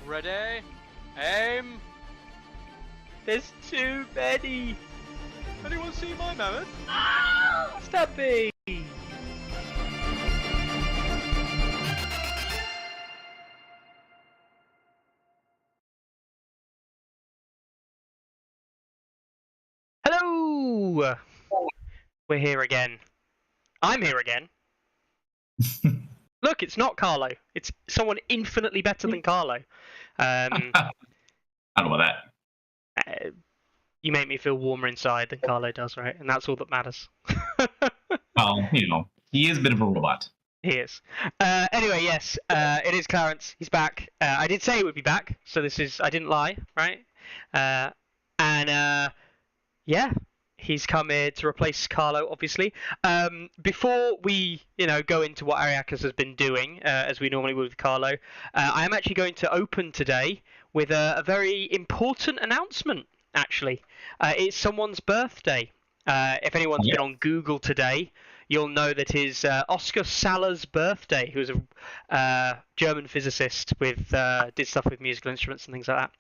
Ready? Aim! There's too many! Anyone see my mammoth? Stumpy! Hello! We're here again. I'm here again. Look, it's not Carlo. It's someone infinitely better than Carlo. I don't know about that. You make me feel warmer inside than Carlo does, right? And that's all that matters. Well, he is a bit of a robot. He is. Anyway, yes, it is Clarence. He's back. I did say he would be back, so I didn't lie, right? Yeah, he's come here to replace Carlo, obviously. Before we, go into what Ariakas has been doing, as we normally would with Carlo, I am actually going to open today with a very important announcement, actually. It's someone's birthday. If anyone's been on Google today, you'll know that it's Oscar Saller's birthday, who's a German physicist did stuff with musical instruments and things like that.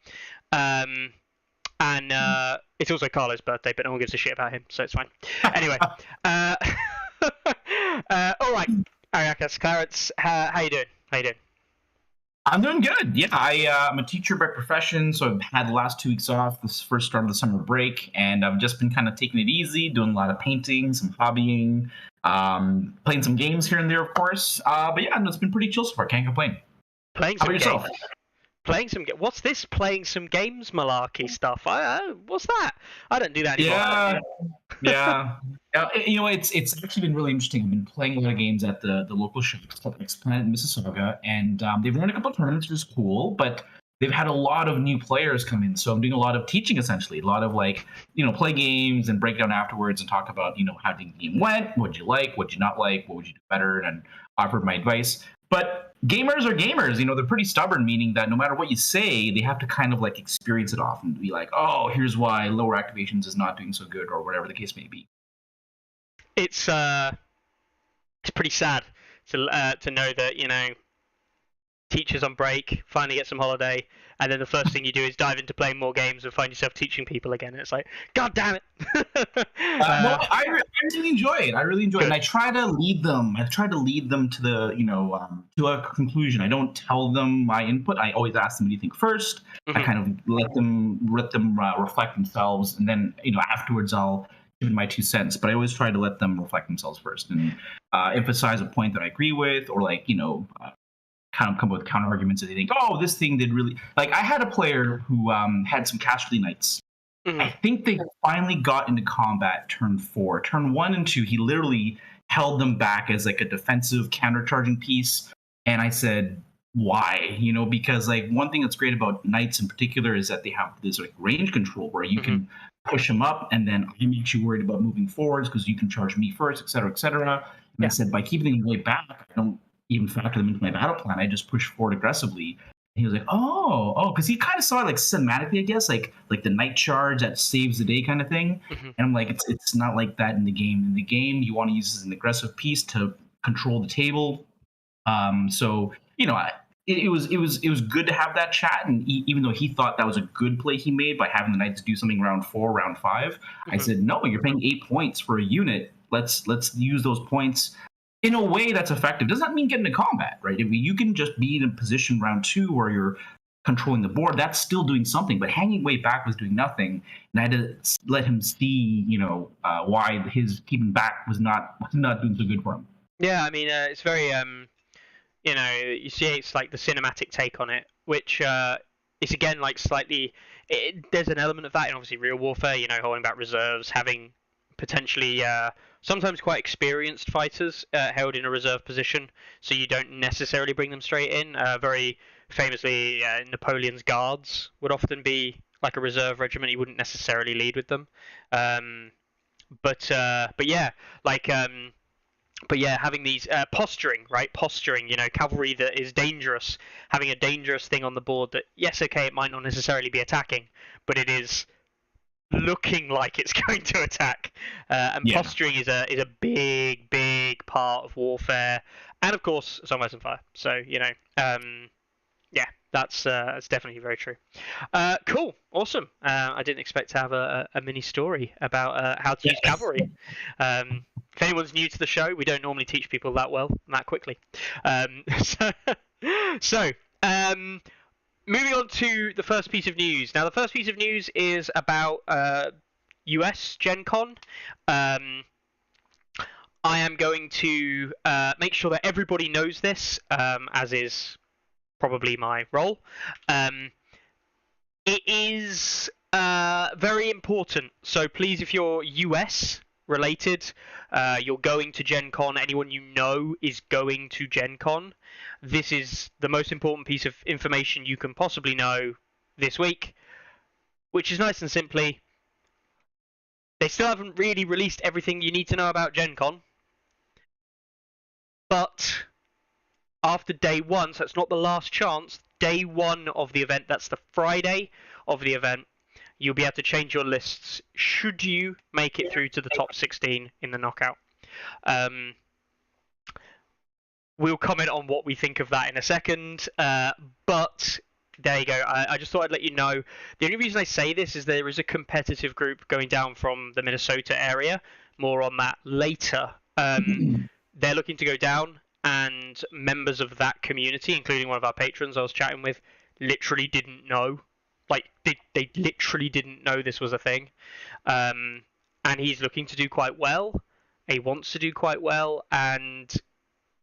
And it's also Carlo's birthday, but no one gives a shit about him, so it's fine. Anyway, all right, Ariakas, Clarence, how you doing? I'm doing good. Yeah, I'm a teacher by profession, so I've had the last 2 weeks off, this first start of the summer break, and I've just been kind of taking it easy, doing a lot of painting, some hobbying, playing some games here and there, of course. But yeah, it's been pretty chill so far. Can't complain. Playing some games. Yourself? What's this playing some games malarkey stuff? What's that? I don't do that anymore. Yeah. It's actually been really interesting. I've been playing a lot of games at the local shop. It's called X Planet in Mississauga, and they've run a couple of tournaments, which is cool, but they've had a lot of new players come in. So I'm doing a lot of teaching, essentially. A lot of play games and break down afterwards and talk about, how the game went, what'd you like, what'd you not like, what would you do better, and offer my advice. But gamers are gamers, they're pretty stubborn, meaning that no matter what you say, they have to kind of experience it off and be like, oh, here's why lower activations is not doing so good, or whatever the case may be. It's pretty sad to know that, teachers on break finally get some holiday, and then the first thing you do is dive into playing more games and find yourself teaching people again. It's like, God damn it! Well, I really enjoy it. Good. And I try to lead them. To the to a conclusion. I don't tell them my input. I always ask them, what do you think first? Mm-hmm. I kind of let them reflect themselves, and then afterwards I'll give my 2 cents. But I always try to let them reflect themselves first and emphasize a point that I agree with, or kind of come up with counter arguments that they think, oh, this thing did really. I had a player who had some casualty knights. Mm-hmm. I think they finally got into combat turn 4. Turn 1 and 2, he literally held them back as a defensive countercharging piece. And I said, why? Because one thing that's great about knights in particular is that they have this range control where you can push them up, and then I'm actually worried about moving forwards because you can charge me first, et cetera, et cetera. And I said, by keeping them way back, I don't even factor them into my battle plan. I just push forward aggressively. And he was like, oh, because he kind of saw it cinematically, I guess, like the night charge that saves the day kind of thing. Mm-hmm. And I'm like, it's not like that in the game. In the game, you want to use it as an aggressive piece to control the table. So it was good to have that chat. And even though he thought that was a good play he made by having the knights do something round 4, round 5, I said, no, you're paying 8 points for a unit. Let's use those points in a way that's effective. Does not mean get into combat, right? If you can just be in a position round 2 where you're controlling the board, that's still doing something. But hanging way back was doing nothing, and I had to let him see, why his keeping back was not doing so good for him. Yeah, I mean, it's very, you see, it's the cinematic take on it, which is again slightly. There's an element of that in obviously real warfare. Holding back reserves, having potentially sometimes quite experienced fighters held in a reserve position, so you don't necessarily bring them straight in. Very famously, Napoleon's guards would often be a reserve regiment. He wouldn't necessarily lead with them, but having these posturing, right? Posturing, cavalry that is dangerous, having a dangerous thing on the board that, yes, okay, it might not necessarily be attacking, but it is looking like it's going to attack, and posturing is a big part of warfare, and of course Song, Ice and Fire. So That's definitely very true. Cool, awesome. I didn't expect to have a mini story about how to use Cavalry. If anyone's new to the show, we don't normally teach people that well, that quickly. So, moving on to the first piece of news. Now, the first piece of news is about US Gen Con. I am going to make sure that everybody knows this, as is probably my role. It is very important. So please, if you're US related, you're going to Gen Con, anyone you know is going to Gen Con, this is the most important piece of information you can possibly know this week, which is nice and simply, they still haven't really released everything you need to know about Gen Con, but after day one, so it's not the last chance, day one of the event, that's the Friday of the event, you'll be able to change your lists should you make it through to the top 16 in the knockout. We'll comment on what we think of that in a second, but there you go. I just thought I'd let you know. The only reason I say this is there is a competitive group going down from the Minnesota area. More on that later. They're looking to go down, and members of that community, including one of our patrons I was chatting with, literally didn't know. Like, they literally didn't know this was a thing. And he's looking to do quite well. He wants to do quite well, and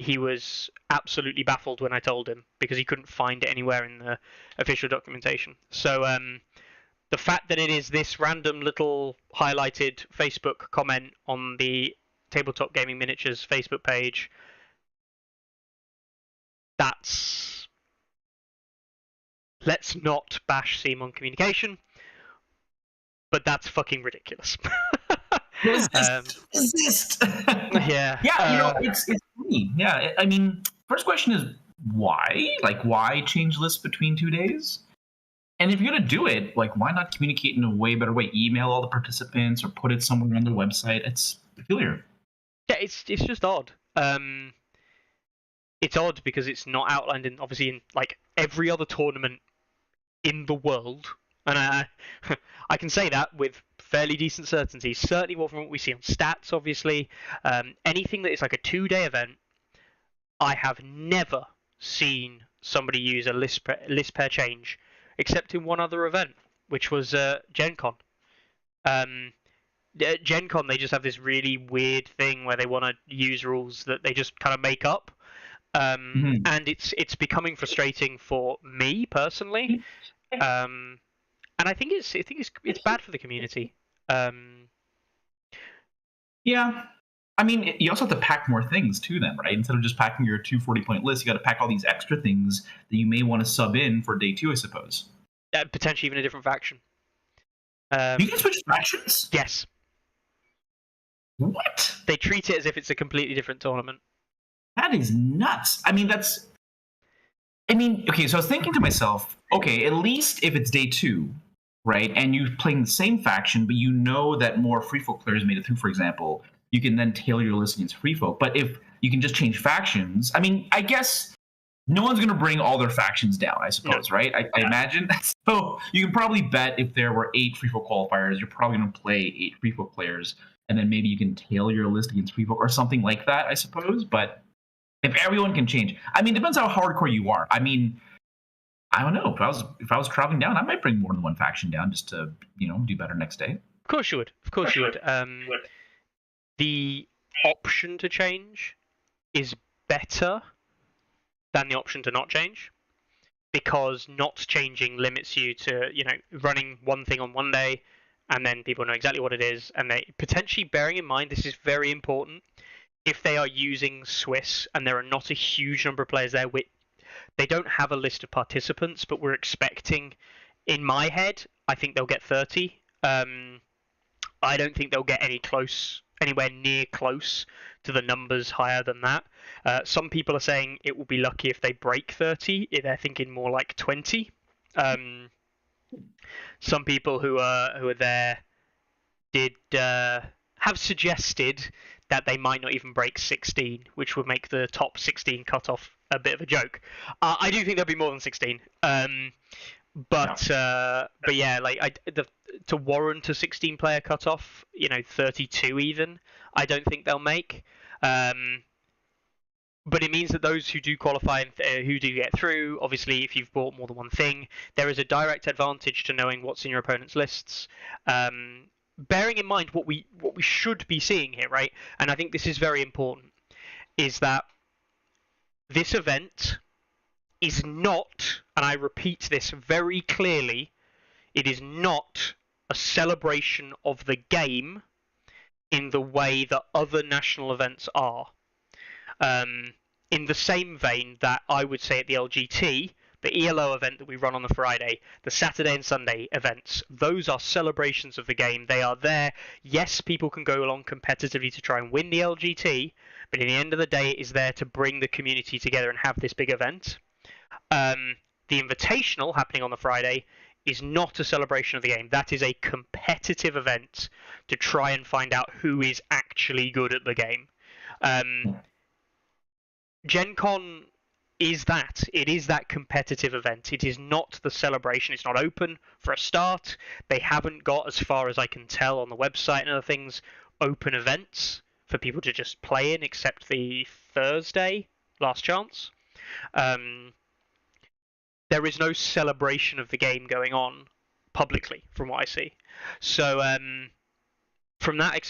he was absolutely baffled when I told him because he couldn't find it anywhere in the official documentation. So the fact that it is this random little highlighted Facebook comment on the Tabletop Gaming Miniatures Facebook page, that's... Let's not bash Simon Communication, but that's fucking ridiculous. Resist. Yeah. Yeah, it's funny. Yeah, I mean, first question is why? Like, why change lists between 2 days? And if you're gonna do it, like, why not communicate in a way better way? Email all the participants or put it somewhere on their website. It's peculiar. Yeah, it's just odd. It's odd because it's not outlined in obviously in like every other tournament in the world, and I can say that with fairly decent certainty. Certainly, from what we see on stats, obviously, anything that is like a 2-day event, I have never seen somebody use a list pair change, except in one other event, which was Gen Con. Gen Con, they just have this really weird thing where they want to use rules that they just kind of make up. And it's becoming frustrating for me personally, and I think it's bad for the community. Yeah, I mean, you also have to pack more things too, then, right? Instead of just packing your 240-point list, you got to pack all these extra things that you may want to sub in for day 2, I suppose. Potentially even a different faction. You can switch factions? Yes. What? They treat it as if it's a completely different tournament. That is nuts. I mean, okay, so I was thinking to myself, okay, at least if it's day 2, right, and you're playing the same faction, but you know that more free folk players made it through, for example, you can then tailor your list against free folk. But if you can just change factions, I mean, I guess no one's going to bring all their factions down, I suppose, right? I imagine. So you can probably bet if there were 8 free folk qualifiers, you're probably going to play 8 free folk players, and then maybe you can tailor your list against free folk or something like that, I suppose. But if everyone can change, I mean, it depends how hardcore you are. I mean, I don't know. If I was traveling down, I might bring more than one faction down just to, do better next day. Of course you would. Of course you would. The option to change is better than the option to not change, because not changing limits you to, running one thing on one day, and then people know exactly what it is, and they potentially, bearing in mind, this is very important, if they are using Swiss and there are not a huge number of players there, they don't have a list of participants, but we're expecting, in my head, I think they'll get 30. I don't think they'll get anywhere near close to the numbers higher than that. Some people are saying it will be lucky if they break 30. They're thinking more like 20. Some people who are there did have suggested that they might not even break 16, which would make the top 16 cutoff a bit of a joke. I do think there'll be more than 16. But yeah, like to warrant a 16-player cutoff, 32 even, I don't think they'll make. But it means that those who do qualify and who do get through, obviously, if you've bought more than one thing, there is a direct advantage to knowing what's in your opponent's lists. Bearing in mind what we should be seeing here, right? And I think this is very important, is that this event is not, and I repeat this very clearly, it is not a celebration of the game in the way that other national events are. In the same vein that I would say at the LGT, the ELO event that we run on the Friday, the Saturday and Sunday events, those are celebrations of the game. They are there. Yes, people can go along competitively to try and win the LGT, but in the end of the day, it is there to bring the community together and have this big event. The Invitational happening on the Friday is not a celebration of the game. That is a competitive event to try and find out who is actually good at the game. Gen Con is that. It is that competitive event. It is not the celebration. It's not open for a start. They haven't got, as far as I can tell on the website and other things, open events for people to just play in, except the Thursday, last chance. There is no celebration of the game going on publicly, from what I see. So from that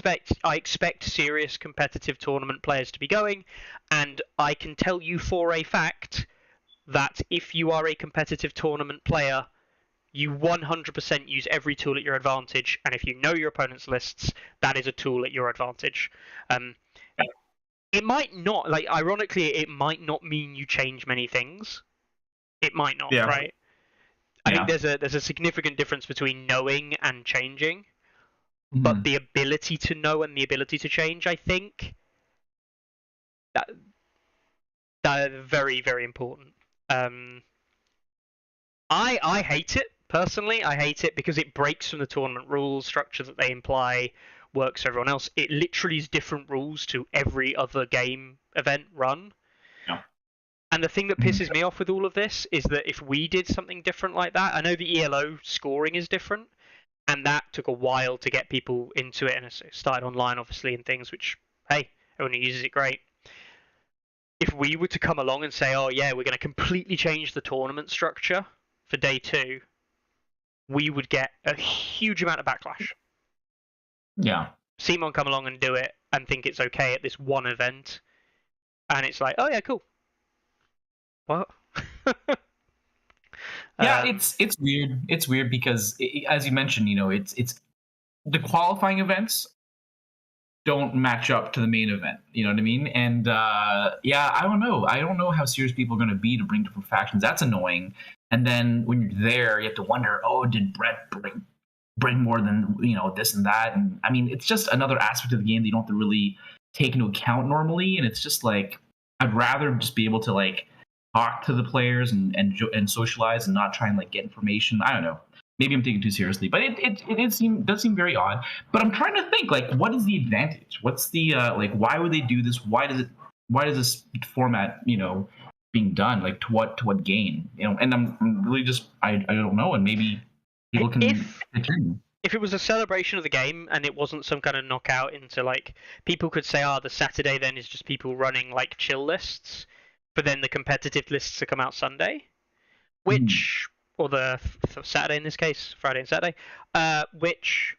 I expect serious competitive tournament players to be going, and I can tell you for a fact that if you are a competitive tournament player, you 100% use every tool at your advantage, and if you know your opponent's lists, that is a tool at your advantage. It might not, like, ironically, it might not mean you change many things. It might not, right? I think there's a significant difference between knowing and changing. But the ability to know and the ability to change, I think, that are very, very important. I hate it, personally. I hate it because it breaks from the tournament rules structure that they imply works for everyone else. It literally is different rules to every other game event run. Yeah. And the thing that pisses me off with all of this is that if we did something different like that, I know the ELO scoring is different, and that took a while to get people into it, and it started online, obviously, and things, which, hey, everyone who uses it, great. If we were to come along and say, oh, yeah, we're going to completely change the tournament structure for day 2, we would get a huge amount of backlash. Yeah. Simon come along and do it and think it's okay at this one event, and it's like, oh, yeah, cool. What? Yeah, it's weird. It's weird because, as you mentioned, it's the qualifying events don't match up to the main event. You know what I mean? And yeah, I don't know. I don't know how serious people are going to be to bring different factions. That's annoying. And then when you're there, you have to wonder, oh, did Brett bring more than this and that? And I mean, it's just another aspect of the game that you don't have to really take into account normally. And it's just like, I'd rather just be able to like talk to the players and socialize and not try and like get information. I don't know. Maybe I'm taking it too seriously, but it does seem very odd. But I'm trying to think, like, what is the advantage? What's the like? Why would they do this? Why does this format being done? Like, to what gain? And I'm really just I don't know. And maybe people can if it was a celebration of the game and it wasn't some kind of knockout into, like, people could say, the Saturday then is just people running like chill lists, but then the competitive lists to come out Sunday, which. Or the Saturday in this case, Friday and Saturday, which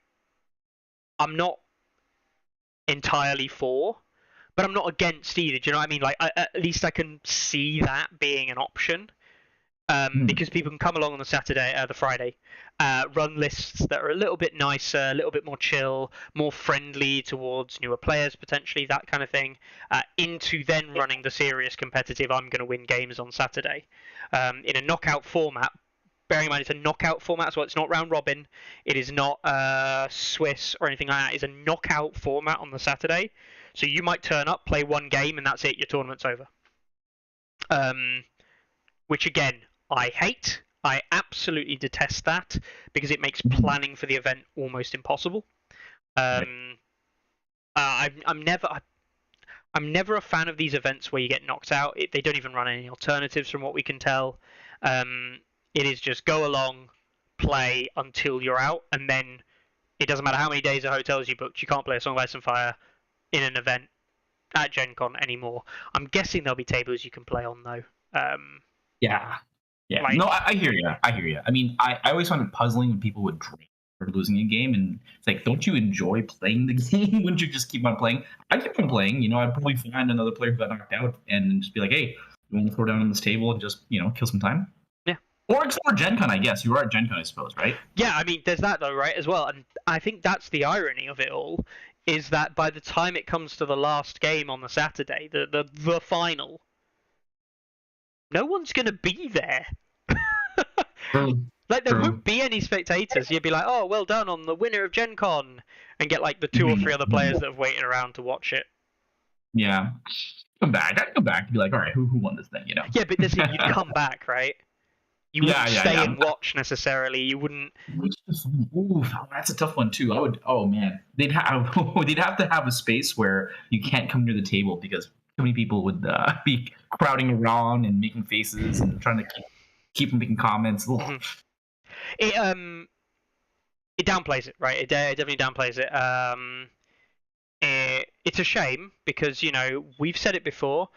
I'm not entirely for, but I'm not against either. Do you know what I mean? Like, at least I can see that being an option, because people can come along on the Saturday, the Friday, run lists that are a little bit nicer, a little bit more chill, more friendly towards newer players potentially, that kind of thing, into then running the serious competitive, I'm going to win games on Saturday, in a knockout format. Bearing in mind it's a knockout format as well. It's not round robin. It is not Swiss or anything like that. It's a knockout format on the Saturday. So you might turn up, play one game, and that's it. Your tournament's over. Which, again, I hate. I absolutely detest that because it makes planning for the event almost impossible. I'm never... I'm never a fan of these events where you get knocked out. They don't even run any alternatives from what we can tell. It is just go along, play until you're out, and then it doesn't matter how many days of hotels you booked, you can't play a Song of Ice and Fire in an event at Gen Con anymore. I'm guessing there'll be tables you can play on, though. Yeah. Like- No, I hear you. I hear you. I mean, I always find it puzzling when people would drink for losing a game, and it's like, don't you enjoy playing the game? Wouldn't you just keep on playing? I keep on playing. You know, I'd probably find another player who got knocked out and just be like, hey, you want to throw down on this table and just, you know, kill some time? Yeah. Or explore Gen Con, I guess. You were at Gen Con, I suppose, right? Yeah, I mean, there's that, though, right, as well. And I think that's the irony of it all, is that by the time it comes to the last game on the Saturday, the final, no one's going to be there. Like, there won't be any spectators. You'd be like, oh, well done on the winner of Gen Con, and get like the 2 or 3 other players that have waited around to watch it. Yeah. Come back. I'd go back and be like, all right, who won this thing, you know? Yeah, but this is, you'd come back, right? You wouldn't stay and watch necessarily. You wouldn't. Ooh, that's a tough one too. I would. Oh man, they'd have to have a space where you can't come near the table because too many people would be crowding around and making faces and trying to keep them making comments. Mm-hmm. It downplays it, right? It definitely downplays it. It's a shame because, you know, we've said it before.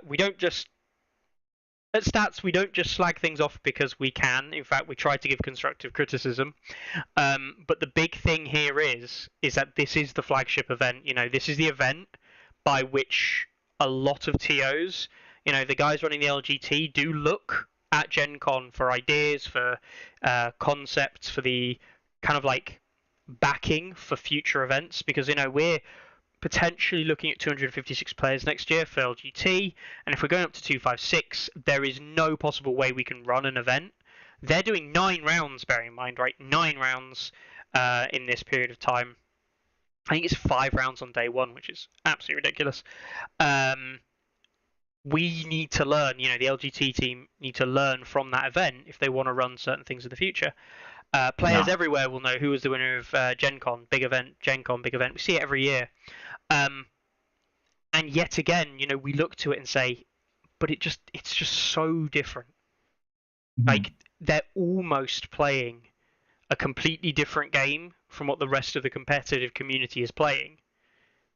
We don't just at Stats, we don't just slag things off because we can. In fact, we try to give constructive criticism. But the big thing here is that this is the flagship event. You know, this is the event by which a lot of TOs, you know, the guys running the LGT do look at Gen Con for ideas, for concepts, for the kind of like backing for future events, because, you know, we're potentially looking at 256 players next year for LGT, and if we're going up to 256, there is no possible way we can run an event. They're doing 9 rounds, bearing in mind, right? 9 rounds in this period of time. I think it's 5 rounds on day 1, which is absolutely ridiculous. We need to learn, you know, the LGT team need to learn from that event if they want to run certain things in the future. Players everywhere will know who was the winner of Gen Con, big event, Gen Con, big event. We see it every year. And yet again, you know, we look to it and say, but it's just so different. Mm-hmm. Like, they're almost playing a completely different game from what the rest of the competitive community is playing.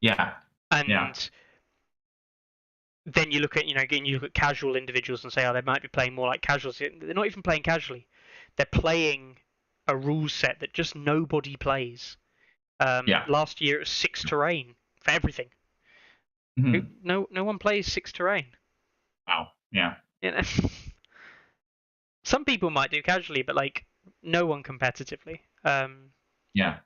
Yeah. And then you look at, you know, again, you look at casual individuals and say, oh, they might be playing more like casuals. They're not even playing casually. They're playing a rule set that just nobody plays. Last year it was 6 terrain for everything. Mm-hmm. No one plays 6 terrain. Wow. Yeah. You know? Some people might do casually, but like no one competitively. Yeah.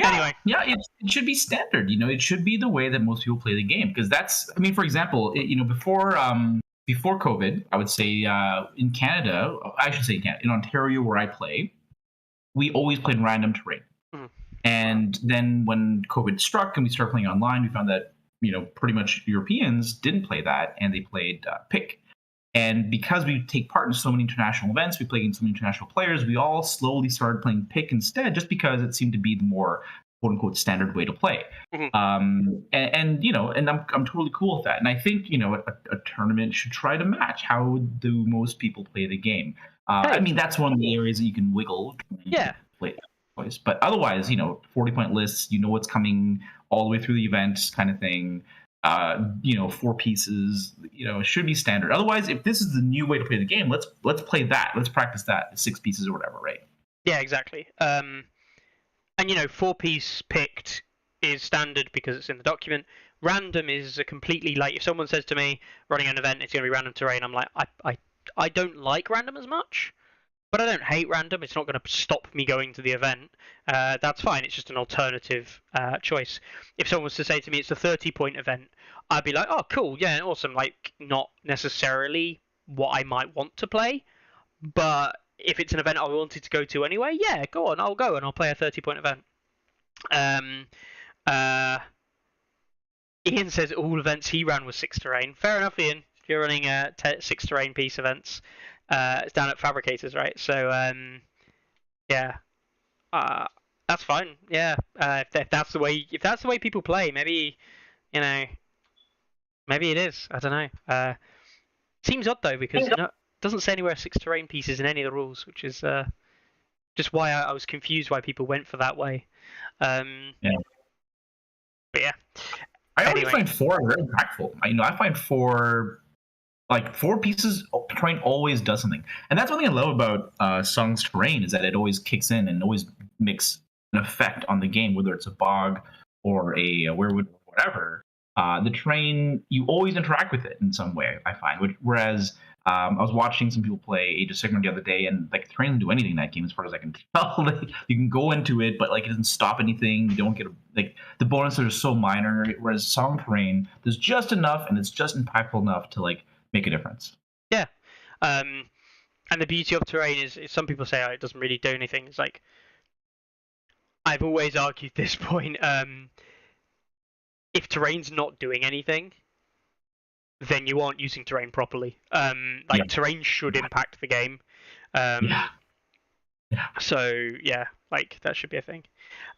Anyway. Yeah, it should be standard. You know, it should be the way that most people play the game, because that's. I mean, for example, you know, before COVID, I would say in Canada, I should say in Ontario, where I play, we always played random terrain. Mm-hmm. And then when COVID struck and we started playing online, we found that, you know, pretty much Europeans didn't play that, and they played pick. And because we take part in so many international events, we play against so many international players, we all slowly started playing pick instead, just because it seemed to be the more quote unquote standard way to play. Mm-hmm. And you know, and I'm totally cool with that. And I think, you know, a tournament should try to match how do most people play the game. I mean, that's one of the areas that you can wiggle. Play that. But otherwise, you know, 40-point lists, you know what's coming all the way through the event, kind of thing. You know, 4 pieces, you know, it should be standard. Otherwise, if this is the new way to play the game, let's play that. Let's practice that, 6 pieces or whatever, right? Yeah, exactly. And, you know, 4-piece picked is standard because it's in the document. Random is a completely, like, if someone says to me, running an event, it's going to be random terrain, I'm like, I don't like random as much, but I don't hate random. It's not going to stop me going to the event. That's fine. It's just an alternative choice. If someone was to say to me it's a 30-point event, I'd be like, oh, cool, yeah, awesome. Like, not necessarily what I might want to play, but if it's an event I wanted to go to anyway, yeah, go on, I'll go and I'll play a 30-point event. Ian says all events he ran was 6 terrain. Fair enough, Ian. If you're running 6 terrain piece events, it's down at Fabricators, right? So that's fine. Yeah, if that's the way people play, maybe you know, maybe it is. I don't know. Seems odd though because it doesn't say anywhere 6 terrain pieces in any of the rules, which is just why I was confused why people went for that way. Yeah. But yeah. I always find 4 very impactful. I find 4 pieces of terrain always does something, and that's one thing I love about Song's terrain is that it always kicks in and always makes an effect on the game, whether it's a bog or a werewood or whatever. The terrain, you always interact with it in some way, I find. Whereas I was watching some people play Age of Sigmar the other day, and the terrain doesn't do anything in that game as far as I can tell. You can go into it, but it doesn't stop anything. You don't get the bonuses are so minor. Whereas Song terrain, there's just enough, and it's just impactful enough to make a difference. Yeah, and the beauty of terrain is some people say it doesn't really do anything. It's like I've always argued this point. If terrain's not doing anything, then you aren't using terrain properly. Terrain should impact the game. So yeah, that should be a thing.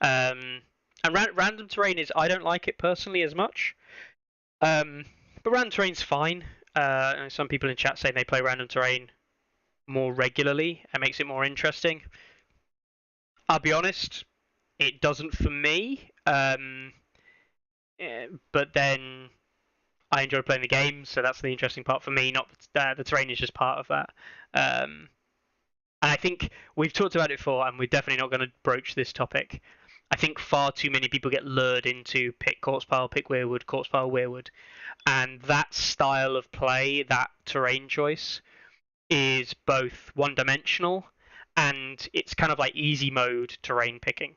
And random terrain is, I don't like it personally as much. But random terrain's fine. Some people in chat say they play random terrain more regularly. It makes it more interesting. I'll be honest, it doesn't for me. But then I enjoy playing the game, so that's the interesting part for me. Not the terrain is just part of that. And I think we've talked about it before, and we're definitely not going to broach this topic. I think far too many people get lured into pick corpse pile, pick weirwood, corpse pile, weirwood, and that style of play, that terrain choice, is both one-dimensional and it's kind of like easy mode terrain picking.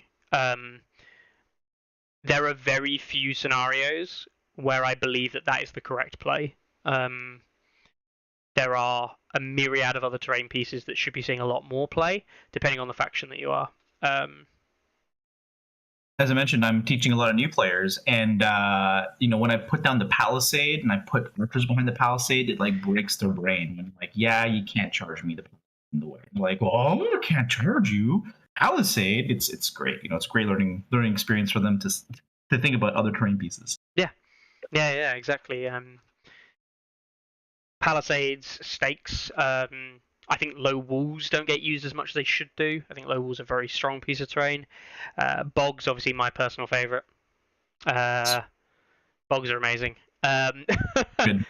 There are very few scenarios where I believe that is the correct play. There are a myriad of other terrain pieces that should be seeing a lot more play, depending on the faction that you are. As I mentioned, I'm teaching a lot of new players, and when I put down the palisade and I put archers behind the palisade, it breaks their brain. And you can't charge me in the way. Well, I can't charge you. Palisade, it's great. It's a great learning experience for them to think about other terrain pieces. Yeah, exactly. Palisades, stakes. I think low walls don't get used as much as they should do. I think low walls are a very strong piece of terrain. Bogs, obviously, my personal favourite. Bogs are amazing. Good.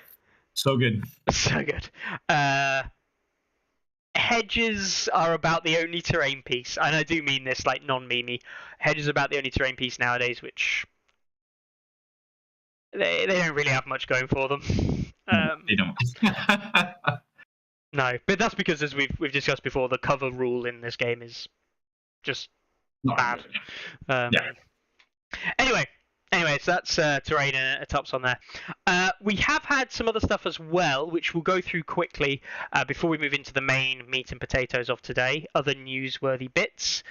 So good. So good. Hedges are about the only terrain piece, and I do mean this non-memey. Hedges are about the only terrain piece nowadays which they don't really have much going for them. They don't. No, but that's because, as we've discussed before, the cover rule in this game is just bad. Anyway, so that's terrain and tops on there. We have had some other stuff as well, which we'll go through quickly before we move into the main meat and potatoes of today. Other newsworthy bits.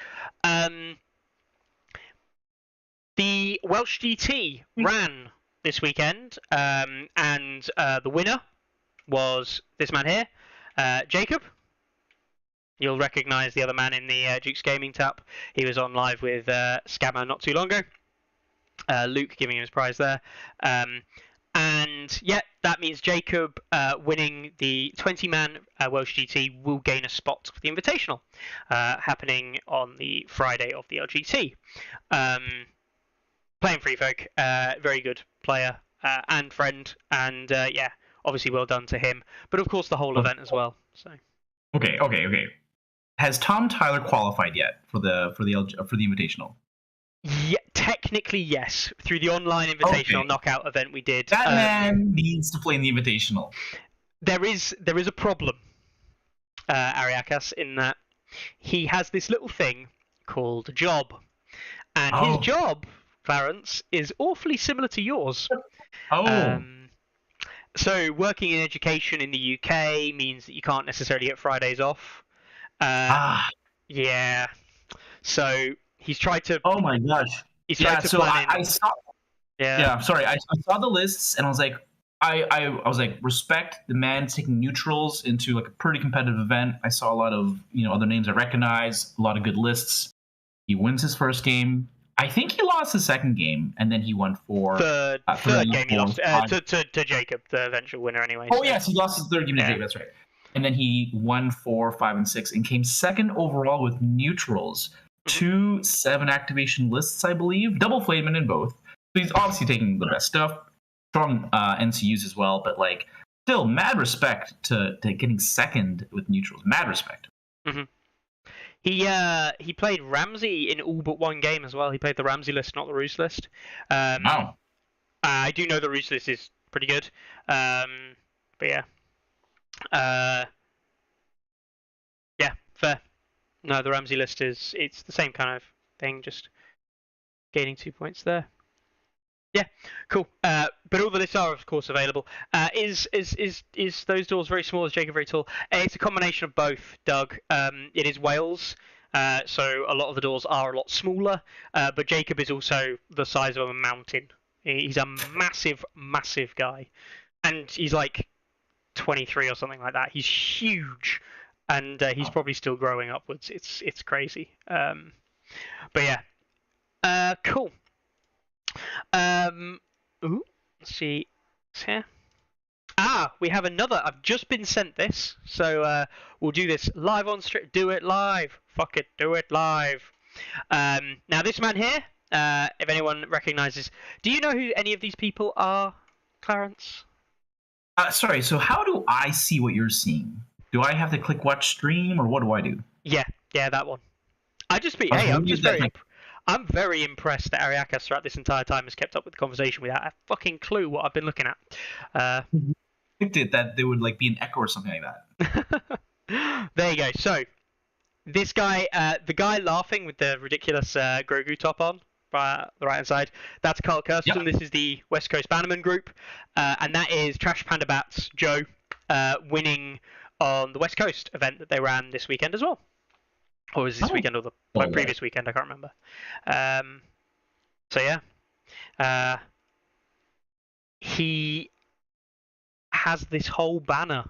The Welsh GT ran this weekend, and the winner was this man here, Jacob. You'll recognise the other man in the Duke's Gaming tap. He was on live with Scammer not too long ago. Luke giving him his prize there. And yeah, that means Jacob winning the 20-man Welsh GT will gain a spot for the Invitational, happening on the Friday of the LGT. Playing Free Folk, very good player and friend, and yeah, obviously well done to him. But of course the whole event as well. So. Okay. Has Tom Tyler qualified yet for the Invitational? Yeah, technically yes. Through the online Invitational knockout event we did. That man needs to play in the Invitational. There is a problem, Ariakas, in that he has this little thing called a job, and his job, Clarence, is awfully similar to yours. So working in education in the UK means that you can't necessarily get Fridays off. Yeah. So he's tried to. Oh my gosh. He's tried to plan in. I saw. Yeah. Sorry, I saw the lists and I was like, I was like, respect the man taking neutrals into a pretty competitive event. I saw a lot of other names I recognize, a lot of good lists. He wins his first game. I think he lost the second game, and then he won third game he lost to Jacob, the eventual winner anyway. Oh, so. Yes, he lost his third game to Jacob, that's right. And then he won 4, 5, and 6, and came second overall with neutrals. 2 7 activation lists, I believe. Double Flameman in both. So he's obviously taking the best stuff. Strong NCUs as well, but like still mad respect to getting second with neutrals. Mad respect. Mm-hmm. He played Ramsey in all but one game as well. He played the Ramsey list, not the Roos list. Wow. I do know the Roos list is pretty good. But yeah. Yeah, fair. No, the Ramsey list it's the same kind of thing, just gaining 2 points there. Yeah, cool. But all the lists are, of course, available. Is those doors very small? Is Jacob very tall? It's a combination of both, Doug. It is Wales, so a lot of the doors are a lot smaller. But Jacob is also the size of a mountain. He's a massive, massive guy, and he's like 23 or something like that. He's huge, and he's probably still growing upwards. It's crazy. But yeah, cool. Ooh, let's see. It's here. We have another. I've just been sent this, so we'll do this live on stream. Do it live. Fuck it, do it live. Now this man here, if anyone recognises, do you know who any of these people are, Clarence? Sorry. So how do I see what you're seeing? Do I have to click watch stream, or what do I do? Yeah, that one. I'm very impressed that Ariakas throughout this entire time has kept up with the conversation without a fucking clue what I've been looking at. I predicted that there would like be an echo or something like that. There you go. So this guy, the guy laughing with the ridiculous Grogu top on, the right hand side, that's Carl Kirsten. Yep. This is the West Coast Bannerman group, and that is Trash Panda Bats Joe winning on the West Coast event that they ran this weekend as well. Or was this weekend or the previous weekend? I can't remember. So yeah, he has this whole banner.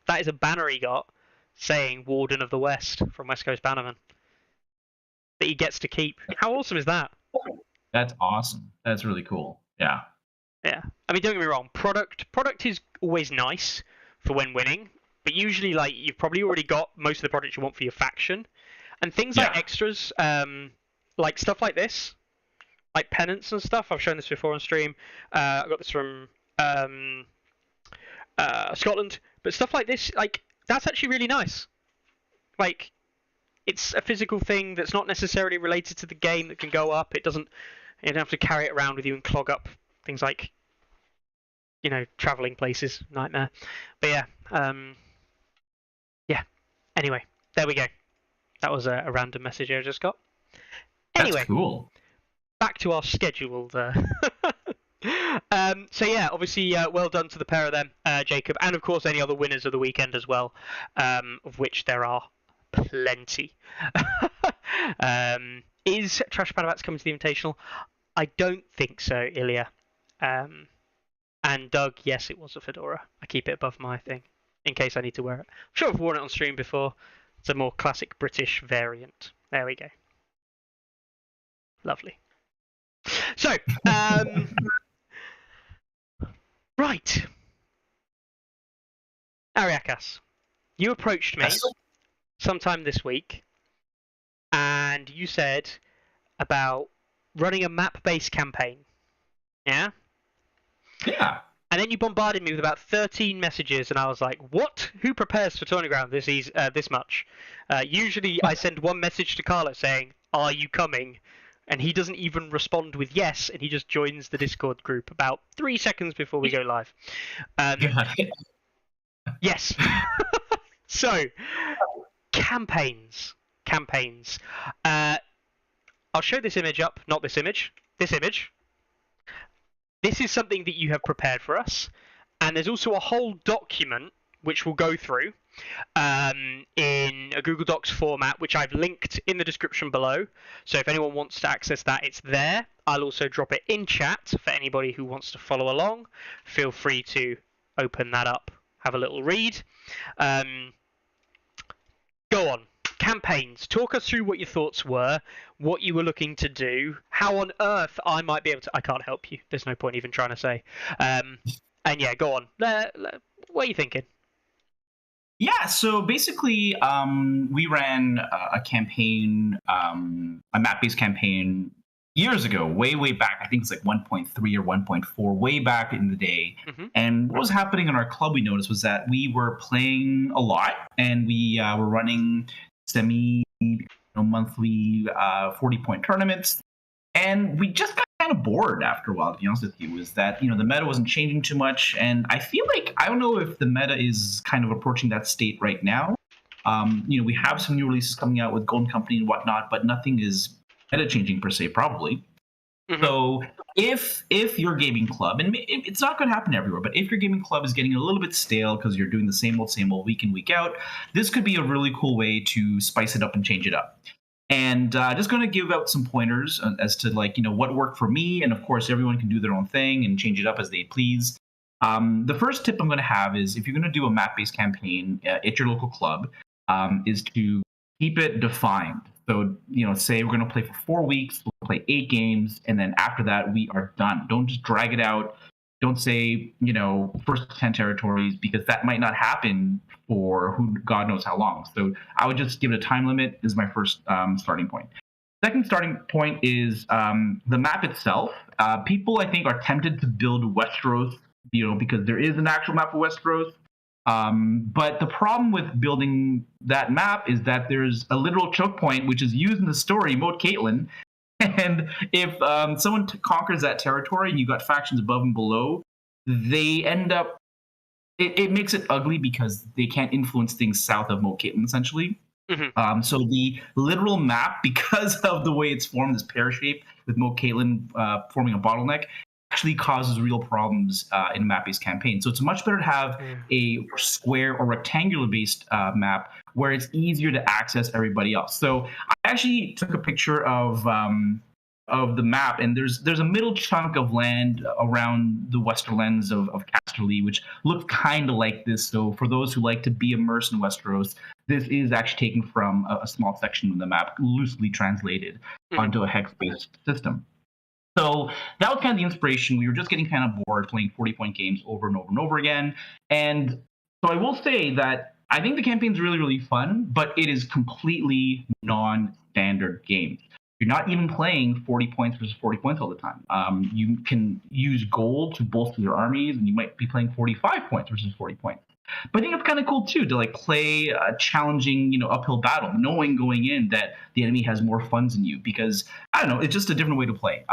That is a banner he got saying "Warden of the West" from West Coast Bannerman that he gets to keep. How awesome is that? That's awesome. That's really cool. Yeah. Yeah. I mean, don't get me wrong. Product is always nice for when winning, but usually, like, you've probably already got most of the products you want for your faction. And things like extras, like stuff like this, like pennants and stuff. I've shown this before on stream. I got this from Scotland. But stuff like this, like, that's actually really nice. Like, it's a physical thing that's not necessarily related to the game that can go up. You don't have to carry it around with you and clog up things like, traveling places. Nightmare. But yeah. Anyway, there we go. That was a random message I just got. Anyway, that's cool. Back to our schedule there. So yeah, obviously, well done to the pair of them, Jacob, and of course any other winners of the weekend as well, of which there are plenty. Is Trash Panda Bats coming to the Invitational? I don't think so, Ilya. And Doug, yes, it was a fedora. I keep it above my thing in case I need to wear it. I'm sure I've worn it on stream before. It's a more classic British variant. There we go. Lovely. So, right. Ariakas, you approached me sometime this week, and you said about running a map-based campaign. Yeah? Yeah. And then you bombarded me with about 13 messages, and I was like, what? Who prepares for Tourney Ground this much? Usually I send one message to Carlo saying, are you coming? And he doesn't even respond with yes, and he just joins the Discord group about 3 seconds before we go live. Yes. So, campaigns. I'll show this image up, not this image. This image. This is something that you have prepared for us, and there's also a whole document which we'll go through in a Google Docs format, which I've linked in the description below. So if anyone wants to access that, it's there. I'll also drop it in chat for anybody who wants to follow along. Feel free to open that up, have a little read. Go on. campaigns. Talk us through what your thoughts were, what you were looking to do, how on earth I might be able to. I can't help you. There's no point even trying to say. And yeah, go on. What are you thinking? Yeah, so basically, we ran a campaign, a map-based campaign years ago, way back. I think it's like 1.3 or 1.4, way back in the day. Mm-hmm. And what was happening in our club, we noticed, was that we were playing a lot, and we were running monthly 40-point tournaments. And we just got kind of bored after a while, to be honest with you, is that, the meta wasn't changing too much. And I feel like, I don't know if the meta is kind of approaching that state right now. We have some new releases coming out with Golden Company and whatnot, but nothing is meta changing per se, probably. Mm-hmm. So if your gaming club, and it's not going to happen everywhere, but if your gaming club is getting a little bit stale because you're doing the same old week in, week out, this could be a really cool way to spice it up and change it up. And just going to give out some pointers as to what worked for me. And of course, everyone can do their own thing and change it up as they please. The first tip I'm going to have is, if you're going to do a map-based campaign at your local club, is to keep it defined. So, say we're going to play for 4 weeks, we'll play 8 games, and then after that, we are done. Don't just drag it out. Don't say, first 10 territories, because that might not happen for God knows how long. So I would just give it a time limit. Is my first starting point. Second starting point is the map itself. People, I think, are tempted to build Westeros, because there is an actual map of Westeros. But the problem with building that map is that there's a literal choke point, which is used in the story, Moat Caitlin. And if someone conquers that territory and you've got factions above and below, they end up, it makes it ugly because they can't influence things south of Moat Caitlin, essentially. Mm-hmm. So the literal map, because of the way it's formed, this pear-shaped with Moat Caitlin forming a bottleneck, actually causes real problems in map-based campaigns. So it's much better to have a square or rectangular-based map where it's easier to access everybody else. So I actually took a picture of the map, and there's a middle chunk of land around the western ends of Casterly, which looks kind of like this. So for those who like to be immersed in Westeros, this is actually taken from a small section of the map, loosely translated onto a hex-based system. So that was kind of the inspiration. We were just getting kind of bored playing 40-point games over and over and over again. And so I will say that I think the campaign's really, really fun, but it is completely non-standard games. You're not even playing 40 points versus 40 points all the time. You can use gold to bolster your armies, and you might be playing 45 points versus 40 points. But I think it's kind of cool, too, to play a challenging, uphill battle, knowing going in that the enemy has more funds than you, because, I don't know, it's just a different way to play.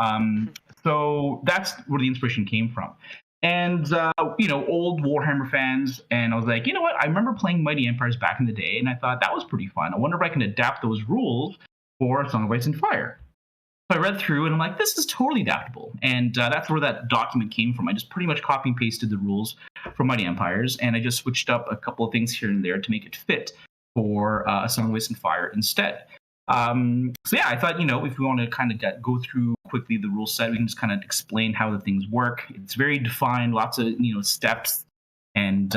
So that's where the inspiration came from. And, old Warhammer fans, and I was like, you know what? I remember playing Mighty Empires back in the day, and I thought that was pretty fun. I wonder if I can adapt those rules for Song of Ice and Fire. So I read through, and I'm like, this is totally adaptable. And that's where that document came from. I just pretty much copy and pasted the rules from Mighty Empires, and I just switched up a couple of things here and there to make it fit for a Song of Ice and Fire instead. So yeah, I thought, if we want to kind of go through quickly the rule set, we can just kind of explain how the things work. It's very defined, lots of, steps. And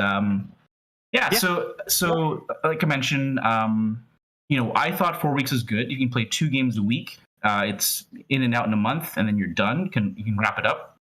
so like I mentioned, I thought 4 weeks is good. You can play 2 games a week. It's in and out in a month, and then you're done. You can wrap it up.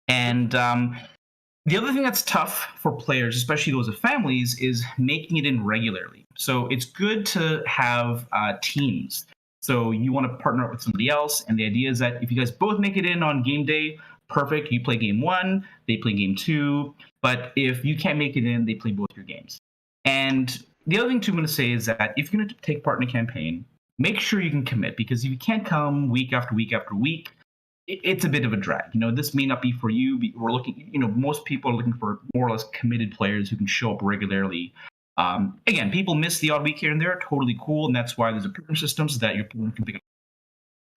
And the other thing that's tough for players, especially those with families, is making it in regularly. So it's good to have teams. So you want to partner up with somebody else, and the idea is that if you guys both make it in on game day, perfect. You play game 1, they play game 2. But if you can't make it in, they play both your games. And the other thing, too, I'm going to say is that if you're going to take part in a campaign, make sure you can commit, because if you can't come week after week after week, it's a bit of a drag. This may not be for you. We're looking, most people are looking for more or less committed players who can show up regularly. Again, people miss the odd week here and there, totally cool, and that's why there's a partner system so that your partner can pick up.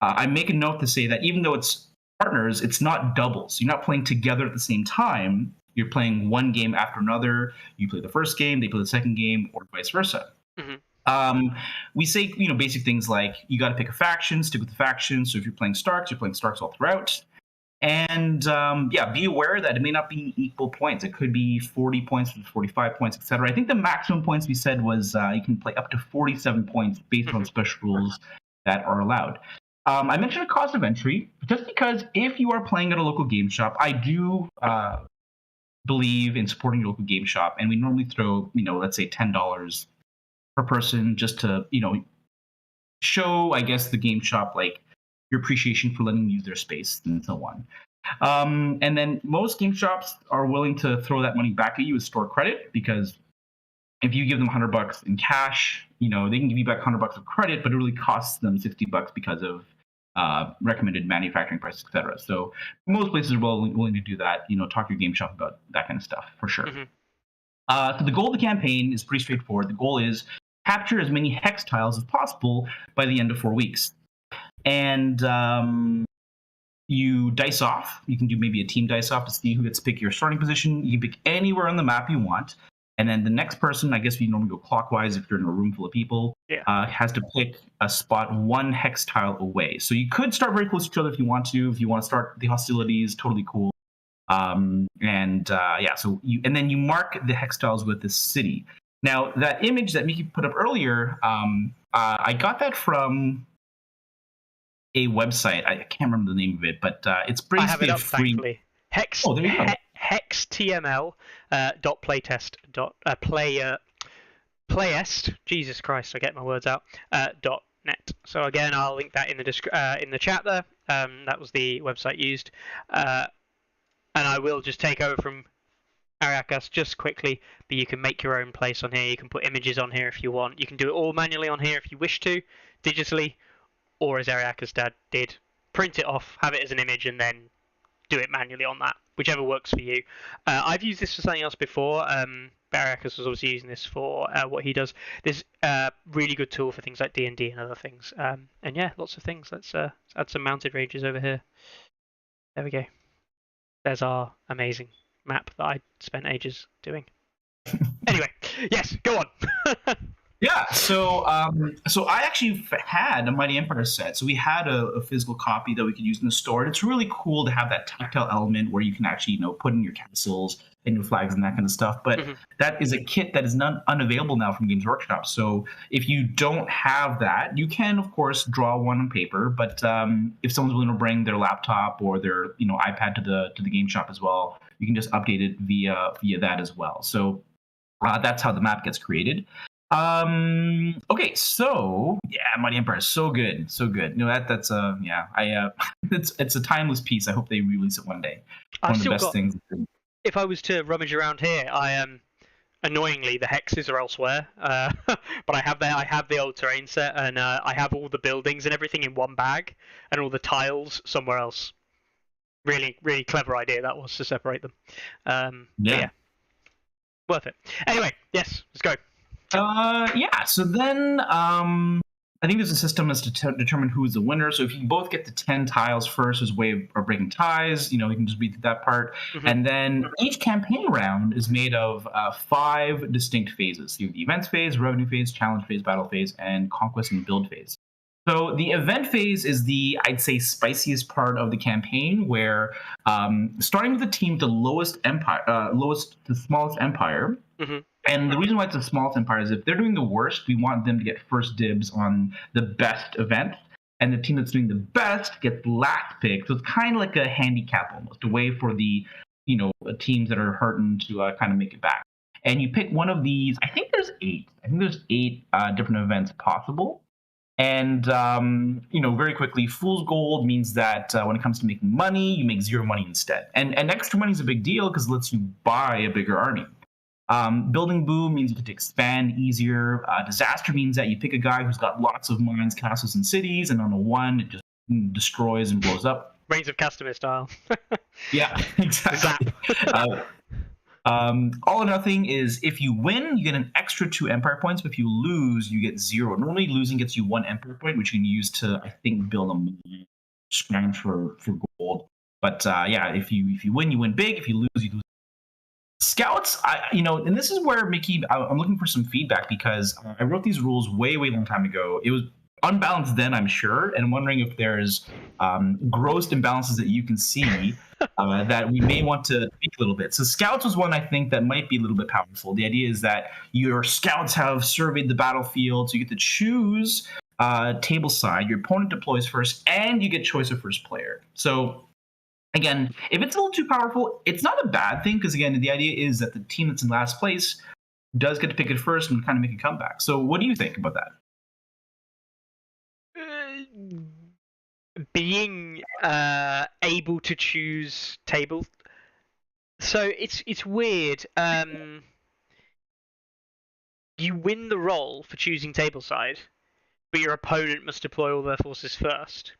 I make a note to say that even though it's partners, it's not doubles. You're not playing together at the same time. You're playing one game after another. You play the first game, they play the second game, or vice versa. Mm-hmm. We say, basic things like you got to pick a faction, stick with the faction. So if you're playing Starks all throughout. And be aware that it may not be equal points. It could be 40 points, 45 points, etc. I think the maximum points we said was you can play up to 47 points based on special rules that are allowed. I mentioned a cost of entry just because if you are playing at a local game shop, I do believe in supporting your local game shop, and we normally throw, let's say $10 per person just to, show, I guess, the game shop like your appreciation for letting you use their space and so on. And then most game shops are willing to throw that money back at you as store credit, because if you give them $100 in cash, they can give you back $100 of credit, but it really costs them $60 because of recommended manufacturing price, etc. So most places are willing to do that. Talk to your game shop about that kind of stuff for sure. So the goal of the campaign is pretty straightforward. The goal is capture as many hex tiles as possible by the end of 4 weeks. And you dice off. You can do maybe a team dice off to see who gets to pick your starting position. You can pick anywhere on the map you want. And then the next person, I guess we normally go clockwise if you're in a room full of people, has to pick a spot 1 hex tile away. So you could start very close to each other if you want to. If you want to start the hostilities, totally cool. So then you mark the hex tiles with the city. Now, that image that Miki put up earlier, I got that from a website. I can't remember the name of it, but it's basically I have it up, free. thankfully. Hex. Oh, there you go. Hextml.playest. Jesus Christ, I get my words out. .net. So again, I'll link that in the chat there. That was the website used, and I will just take over from Ariakas just quickly. But you can make your own place on here. You can put images on here if you want. You can do it all manually on here if you wish to, digitally. Or as Ariakas' dad did, print it off, have it as an image, and then do it manually on that, whichever works for you. I've used this for something else before. Ariakas was obviously using this for what he does. This really good tool for things like D&D and other things. And yeah, lots of things. Let's add some mounted ranges over here. There we go. There's our amazing map that I spent ages doing. Anyway, yes, go on. Yeah, so I actually had a Mighty Empire set. So we had a physical copy that we could use in the store. And it's really cool to have that tactile element where you can actually, put in your castles and your flags and that kind of stuff. But that is a kit that is unavailable now from Games Workshop. So if you don't have that, you can, of course, draw one on paper. But if someone's willing to bring their laptop or their iPad to the game shop as well, you can just update it via that as well. So that's how the map gets created. Okay, so Mighty Empire is so good. That's it's a timeless piece. I hope they release it one day. One of the best things. If I was to rummage around here, annoyingly the hexes are elsewhere. But I have the old terrain set, and I have all the buildings and everything in one bag, and all the tiles somewhere else. Really, really clever idea that was, to separate them. Yeah, worth it. Anyway, yes, let's go. So then I think there's a system as to determine who's the winner. So if you both get to 10 tiles first as a way of breaking ties, you can just read through that part. And then each campaign round is made of 5 distinct phases. You have the events phase, revenue phase, challenge phase, battle phase, and conquest and build phase. So the event phase is the, I'd say, spiciest part of the campaign, where starting with the team with the smallest empire. And the reason why it's the smallest empire is if they're doing the worst, we want them to get first dibs on the best event, and the team that's doing the best gets last pick. So it's kind of like a handicap almost, a way for the teams that are hurting to kind of make it back. And you pick one of these. I think there's 8. Different events possible. And very quickly, fool's gold means that when it comes to making money, you make 0 money instead. And extra money is a big deal because it lets you buy a bigger army. Building boom means you get to expand easier. Disaster means that you pick a guy who's got lots of mines, castles, and cities, and on a 1, it just destroys and blows up. Reigns of Castamere style. Yeah, exactly. All or nothing is if you win, you get an extra 2 empire points. But if you lose, you get 0. Normally, losing gets you 1 empire point, which you can use to, I think, build a mine, scrounge for gold. But if you win, you win big. If you lose, you lose. Scouts, and this is where Mickey, I'm looking for some feedback because I wrote these rules way long time ago. It was unbalanced then, I'm sure, and I'm wondering if there's gross imbalances that you can see that we may want to tweak a little bit. So scouts was one I think that might be a little bit powerful. The idea is that your scouts have surveyed the battlefield, so you get to choose table side. Your opponent deploys first, and you get choice of first player. So again, if it's a little too powerful, it's not a bad thing, because again, the idea is that the team that's in last place does get to pick it first and kind of make a comeback. So what do you think about that? Being able to choose table, so it's weird. You win the roll for choosing table side, but your opponent must deploy all their forces first.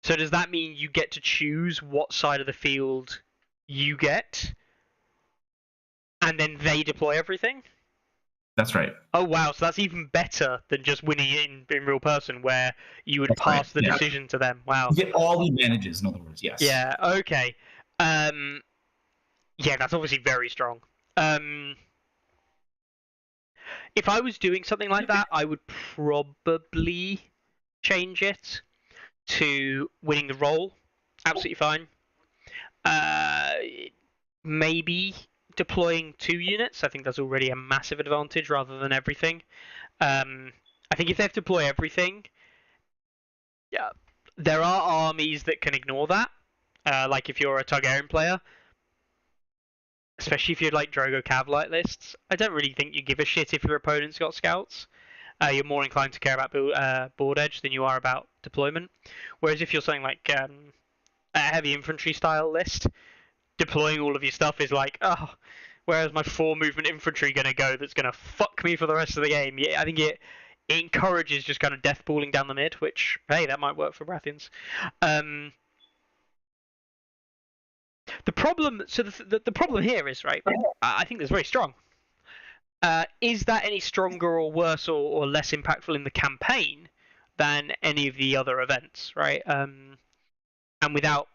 So does that mean you get to choose what side of the field you get, and then they deploy everything? That's right. Oh wow, so that's even better than just winning it in real person, where you would pass the decision to them. Wow. You get all the advantages, in other words, yes. Yeah, okay. Yeah, that's obviously very strong. If I was doing something like that, I would probably change it to winning the roll. Absolutely fine. Maybe deploying 2 units. I think that's already a massive advantage rather than everything. I think if they have to deploy everything, yeah, there are armies that can ignore that. Like if you're a Targaryen player, especially if you're like Drogo Cavalry lists, I don't really think you give a shit if your opponent's got scouts. You're more inclined to care about board edge than you are about deployment. Whereas if you're something like a heavy infantry style list, deploying all of your stuff is like, oh, where's my 4 movement infantry going to go that's going to fuck me for the rest of the game? Yeah, I think it encourages just kind of death pooling down the mid, which, hey, that might work for Baratheons. The problem, so the problem here is, right, I think that's very strong. Is that any stronger or worse or less impactful in the campaign than any of the other events, right? And without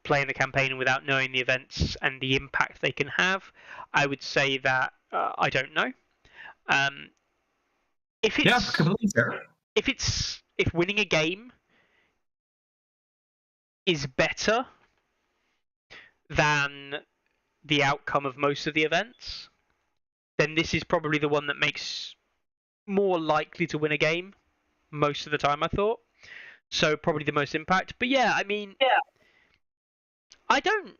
playing the campaign and without knowing the events and the impact they can have, I would say that I don't know. If it's completely fair. If winning a game is better than the outcome of most of the events, then this is probably the one that makes more likely to win a game most of the time, I thought. So probably the most impact. But yeah, I mean, I don't.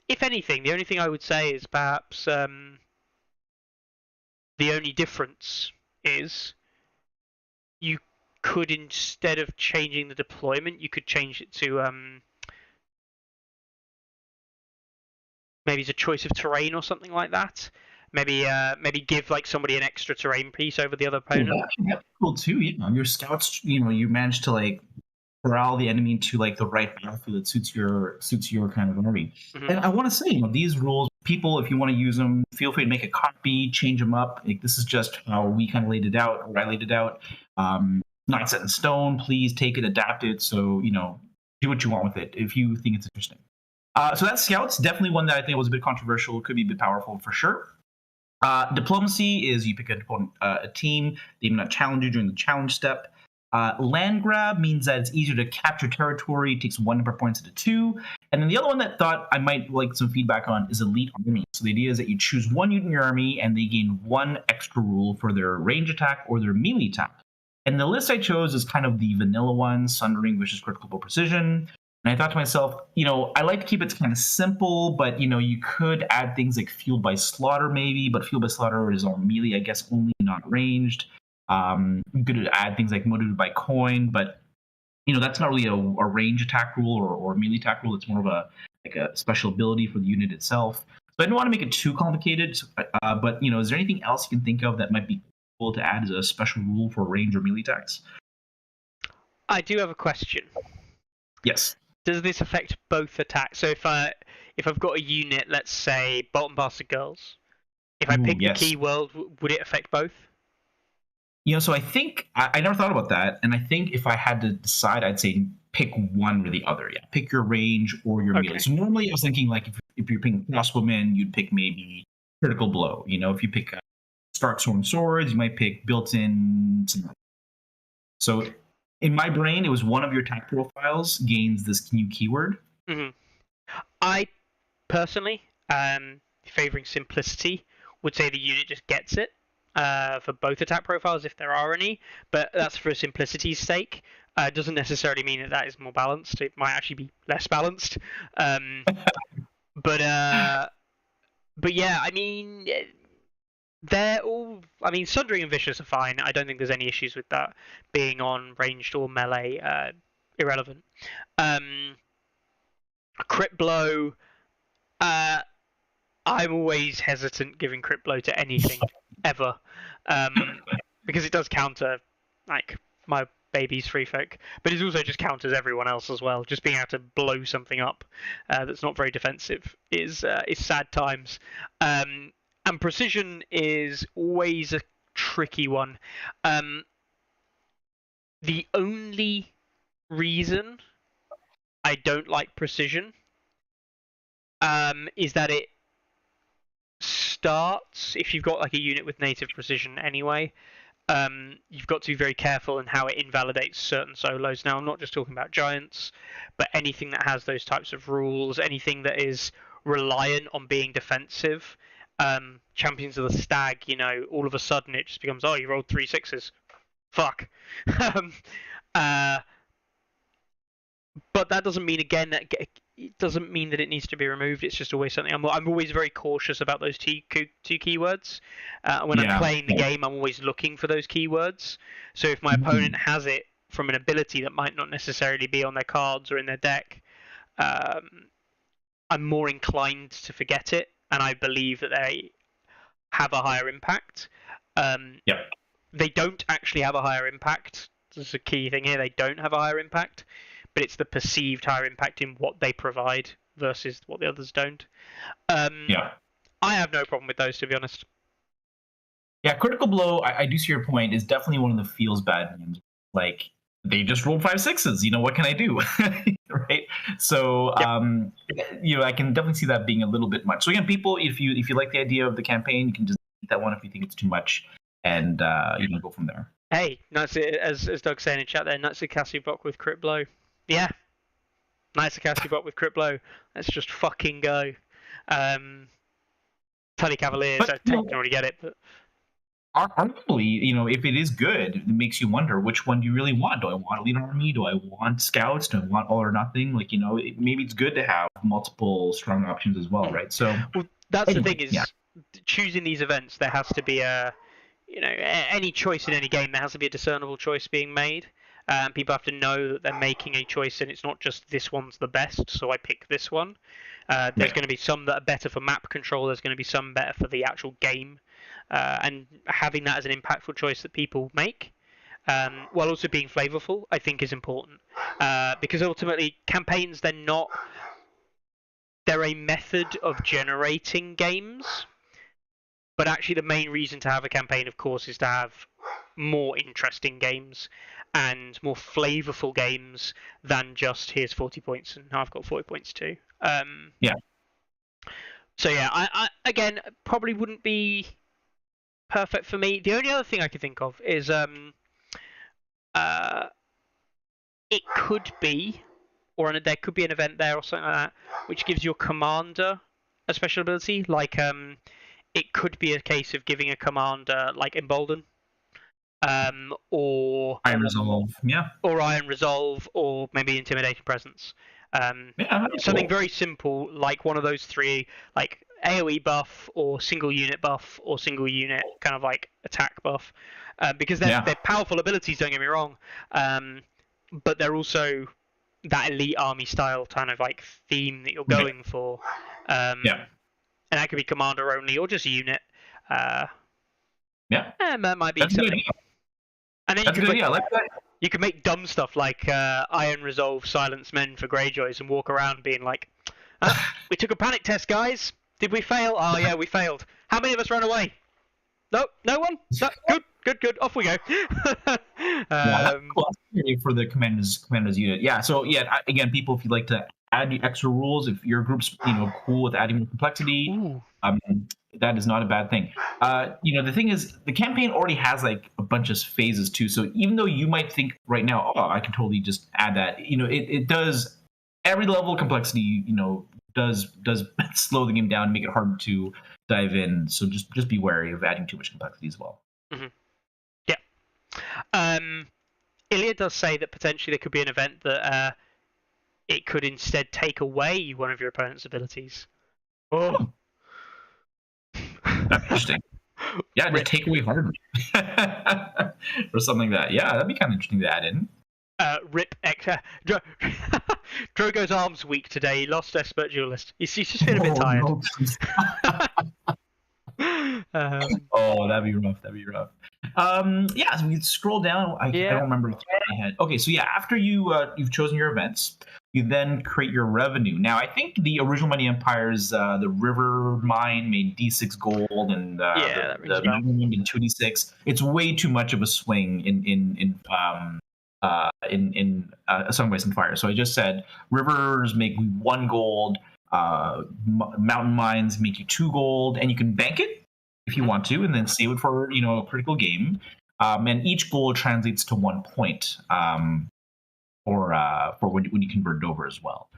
If anything, the only thing I would say is perhaps the only difference is you could, instead of changing the deployment, you could change it to maybe it's a choice of terrain or something like that. Maybe give like somebody an extra terrain piece over the other opponent. That's cool too. Yeah, your scouts, you manage to like corral the enemy to like the right battlefield that suits your kind of army. Mm-hmm. And I want to say, these rules, people, if you want to use them, feel free to make a copy, change them up. Like, this is just how we kind of laid it out, or I laid it out. Not set in stone. Please take it, adapt it. So do what you want with it if you think it's interesting. So that scouts, definitely one that I think was a bit controversial. Could be a bit powerful for sure. Diplomacy is you pick a team. They may not challenge you during the challenge step. Land grab means that it's easier to capture territory. It takes 1 number of points into 2. And then the other one that thought I might like some feedback on is elite army. So the idea is that you choose 1 unit in your army and they gain 1 extra rule for their range attack or their melee attack. And the list I chose is kind of the vanilla one, Sundering versus Critical Precision. And I thought to myself, I like to keep it kind of simple, but, you could add things like Fueled by Slaughter maybe, but Fueled by Slaughter is on melee, I guess, only, not ranged. You could add things like Motivated by Coin, but, that's not really a range attack rule or melee attack rule. It's more of a special ability for the unit itself. So I didn't want to make it too complicated, but, is there anything else you can think of that might be cool to add as a special rule for range or melee attacks? I do have a question. Yes. Does this affect both attacks? So if I've got a unit, let's say Bolton Bastard Girls, if I pick the keyword, would it affect both? So I think I never thought about that, and I think if I had to decide, I'd say pick one or the other. Yeah, pick your range or your melee. So normally I was thinking like if you're picking Crossbowmen, you'd pick maybe Critical Blow. If you pick Stark Sword and Swords, you might pick built-in. So in my brain, it was one of your attack profiles gains this new keyword. Mm-hmm. I personally, favouring simplicity, would say the unit just gets it for both attack profiles if there are any, but that's for simplicity's sake. Doesn't necessarily mean that is more balanced. It might actually be less balanced. But yeah, I mean, they're all. I mean, Sundering and Vicious are fine. I don't think there's any issues with that being on ranged or melee. Irrelevant. Crit Blow. I'm always hesitant giving Crit Blow to anything ever, because it does counter like my baby's free folk, but it also just counters everyone else as well. Just being able to blow something up that's not very defensive is sad times. And precision is always a tricky one. The only reason I don't like precision is that it starts, if you've got like a unit with native precision anyway, you've got to be very careful in how it invalidates certain solos. Now, I'm not just talking about giants, but anything that has those types of rules, anything that is reliant on being defensive. Champions of the Stag, you know, all of a sudden it just becomes, oh, you rolled 3 6s. Fuck. But that doesn't mean, again, that it doesn't mean that it needs to be removed. It's just always something. I'm always very cautious about those two keywords. When I'm playing the game, I'm always looking for those keywords. So if my opponent has it from an ability that might not necessarily be on their cards or in their deck, I'm more inclined to forget it, and I believe that they have a higher impact. They don't actually have a higher impact. This is a key thing here. They don't have a higher impact, but it's the perceived higher impact in what they provide versus what the others don't. I have no problem with those, to be honest. Yeah, Critical Blow, I do see your point, is definitely one of the feels bad names. Like, they just rolled 5 6s. You know, what can I do? Right? So, you know, I can definitely see that being a little bit much. So again, people, if you like the idea of the campaign, you can just eat that one if you think it's too much, and you can go from there. Hey, nice, as Doug's saying in chat there, nice to Cassie block with Crit Blow. Yeah, nice to Cassie block with Crit Blow. Let's just fucking go. Tiny Cavaliers, I don't already get it, but arguably, you know, if it is good, it makes you wonder, which one do you really want? Do I want a lead army? Do I want scouts? Do I want all or nothing? Like, you know, maybe it's good to have multiple strong options as well, right? So, well, that's anyway, the thing is, choosing these events, there has to be a, you know, any choice in any game, there has to be a discernible choice being made. People have to know that they're making a choice, and it's not just this one's the best, so I pick this one. There's going to be some that are better for map control. There's going to be some better for the actual game. And having that as an impactful choice that people make, while also being flavorful, I think is important. Because ultimately, campaigns, they're a method of generating games. But actually, the main reason to have a campaign, of course, is to have more interesting games and more flavorful games than just here's 40 points and I've got 40 points too. So yeah, I again probably wouldn't be perfect for me. The only other thing I could think of is it could be, or there could be an event there or something like that, which gives your commander a special ability. Like it could be a case of giving a commander like Embolden. Or Iron Resolve, or Iron Resolve, or maybe Intimidating Presence. Something very simple, like one of those three, like AoE buff, or single unit buff, or single unit kind of like attack buff, because they're powerful abilities. Don't get me wrong, but they're also that elite army style kind of like theme that you're going for. And that could be commander only, or just a unit. That might be something. And then you can make dumb stuff like Iron Resolve Silence Men for Greyjoys and walk around being like, we took a panic test, guys. Did we fail? Oh, yeah, we failed. How many of us ran away? No one? No, good. Off we go. Cool. For the commander's unit. Yeah, so again, people, if you'd like to add extra rules, if your group's cool with adding more complexity, that is not a bad thing. The thing is, the campaign already has like a bunch of phases too. So even though you might think right now, oh, I can totally just add that, it does every level of complexity, does slow the game down and make it harder to dive in. So just be wary of adding too much complexity as well. Mm-hmm. Yeah. Ilya does say that potentially there could be an event that it could instead take away one of your opponent's abilities. Oh. That's interesting. Yeah, just take away hardened or something like that. Yeah, that'd be kind of interesting to add in. Rip Drogo's arm's weak today. He lost expert duelist. He's just feeling a bit tired. No. That'd be rough. Yeah, so we can scroll down. I don't remember off the top of my head. Okay, so yeah, after you've chosen your events, you then create your revenue. Now, I think the original Mighty Empires, the river mine made D6 gold, and the mountain made 2D6. It's way too much of a swing in A Song of Ice and Fire. So I just said rivers make 1 gold, mountain mines make you 2 gold, and you can bank it if you want to, and then save it for a critical game. And each gold translates to 1 point, for when you convert it over as well.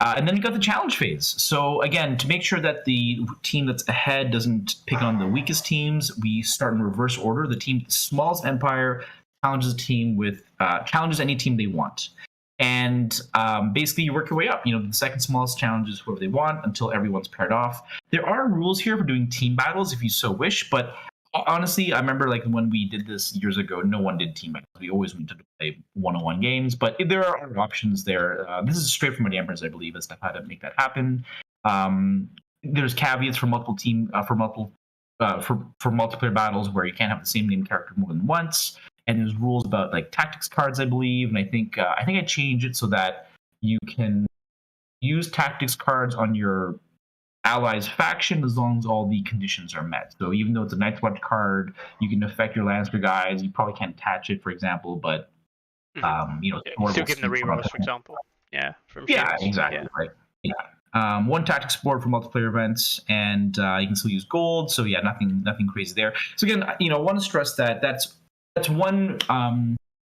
And then you got the challenge phase. So again, to make sure that the team that's ahead doesn't pick on the weakest teams, we start in reverse order. The team with the smallest empire challenges any team they want. And basically, you work your way up. The second smallest challenges whoever they want until everyone's paired off. There are rules here for doing team battles if you so wish, but honestly, I remember like when we did this years ago, no one did team battles. We always wanted to play one-on-one games, but there are other options there. This is straight from the Emperors, I believe, as to how to make that happen. There's caveats for multiplayer battles where you can't have the same name character more than once. And there's rules about like tactics cards, I believe, and I think I changed it so that you can use tactics cards on your allies' faction as long as all the conditions are met. So even though it's a Night's Watch card, you can affect your Lannister guys. You probably can't attach it, for example, but still give them the rerolls, for example. Yeah. Exactly. Yeah. Right. Yeah. 1 tactics board for multiplayer events, and you can still use gold. So yeah, nothing crazy there. So again, I want to stress that that's one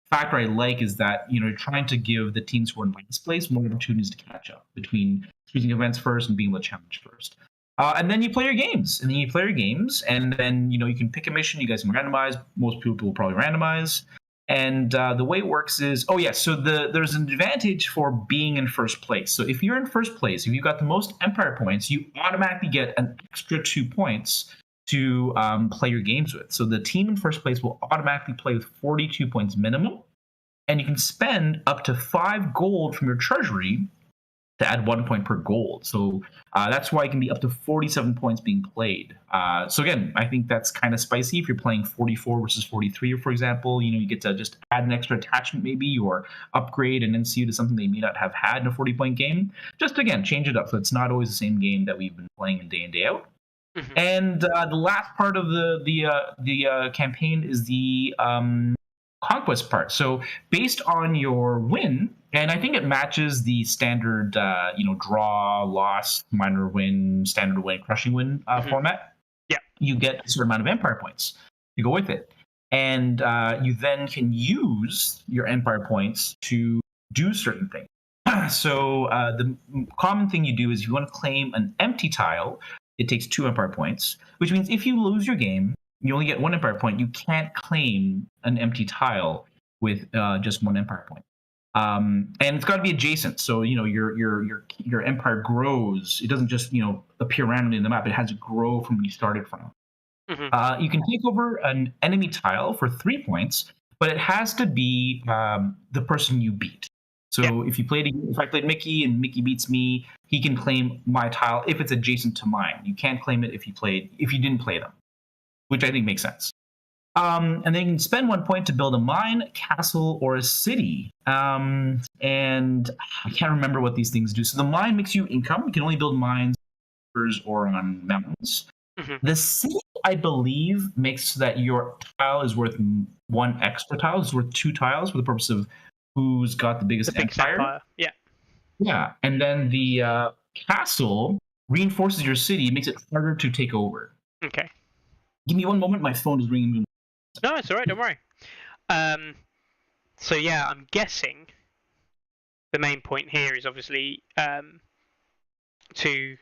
factor I like is that you're trying to give the teams who are in last place more opportunities to catch up between choosing events first and being able to challenge first. And then you play your games, and then you can pick a mission. You guys can randomize. Most people will probably randomize. And the way it works is, so there's an advantage for being in first place. So if you're in first place, if you've got the most empire points, you automatically get an extra 2 points to play your games with. So the team in first place will automatically play with 42 points minimum, and you can spend up to 5 gold from your treasury to add 1 point per gold. So that's why it can be up to 47 points being played. So again, I think that's kind of spicy if you're playing 44 versus 43, for example. You get to just add an extra attachment maybe, or upgrade an NCU to something they may not have had in a 40-point game. Just again, change it up so it's not always the same game that we've been playing day in, day out. Mm-hmm. And the last part of the campaign is the conquest part. So based on your win, and I think it matches the standard, draw, loss, minor win, standard win, crushing win format. Yeah, you get a certain amount of empire points to go with it, and you then can use your empire points to do certain things. So the common thing you do is you want to claim an empty tile. It takes 2 empire points, which means if you lose your game, you only get 1 empire point. You can't claim an empty tile with just 1 empire point. And it's got to be adjacent. So your empire grows. It doesn't just appear randomly in the map. It has to grow from where you started from. Mm-hmm. You can take over an enemy tile for 3 points, but it has to be the person you beat. So if I played Mickey and Mickey beats me, he can claim my tile if it's adjacent to mine. You can't claim it if you didn't play them, which I think makes sense. And then you can spend 1 point to build a mine, castle, or a city. And I can't remember what these things do. So the mine makes you income. You can only build mines or on mountains. Mm-hmm. The city, I believe, makes so that your tile is worth 1 extra tile. It's worth 2 tiles for the purpose of who's got the biggest empire. Yeah. Yeah. And then the castle reinforces your city, makes it harder to take over. Okay. Give me one moment. My phone is ringing. No, it's all right. Don't worry. So yeah, I'm guessing the main point here is obviously to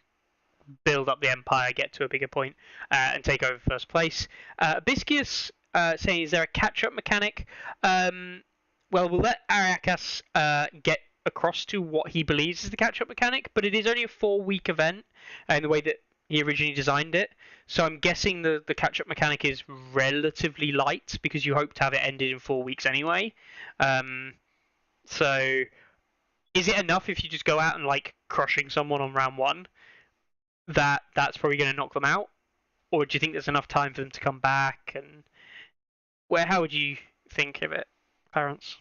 build up the empire, get to a bigger point, and take over first place. Biscius saying, is there a catch-up mechanic? Well, we'll let Ariakas get across to what he believes is the catch-up mechanic, but it is only a 4-week event in the way that he originally designed it. So I'm guessing the catch-up mechanic is relatively light because you hope to have it ended in 4 weeks anyway. So is it enough if you just go out and like crushing someone on round 1 that's probably going to knock them out? Or do you think there's enough time for them to come back? And how would you think of it, Clarence?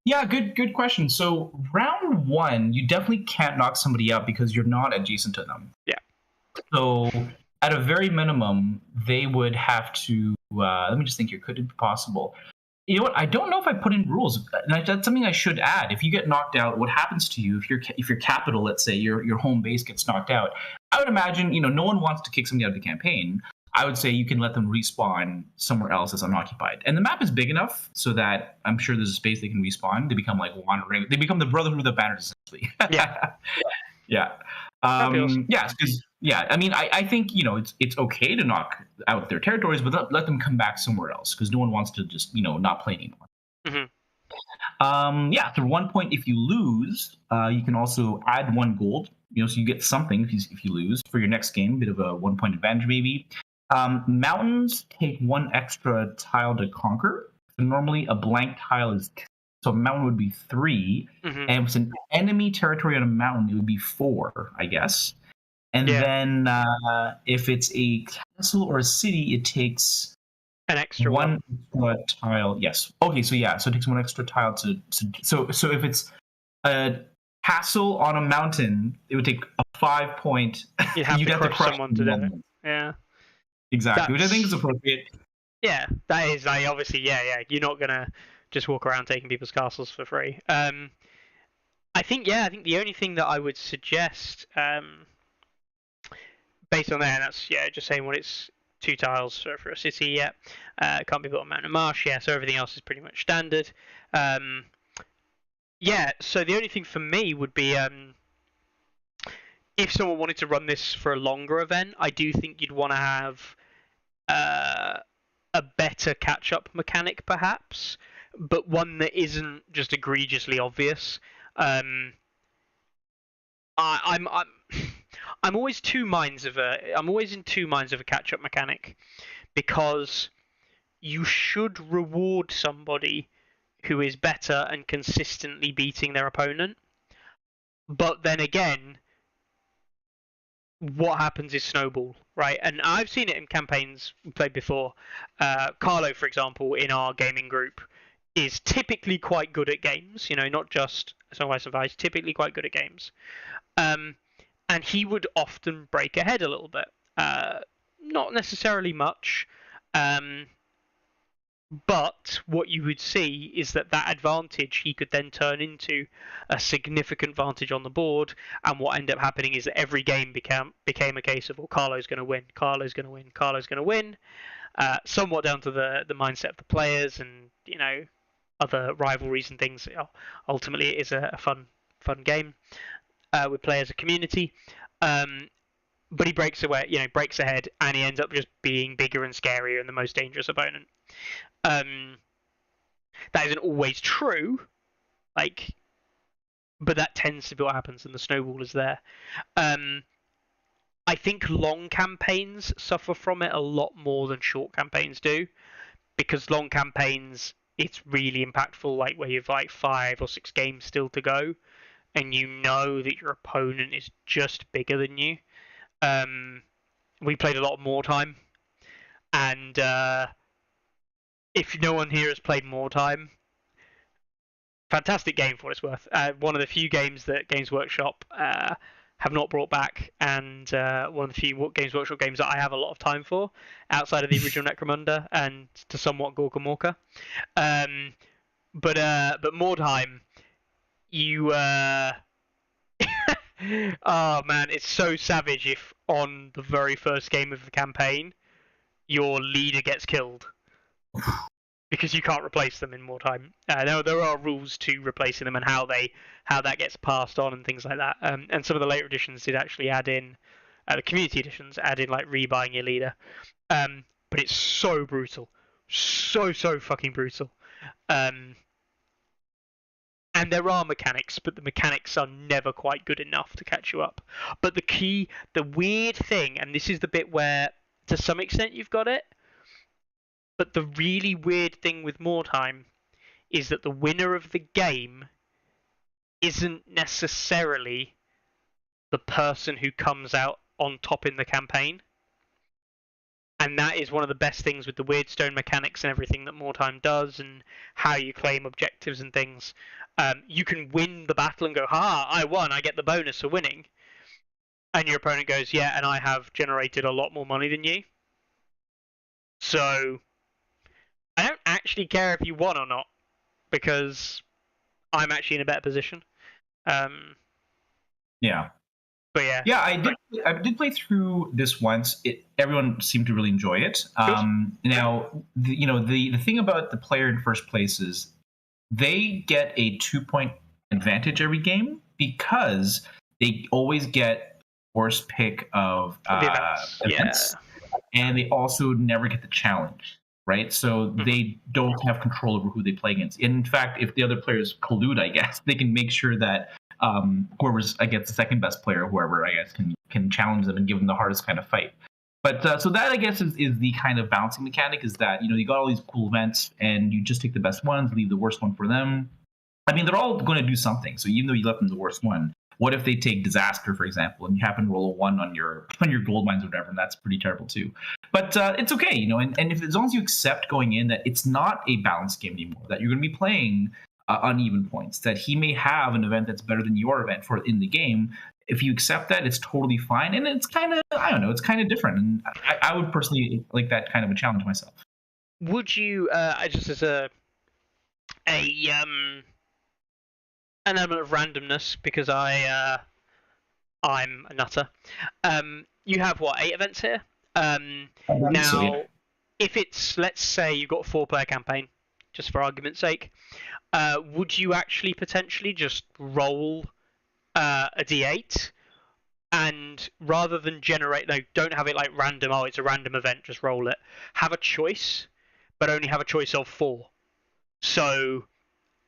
Yeah, good question. So round 1, you definitely can't knock somebody out because you're not adjacent to them. Yeah. So at a very minimum, they would have to. Let me just think here. Could it be possible? You know what? I don't know if I put in rules. And that's something I should add. If you get knocked out, what happens to you if your capital, let's say your home base, gets knocked out? I would imagine no one wants to kick somebody out of the campaign. I would say you can let them respawn somewhere else that's unoccupied. And the map is big enough so that I'm sure there's a space they can respawn. They become like wandering. They become the Brotherhood of the Banners, essentially. Yeah. Yeah. Awesome. Yeah. I mean, I think it's okay to knock out their territories, but let them come back somewhere else because no one wants to just not play anymore. Mm-hmm. Yeah. So 1 point if you lose, you can also add 1 gold. So you get something if you lose for your next game. A bit of a 1 point advantage maybe. Mountains take 1 extra tile to conquer. So normally a blank tile is. So a mountain would be 3, Mm-hmm. and if it's an enemy territory on a mountain, it would be 4, I guess. And then if it's a castle or a city, it takes an extra 1 tile. Yes. Okay. So it takes 1 extra tile to. So if it's a castle on a mountain, it would take a 5 point. You'd have to crush someone to do it. Yeah. Exactly, which I think is appropriate. Yeah, that is obviously You're not gonna just walk around taking people's castles for free. I think the only thing that I would suggest, based on that, and that's just saying what it's 2 tiles for a city. Can't be built on Mountain Marsh. So everything else is pretty much standard. So the only thing for me would be if someone wanted to run this for a longer event, I do think you'd want to have a better catch-up mechanic, perhaps, but one that isn't just egregiously obvious. I'm always in 2 minds of a catch-up mechanic, because you should reward somebody who is better and consistently beating their opponent. But then again, what happens is snowball, right? And I've seen it in campaigns we played before. Carlo, for example, in our gaming group, is typically quite good at games. Not just Songwise Advice, typically quite good at games. And he would often break ahead a little bit. Not necessarily much. But what you would see is that advantage he could then turn into a significant advantage on the board, and what ended up happening is that every game became a case of, well, Carlo's going to win, Carlo's going to win, Carlo's going to win, somewhat down to the mindset of the players and other rivalries and things. Ultimately, it is a fun game. We play as a community. But he breaks ahead, and he ends up just being bigger and scarier and the most dangerous opponent. That isn't always true, but that tends to be what happens, and the snowball is there. I think long campaigns suffer from it a lot more than short campaigns do, because long campaigns, it's really impactful, where you've 5 or 6 games still to go, and that your opponent is just bigger than you. We played a lot more time, and if no one here has played more time, fantastic game for what it's worth. One of the few games that Games Workshop have not brought back, and one of the few Games Workshop games that I have a lot of time for, outside of the original Necromunda and to somewhat Gorka Morka. But more time, you oh man, it's so savage if on the very first game of the campaign your leader gets killed. Because you can't replace them in more time. There are rules to replacing them and how that gets passed on and things like that. And some of the later editions did actually add in, the community editions add in like rebuying your leader. But it's so brutal, so fucking brutal. And there are mechanics, but the mechanics are never quite good enough to catch you up. But the weird thing, and this is the bit where to some extent you've got it. But the really weird thing with More Time is that the winner of the game isn't necessarily the person who comes out on top in the campaign. And that is one of the best things with the Weirdstone mechanics and everything that More Time does and how you claim objectives and things. You can win the battle and go, ha, I won, I get the bonus for winning. And your opponent goes, yeah, and I have generated a lot more money than you. So I don't actually care if you won or not, because I'm actually in a better position. Yeah. But yeah. Yeah, I did play through this once. Everyone seemed to really enjoy it. Now, the thing about the player in first place is they get a 2-point advantage every game because they always get worst pick of events. And they also never get the challenge. Right, so they don't have control over who they play against. In fact, if the other players collude, I guess they can make sure that whoever's against the second best player, whoever I guess can challenge them and give them the hardest kind of fight. But so that I guess is the kind of balancing mechanic, is that you got all these cool events and you just take the best ones, leave the worst one for them. I mean, they're all going to do something. So even though you left them the worst one, what if they take disaster, for example, and you happen to roll a 1 on your gold mines or whatever, and that's pretty terrible too. But it's okay, and if as long as you accept going in that it's not a balanced game anymore, that you're going to be playing uneven points, that he may have an event that's better than your event for in the game. If you accept that, it's totally fine, and it's kind of it's kind of different, and I would personally like that kind of a challenge myself. Would you just as an element of randomness, because I'm a nutter. You have 8 events here. Now, if it's, let's say you've got a 4-player campaign, just for argument's sake, would you actually potentially just roll a d8 and rather than don't have it like random, it's a random event, just roll it. Have a choice, but only have a choice of 4. So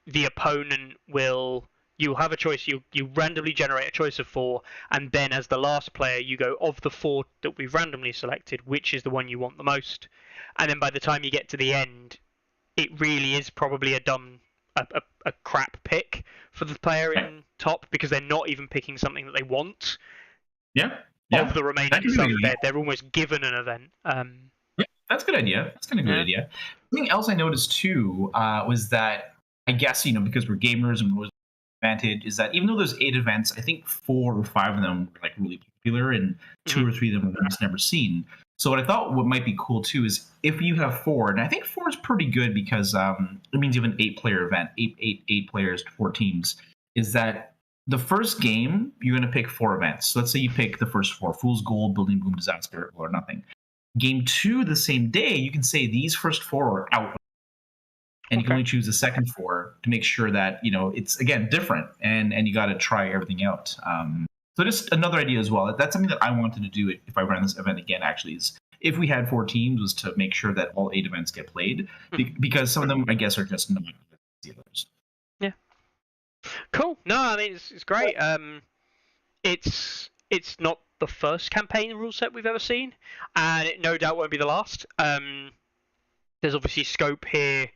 the opponent you'll have a choice, you randomly generate a choice of 4, and then as the last player you go, of the 4 that we've randomly selected, which is the one you want the most. And then by the time you get to the end, it really is probably a crap pick for the player in top, because they're not even picking something that they want. Yeah. Of the remaining stuff, they're almost given an event. Yeah, that's a good idea. That's kind of a good idea. Something else I noticed too was that I guess because we're gamers and advantage is that even though there's 8 events, I think 4 or 5 of them were like really popular, and 2 or 3 of them I've almost never seen. So what I thought what might be cool too is if you have 4, and I think 4 is pretty good because it means you have an 8-player event, 8 players, 4 teams. Is that the first game you're going to pick 4 events? So let's say you pick the first 4: Fool's Gold, Building Boom, Disaster, or Nothing. Game 2 the same day, you can say these first 4 are out. And you can only choose the second 4 to make sure that it's again different, and you got to try everything out. So just another idea as well. That's something that I wanted to do if I ran this event again. Actually, is if we had 4 teams, was to make sure that all 8 events get played, because some of them I guess are just not the others. Yeah. Cool. No, I mean it's great. It's not the first campaign rule set we've ever seen, and it no doubt won't be the last. There's obviously scope here.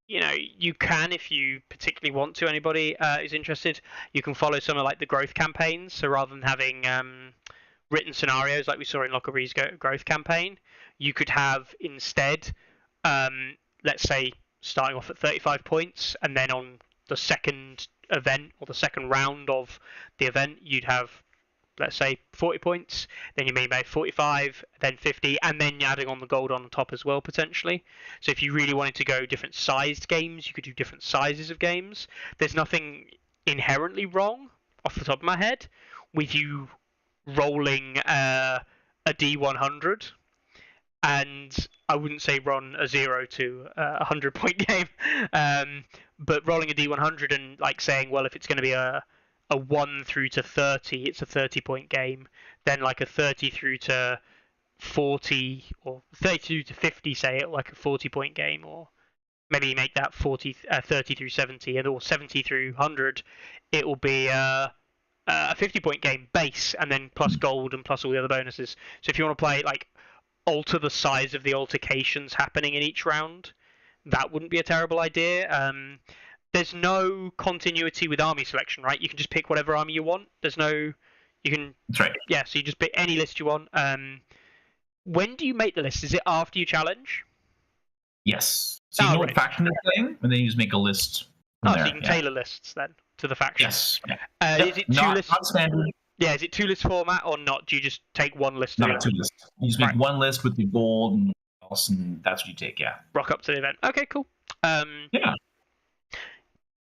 You can, if you particularly want to, anybody is interested, you can follow some of like the growth campaigns. So rather than having written scenarios like we saw in Lockery's growth campaign, you could have instead, let's say, starting off at 35 points, and then on the second event or the second round of the event, you'd have, let's say, 40 points, then you may make 45, then 50, and then you're adding on the gold on top as well, potentially. So if you really wanted to go different sized games, you could do different sizes of games. There's nothing inherently wrong, off the top of my head, with you rolling a D100 and I wouldn't say run a 0 to a 100-point game, but rolling a D100 and like saying, well, if it's going to be a 1 through to 30, it's a 30-point game. Then like a 30 through to 40 or 32 to 50, say it like a 40-point game, or maybe make that 30 through 70, or 70 through 100. It will be a 50-point game base, and then plus gold and plus all the other bonuses. So if you want to play like alter the size of the altercations happening in each round, that wouldn't be a terrible idea. There's no continuity with army selection, right? You can just pick whatever army you want. There's no, you can. That's right. Yeah, so you just pick any list you want. When do you make the list? Is it after you challenge? Yes. So you know what faction you're playing, and then you just make a list. So you can tailor lists then to the faction. Yes. Is it two lists? Not standard. Yeah, is it 2-list format or not? Do you just take one list? Not 2 lists. You just make one list with the gold and else, and that's what you take. Yeah. Rock up to the event. Okay, cool. Yeah.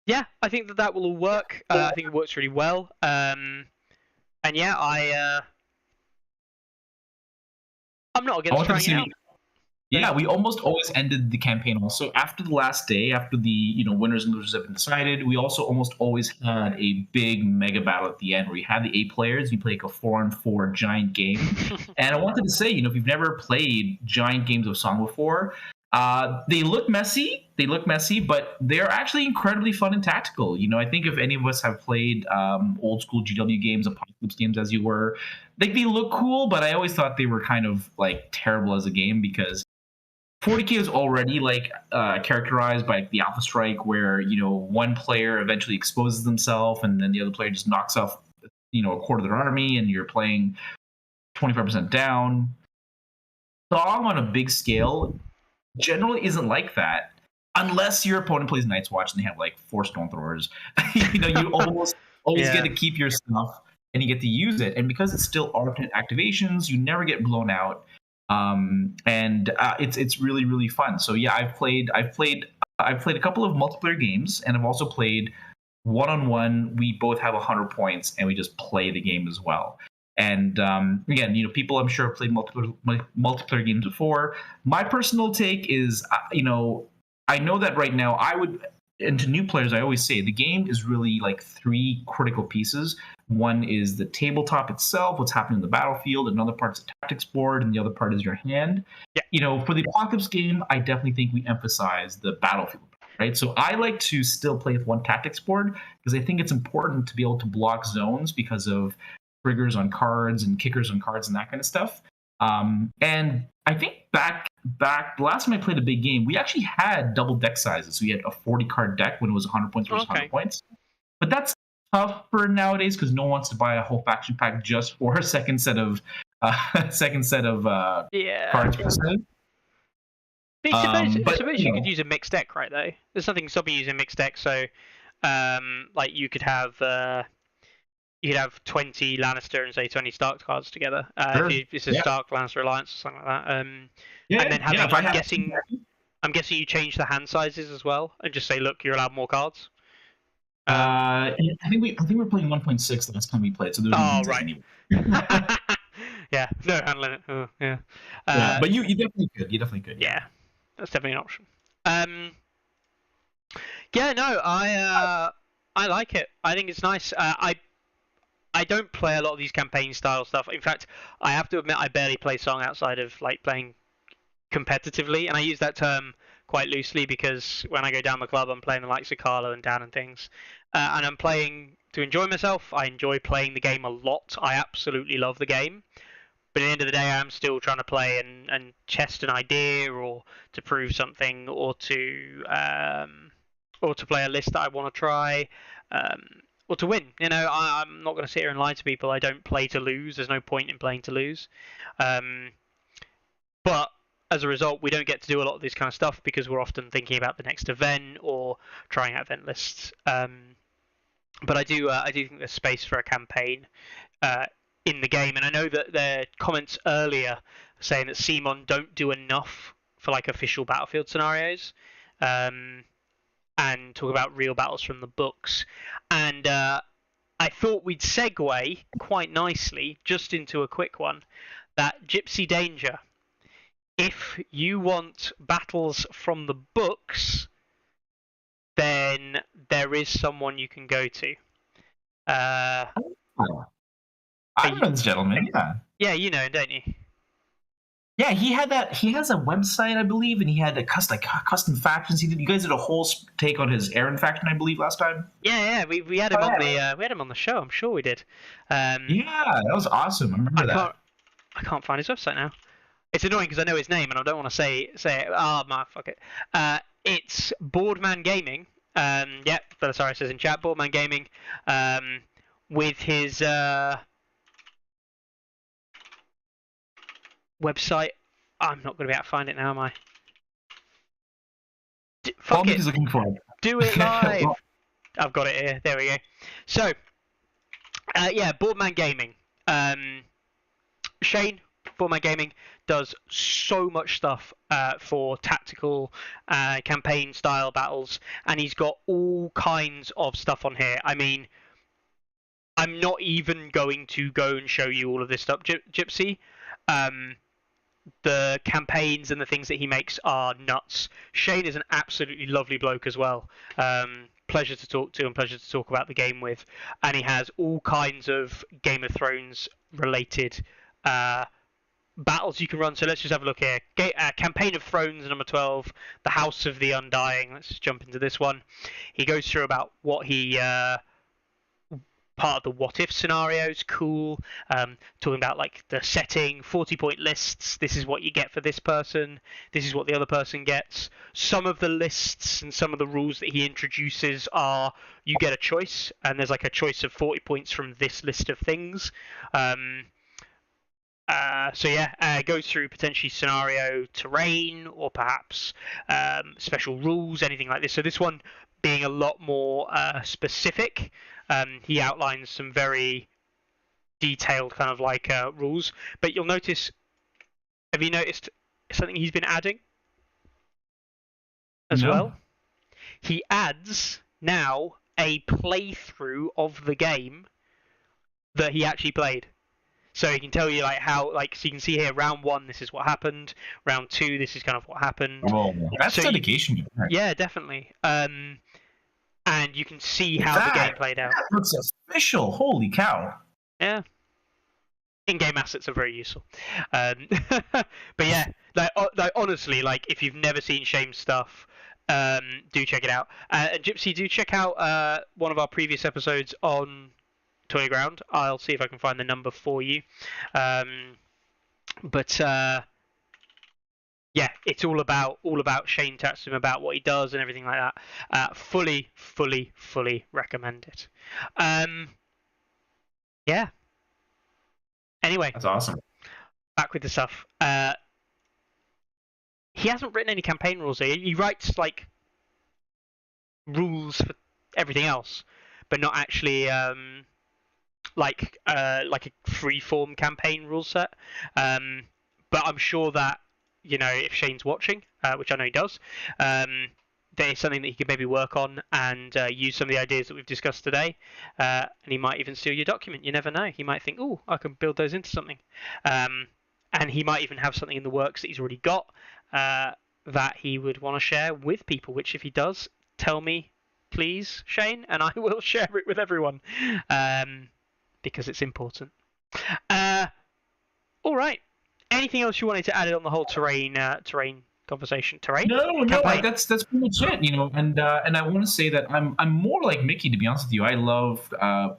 Yeah, I think that will all work. I think it works really well. And yeah, I'm not against trying it out. Yeah, we almost always ended the campaign also after the last day, after the winners and losers have been decided. We also almost always had a big mega battle at the end where you had the 8 players. You play like a 4-on-4 giant game. And I wanted to say, if you've never played giant games of Song before, they look messy. But they're actually incredibly fun and tactical. I think if any of us have played old school GW games, Apocalypse games, as you were, they look cool. But I always thought they were kind of like terrible as a game because 40K is already like characterized by the Alpha Strike, where one player eventually exposes themselves, and then the other player just knocks off a quarter of their army, and you're playing 25% down. Song on a big scale generally isn't like that, unless your opponent plays Night's Watch and they have like 4 stone throwers. You almost always get to keep your stuff and you get to use it, and because it's still alternate activations, you never get blown out. It's really, really fun. So yeah, I've played a couple of multiplayer games, and I've also played one-on-one. We both have 100 points, and we just play the game as well. And again, people I'm sure have played multiplayer games before. My personal take is, I know that right now and to new players, I always say the game is really like 3 critical pieces. One is the tabletop itself, what's happening in the battlefield. Another part is the tactics board, and the other part is your hand. Yeah. For the Apocalypse game, I definitely think we emphasize the battlefield, right? So I like to still play with one tactics board because I think it's important to be able to block zones because of triggers on cards and kickers on cards and that kind of stuff. And I think back the last time I played a big game, we actually had double deck sizes. So we had a 40-card deck when it was 100 points versus 100 points. But that's tough for nowadays because no one wants to buy a whole faction pack just for a second set of cards per set. I suppose you could use a mixed deck, right? Though there's nothing stopping you using a mixed deck. So, like you could have 20 Lannister and say 20 Stark cards together. Sure. If it's a Stark Lannister alliance or something like that. And then having, I'm guessing you change the hand sizes as well, and just say, look, you're allowed more cards. I think we're playing 1.6 the last time we played, so there's no right. anymore. Yeah, no hand limit. Oh, yeah. But you definitely could. You definitely could. Yeah, that's definitely an option. Yeah, no, I like it. I think it's nice. I don't play a lot of these campaign style stuff. In fact, I have to admit I barely play Song outside of like playing competitively, and I use that term quite loosely because when I go down the club, I'm playing the likes of Carlo and Dan and things, and I'm playing to enjoy myself. I enjoy playing the game a lot. I absolutely love the game, but at the end of the day, I'm still trying to play and test an idea, or to prove something, or to play a list that I want to try, or to win. I'm not going to sit here and lie to people. I don't play to lose. There's no point in playing to lose. But as a result, we don't get to do a lot of this kind of stuff because we're often thinking about the next event or trying out event lists. But I do think there's space for a campaign in the game, and I know that there are comments earlier saying that Simon don't do enough for like official battlefield scenarios, and talk about real battles from the books. And I thought we'd segue quite nicely just into a quick one, that Gypsy Danger. if you want battles from the books, then there is someone you can go to. I remember this gentleman. Yeah. Yeah, you know, don't you? Yeah, he had that. He has a website, I believe, and he had a custom factions. You guys did a whole take on his Aaron faction, I believe, last time. Yeah, we had him on the we had him on the show. I'm sure we did. Yeah, that was awesome. I remember that. I can't find his website now. It's annoying because I know his name and I don't want to say it. Oh, man, fuck it. It's Boardman Gaming. Yeah, sorry, it says in chat, Boardman Gaming. With his website. I'm not going to be able to find it now, am I? Fuck it. He's looking for it. Do it live. I've got it here. There we go. So, yeah, Boardman Gaming. Shane, Boardman Gaming, does so much stuff for tactical campaign style battles, and he's got all kinds of stuff on here. I mean, I'm not even going to go and show you all of this stuff, Gypsy. The campaigns and the things that he makes are nuts. Shane is an absolutely lovely bloke as well. Pleasure to talk to and pleasure to talk about the game with. And he has all kinds of Game of Thrones related battles you can run. So let's just have a look here. Campaign of Thrones number 12, The House of the Undying. Let's just jump into this one. He goes through about what he... part of the what if scenarios, cool. Talking about like the setting, 40-point lists. This is what you get for this person. This is what the other person gets. Some of the lists and some of the rules that he introduces are you get a choice, and there's like a choice of 40 points from this list of things. So yeah, goes through potentially scenario, terrain, or perhaps special rules, anything like this. So this one being a lot more specific. He outlines some very detailed kind of like rules, but you'll notice. Have you noticed something he's been adding as well? He adds now a playthrough of the game that he actually played. So he can tell you like how, like, so you can see here, round 1, this is what happened. Round 2, this is kind of what happened. Oh, that's so dedication. Yeah, definitely. And you can see how the game played out. That looks official. Holy cow. Yeah. In-game assets are very useful. But yeah, like honestly, like if you've never seen Shane's stuff, do check it out. And Gypsy, do check out one of our previous episodes on Tourney Ground. I'll see if I can find the number for you. Yeah, it's all about Shane Tatsum, about what he does and everything like that. Fully recommend it. Yeah. Anyway, that's awesome. Back with the stuff. He hasn't written any campaign rules here. He writes like rules for everything else, but not actually like a free-form campaign rule set. But I'm sure that, you know, if Shane's watching, which I know he does, there is something that he could maybe work on and use some of the ideas that we've discussed today. And he might even steal your document. You never know. He might think, oh, I can build those into something. And he might even have something in the works that he's already got that he would want to share with people, which if he does, tell me, please, Shane, and I will share it with everyone because it's important. All right. Anything else you wanted to add on the whole terrain conversation? No, that's pretty much it. You know, and I want to say that I'm more like Mickey, to be honest with you. I love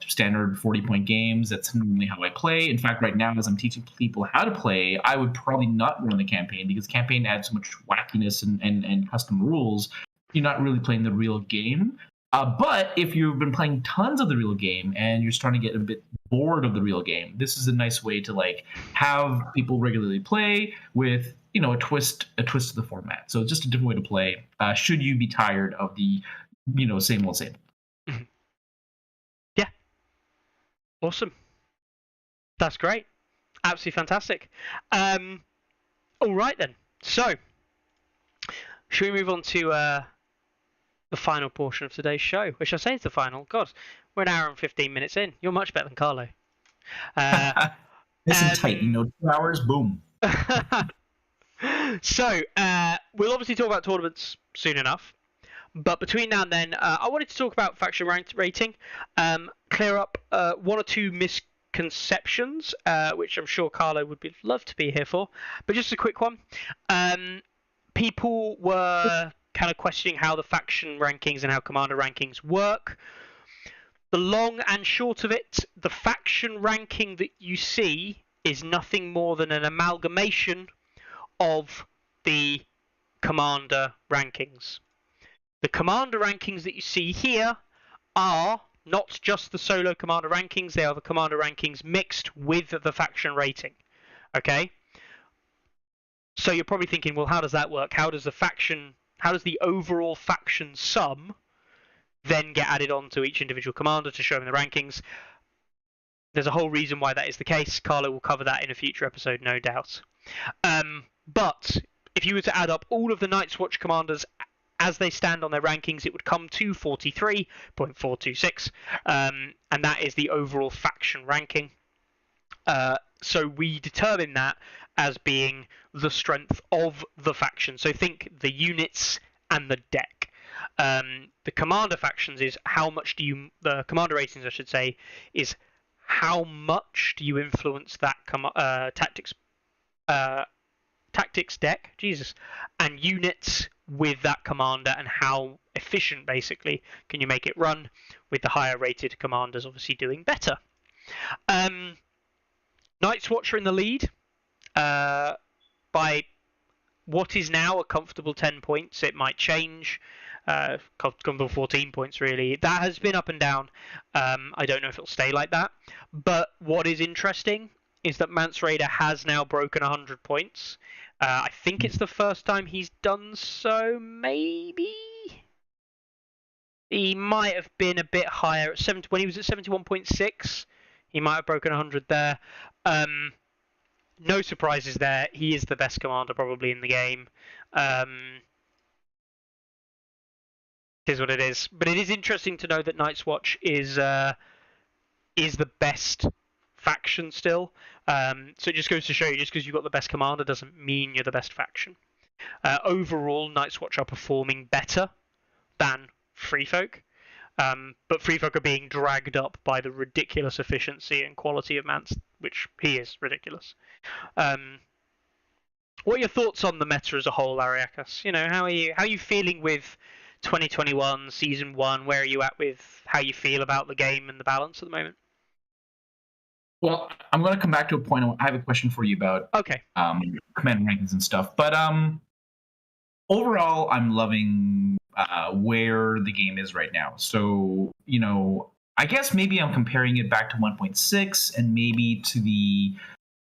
standard 40-point games. That's normally how I play. In fact, right now, as I'm teaching people how to play, I would probably not run the campaign because campaign adds so much wackiness and custom rules. You're not really playing the real game. But if you've been playing tons of the real game and you're starting to get a bit bored of the real game, this is a nice way to like have people regularly play with, you know, a twist to the format. So just a different way to play. Should you be tired of the, you know, same old same? Mm-hmm. Yeah. Awesome. That's great. Absolutely fantastic. All right then. So, should we move on to the final portion of today's show, which I say is the final. God, we're an hour and 15 minutes in. You're much better than Carlo. Nice and tight, you know, 2 hours, boom. So, we'll obviously talk about tournaments soon enough. But between now and then, I wanted to talk about faction rating, clear up one or two misconceptions, which I'm sure Carlo would love to be here for. But just a quick one. People were kind of questioning how the faction rankings and how commander rankings work. The long and short of it, the faction ranking that you see is nothing more than an amalgamation of the commander rankings. The commander rankings that you see here are not just the solo commander rankings, they are the commander rankings mixed with the faction rating. Okay? So you're probably thinking, well, how does that work? How does the overall faction sum then get added on to each individual commander to show them the rankings? There's a whole reason why that is the case. Carlo will cover that in a future episode, no doubt. But if you were to add up all of the Night's Watch commanders as they stand on their rankings, it would come to 43.426, and that is the overall faction ranking. So we determine that as being the strength of the faction. So think the units and the deck. The commander factions is how much do you... The commander ratings, I should say, is how much do you influence that tactics deck, Jesus, and units with that commander, and how efficient, basically, can you make it run, with the higher rated commanders obviously doing better. Night's Watch are in the lead by what is now a comfortable 10 points. It might change. Comfortable 14 points, really. That has been up and down. I don't know if it'll stay like that. But what is interesting is that Mance Raider has now broken 100 points. I think it's the first time he's done so, maybe? He might have been a bit higher. When he was at 71.6, he might have broken 100 there. No surprises there. He is the best commander probably in the game. It is what it is. But it is interesting to know that Night's Watch is the best faction still. So it just goes to show you, just because you've got the best commander doesn't mean you're the best faction. Overall, Night's Watch are performing better than Free Folk. But Free Folk are being dragged up by the ridiculous efficiency and quality of Mance, which he is ridiculous. What are your thoughts on the meta as a whole, Ariakas? You know, how are you feeling with 2021 Season 1? Where are you at with how you feel about the game and the balance at the moment? Well, I'm going to come back to a point. I have a question for you about command rankings and stuff. But overall, I'm loving where the game is right now. So, you know, I guess maybe I'm comparing it back to 1.6 and maybe to the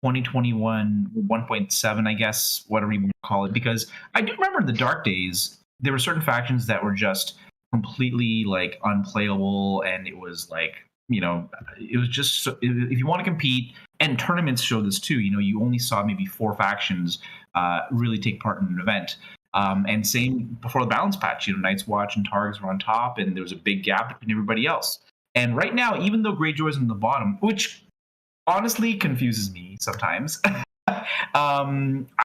2021 1.7, I guess, whatever you want to call it. Because I do remember in the dark days, there were certain factions that were just completely, like, unplayable, and it was like, you know, it was just, if you want to compete, and tournaments show this too, you know, you only saw maybe 4 factions really take part in an event. And same before the balance patch, you know, Night's Watch and Targs were on top, and there was a big gap between everybody else. And right now, even though Greyjoy's on the bottom, which honestly confuses me sometimes,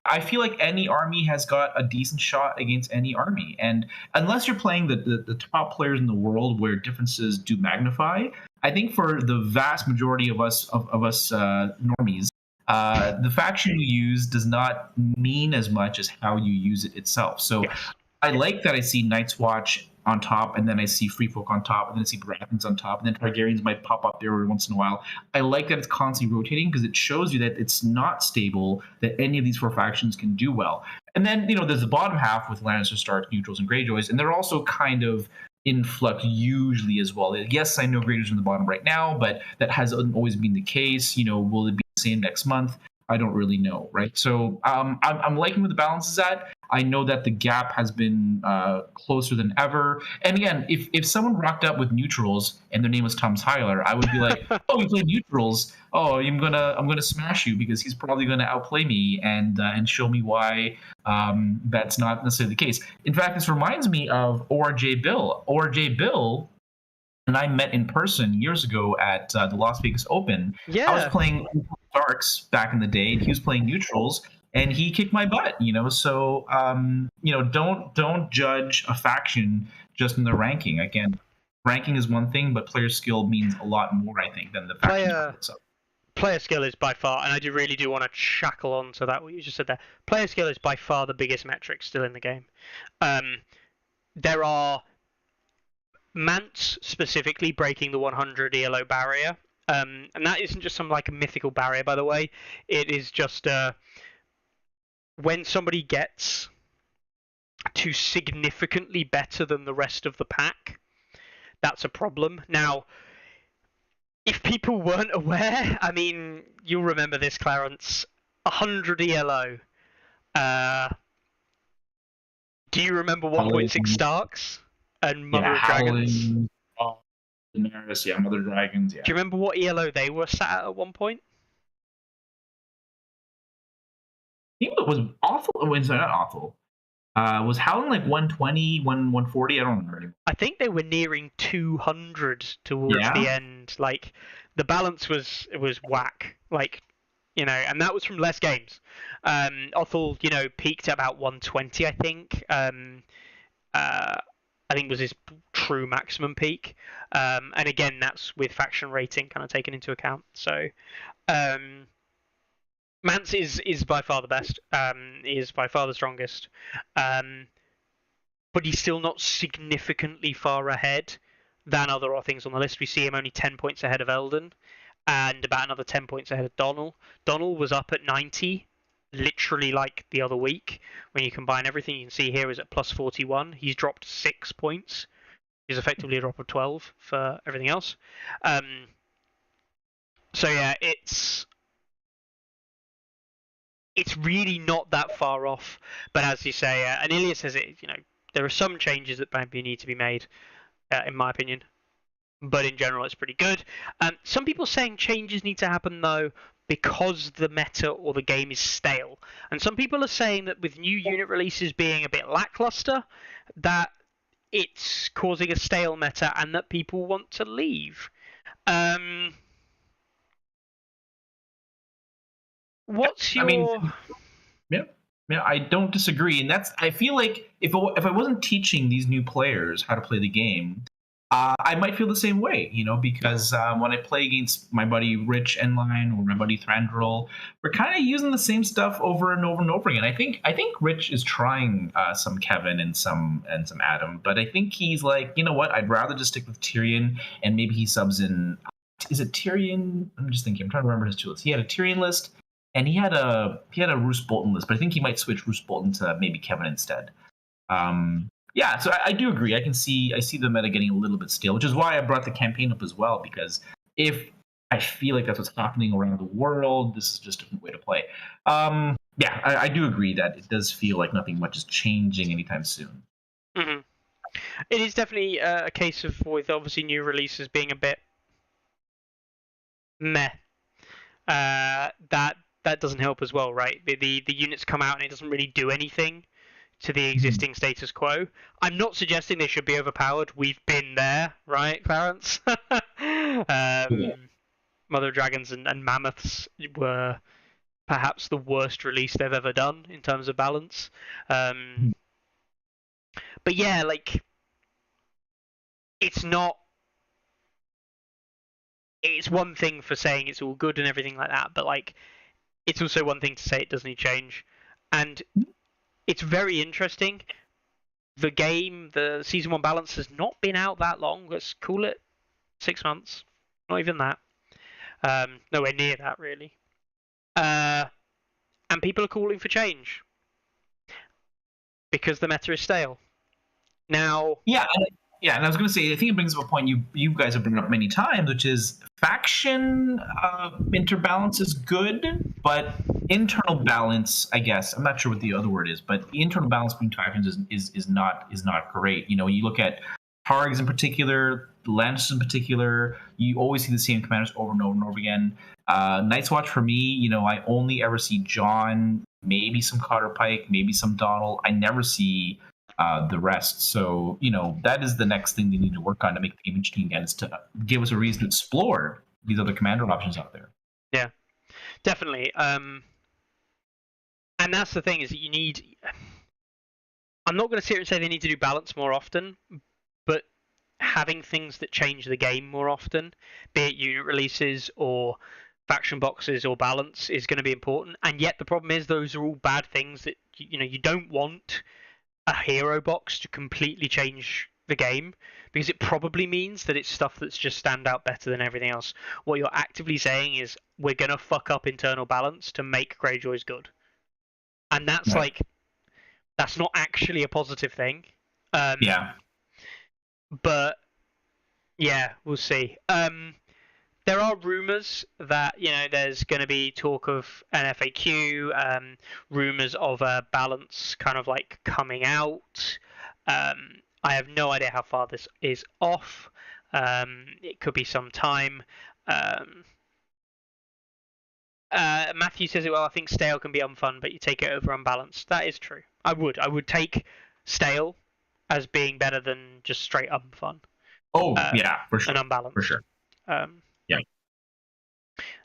I feel like any army has got a decent shot against any army. And unless you're playing the top players in the world where differences do magnify, I think for the vast majority of us normies, the faction you use does not mean as much as how you use it itself. So yes. I like that I see Night's Watch on top, and then I see Free Folk on top, and then I see Baratheons on top, and then Targaryens might pop up there every once in a while. I like that it's constantly rotating because it shows you that it's not stable, that any of these 4 factions can do well. And then, you know, there's the bottom half with Lannisters, Starks, Neutrals, and Greyjoys, and they're also kind of in flux usually as well. Yes, I know Greyjoys are in the bottom right now, but that hasn't always been the case. You know, will it be the same next month? I don't really know, right? So I'm liking where the balance is at. I know that the gap has been closer than ever. And again, if someone rocked up with neutrals and their name was Tom Tyler, I would be like, oh, you play neutrals. Oh, I'm gonna smash you because he's probably gonna outplay me and show me why that's not necessarily the case. In fact, this reminds me of ORJ Bill. ORJ Bill and I met in person years ago at the Las Vegas Open. Yeah. I was playing Darks back in the day, and he was playing neutrals. and he kicked my butt. So don't judge a faction just in the ranking. Again, ranking is one thing, but player skill means a lot more, I think, than the faction itself. Player skill is by far, and I really do want to shackle on to that what you just said there. Player skill is by far the biggest metric still in the game. There are Mance specifically breaking the 100 ELO barrier, and that isn't just some like a mythical barrier, by the way. It is just when somebody gets to significantly better than the rest of the pack, that's a problem. Now, if people weren't aware, I mean, you'll remember this, Clarence. 100 ELO. Do you remember 1.6 Starks and Mother of Dragons? Daenerys, Mother Dragons, Do you remember what ELO they were sat at one point? I think it was awful. Sorry, not awful. Was Howland like 120, 140? I don't remember anymore. I think they were nearing 200 towards the end. Like, the balance was whack. Like, and that was from less games. Othel, peaked at about 120, I think. I think was his true maximum peak. And again, that's with faction rating kind of taken into account. So, Mance is by far the best. He is by far the strongest. But he's still not significantly far ahead than other things on the list. We see him only 10 points ahead of Eldon and about another 10 points ahead of Donnell. Donnell was up at 90 literally like the other week. When you combine everything, you can see here is at plus 41. He's dropped 6 points. He's effectively a drop of 12 for everything else. So yeah, it's really not that far off. But as you say, and Ilya says it, there are some changes that maybe need to be made, in my opinion. But in general, it's pretty good. Some people are saying changes need to happen, though, because the meta or the game is stale. And some people are saying that with new unit releases being a bit lackluster, that it's causing a stale meta and that people want to leave. What's your... Yeah, I don't disagree, and I feel like if I wasn't teaching these new players how to play the game, I might feel the same way, because when I play against my buddy Rich Enline or my buddy Thranduil, we're kind of using the same stuff over and over and over again. I think Rich is trying some Kevin and some Adam, but I think he's like, you know what? I'd rather just stick with Tyrion, and maybe he subs in. Is it Tyrion? I'm just thinking. I'm trying to remember his two lists. He had a Tyrion list. And he had a Roose Bolton list, but I think he might switch Roose Bolton to maybe Kevin instead. So I do agree. I see the meta getting a little bit stale, which is why I brought the campaign up as well, because if I feel like that's what's happening around the world, this is just a different way to play. I do agree that it does feel like nothing much is changing anytime soon. Mm-hmm. It is definitely a case of, with obviously new releases being a bit meh, that doesn't help as well, right? The units come out and it doesn't really do anything to the existing status quo. I'm not suggesting they should be overpowered. We've been there, right, Clarence? Mother of Dragons and Mammoths were perhaps the worst release they've ever done in terms of balance. But yeah, like, it's not... It's one thing for saying it's all good and everything like that, but like, it's also one thing to say it does need change. And it's very interesting. The game, the Season 1 balance has not been out that long. Let's call it 6 months. Not even that. Nowhere near that, really. And people are calling for change. Because the meta is stale. Now... Yeah, and I was going to say, I think it brings up a point you guys have brought up many times, which is faction interbalance is good, but internal balance, I guess, I'm not sure what the other word is, but the internal balance between factions is not great. You look at Targs in particular, Lannisters in particular, you always see the same commanders over and over and over again. Night's Watch for me, I only ever see Jon, maybe some Cotter Pike, maybe some Donald. I never see the rest. So, that is the next thing they need to work on to make the game interesting again, is to give us a reason to explore these other commander options out there. Yeah, definitely. And And that's the thing, is that you need... I'm not going to sit here and say they need to do balance more often, but having things that change the game more often, be it unit releases or faction boxes or balance, is going to be important. And yet the problem is those are all bad things that you don't want a hero box to completely change the game, because it probably means that it's stuff that's just stand out better than everything else. What you're actively saying is we're going to fuck up internal balance to make Greyjoys good. And that's like, that's not actually a positive thing. Yeah. But yeah, we'll see. There are rumours that there's going to be talk of an FAQ, rumours of a balance kind of like coming out. I have no idea how far this is off. It could be some time. Matthew says it well. I think stale can be unfun, but you take it over unbalanced. That is true. I would take stale as being better than just straight unfun. Oh yeah, for sure. And unbalanced. For sure. Yeah.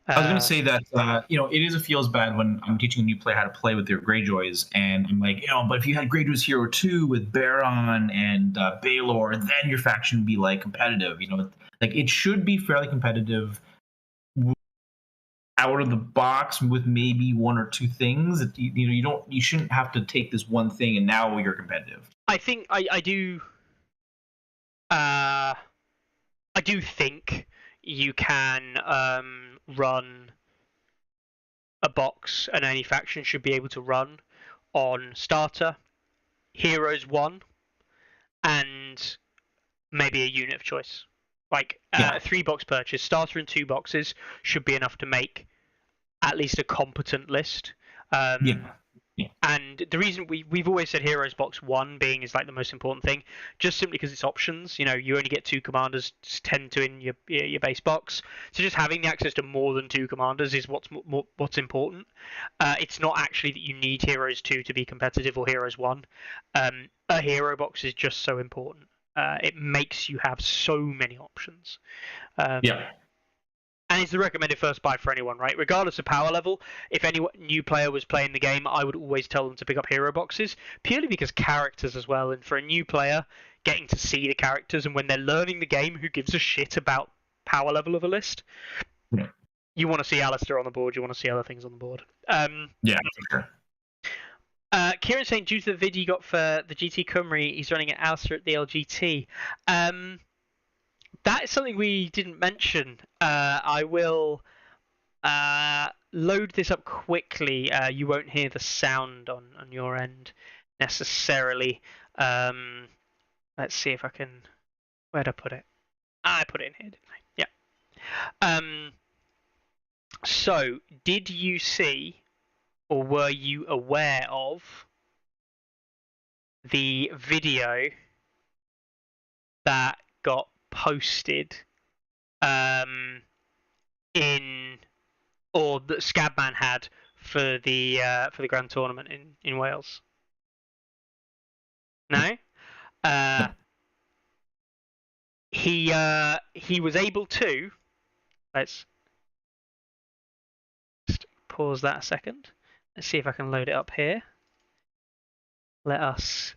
I was going to say that, it is a feels bad when I'm teaching a new player how to play with their Greyjoys, and I'm like, but if you had Greyjoys Hero 2 with Baron and Baelor, then your faction would be like competitive. Like it should be fairly competitive out of the box with maybe one or two things that you shouldn't have to take this one thing and now you're competitive. I think I do think you can run a box, and any faction should be able to run on starter, heroes 1, and maybe a unit of choice. Like a 3-box purchase, starter and 2 boxes should be enough to make at least a competent list. And the reason we've always said Heroes Box 1 being is like the most important thing, just simply because it's options. You only get 2 commanders, 10 to in your base box. So just having the access to more than 2 commanders is what's important. It's not actually that you need Heroes 2 to be competitive or Heroes 1. A hero box is just so important. It makes you have so many options. And it's the recommended first buy for anyone, right? Regardless of power level, if any new player was playing the game, I would always tell them to pick up hero boxes, purely because characters as well. And for a new player, getting to see the characters, and when they're learning the game, who gives a shit about power level of a list? Yeah. You want to see Alistair on the board, you want to see other things on the board. Yeah, for sure. Kieran's saying, due to the vid you got for the GT Cymru, he's running at Alistair at the LGT. That is something we didn't mention. I will load this up quickly. You won't hear the sound on your end necessarily. Let's see if I can... Where'd I put it? I put it in here, didn't I? Yeah. So, did you see, or were you aware of, the video that got posted or that Scabman had for the Grand Tournament in Wales? No? He was able to... Let's just pause that a second. Let's see if I can load it up here. Let us...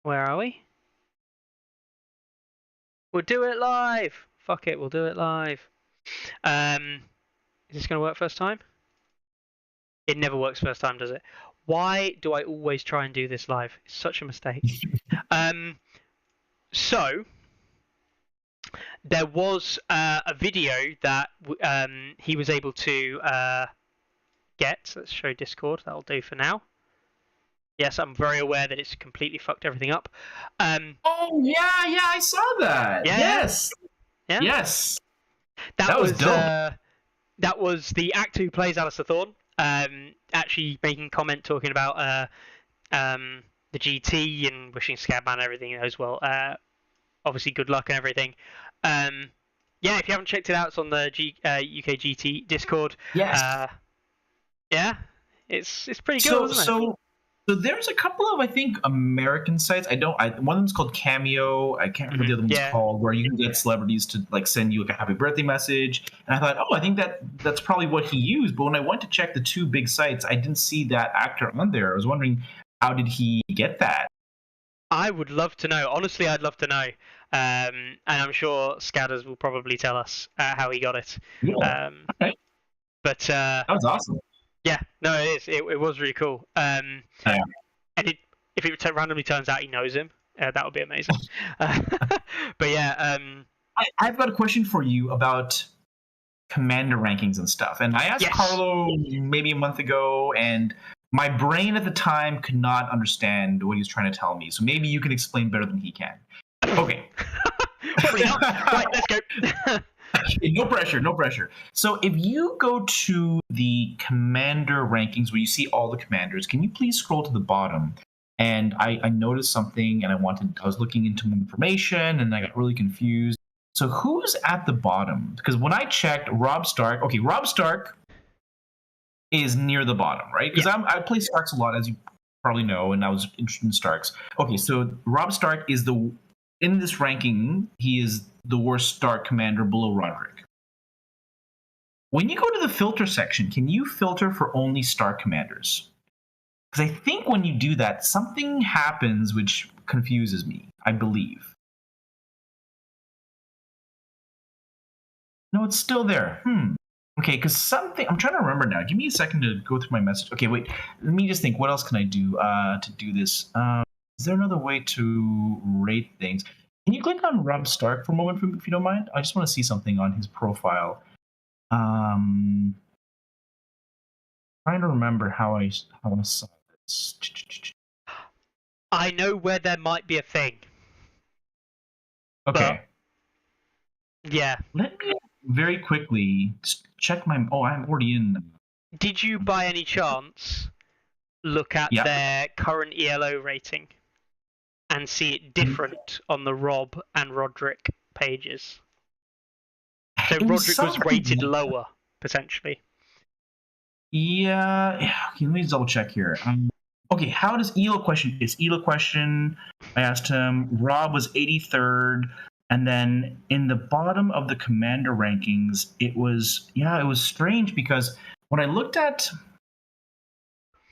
Where are we? We'll do it live! Fuck it, we'll do it live. Is this going to work first time? It never works first time, does it? Why do I always try and do this live? It's such a mistake. So, there was a video that he was able to get. Let's show Discord, that'll do for now. Yes, I'm very aware that it's completely fucked everything up. Oh, yeah, I saw that. Yeah. Yes. Yeah. Yes. That was dope. That was the actor who plays Alistair Thorne, actually making a comment talking about the GT and wishing Scabman and everything as well. Obviously, good luck and everything. Yeah, if you haven't checked it out, it's on the UK GT Discord. Yes. Yeah, it's pretty good, isn't it? So there's a couple of, I think, American sites. One of them's called Cameo. I can't remember the other one's called, where you can get celebrities to like send you like a happy birthday message. And I thought, oh, I think that's probably what he used. But when I went to check the two big sites, I didn't see that actor on there. I was wondering, how did he get that? I would love to know. Honestly, I'd love to know. And I'm sure Scadders will probably tell us how he got it. Yeah. Okay. But that was awesome. Yeah, no, it is. It was really cool. And if it randomly turns out he knows him, that would be amazing. But yeah, I've got a question for you about commander rankings and stuff. And I asked Carlo maybe a month ago, and my brain at the time could not understand what he was trying to tell me. So maybe you can explain better than he can. Okay. Probably not. Right, let's go. No pressure. So if you go to the commander rankings where you see all the commanders, can you please scroll to the bottom? And I noticed something, and I was looking into more information, and I got really confused. So who's at the bottom? Because when I checked, Rob Stark is near the bottom, right? Because I play Starks a lot, as you probably know, and I was interested in Starks. Okay, so Rob Stark is in this ranking, he is the worst Stark commander below Roderick. When you go to the filter section, can you filter for only Stark commanders? Because I think when you do that, something happens which confuses me, I believe. No, it's still there. Okay, because something... I'm trying to remember now. Give me a second to go through my message. Okay, wait. Let me just think. What else can I do to do this? Is there another way to rate things? Can you click on Rob Stark for a moment, if you don't mind? I just want to see something on his profile. Trying to remember how I saw this. I know where there might be a thing. Okay. Yeah. Let me very quickly check my... Oh, I'm already in. Did you, by any chance, look at their current ELO rating and see it different on the Rob and Roderick pages? So Roderick was rated lower, potentially. Yeah. Okay, let me double check here. Okay, how does ELO question? It's ELO question. I asked him. Rob was 83rd. And then in the bottom of the commander rankings, it was strange because when I looked at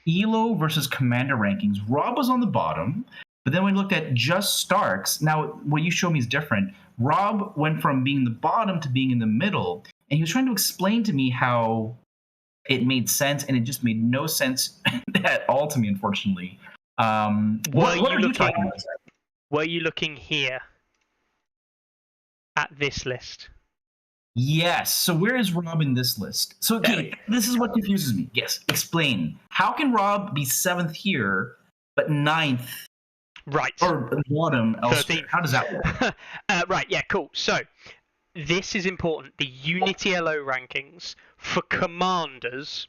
ELO versus commander rankings, Rob was on the bottom. But then when we looked at just Starks, now what you showed me is different. Rob went from being the bottom to being in the middle. And he was trying to explain to me how it made sense, and it just made no sense at all to me, unfortunately. What are you talking about? Were you looking here at this list? Yes. So where is Rob in this list? So okay, this is what confuses me. Yes. Explain. How can Rob be 7th here, but 9th? Right. Or bottom elsewhere? How does that work? Right. Yeah. Cool. So this is important. The Unity LO rankings for commanders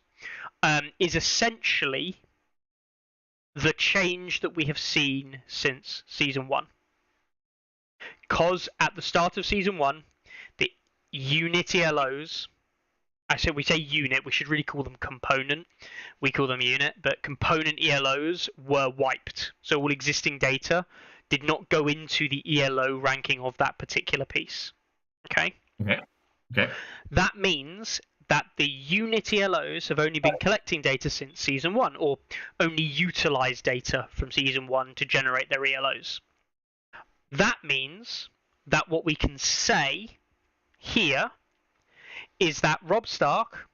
is essentially the change that we have seen since Season 1. Because at the start of Season 1, the Unity LOs, we say unit, we should really call them component. We call them unit, but component ELOs were wiped. So all existing data did not go into the ELO ranking of that particular piece. Okay? Okay. That means that the unit ELOs have only been collecting data since Season 1, or only utilized data from Season 1 to generate their ELOs. That means that what we can say here is that Rob Stark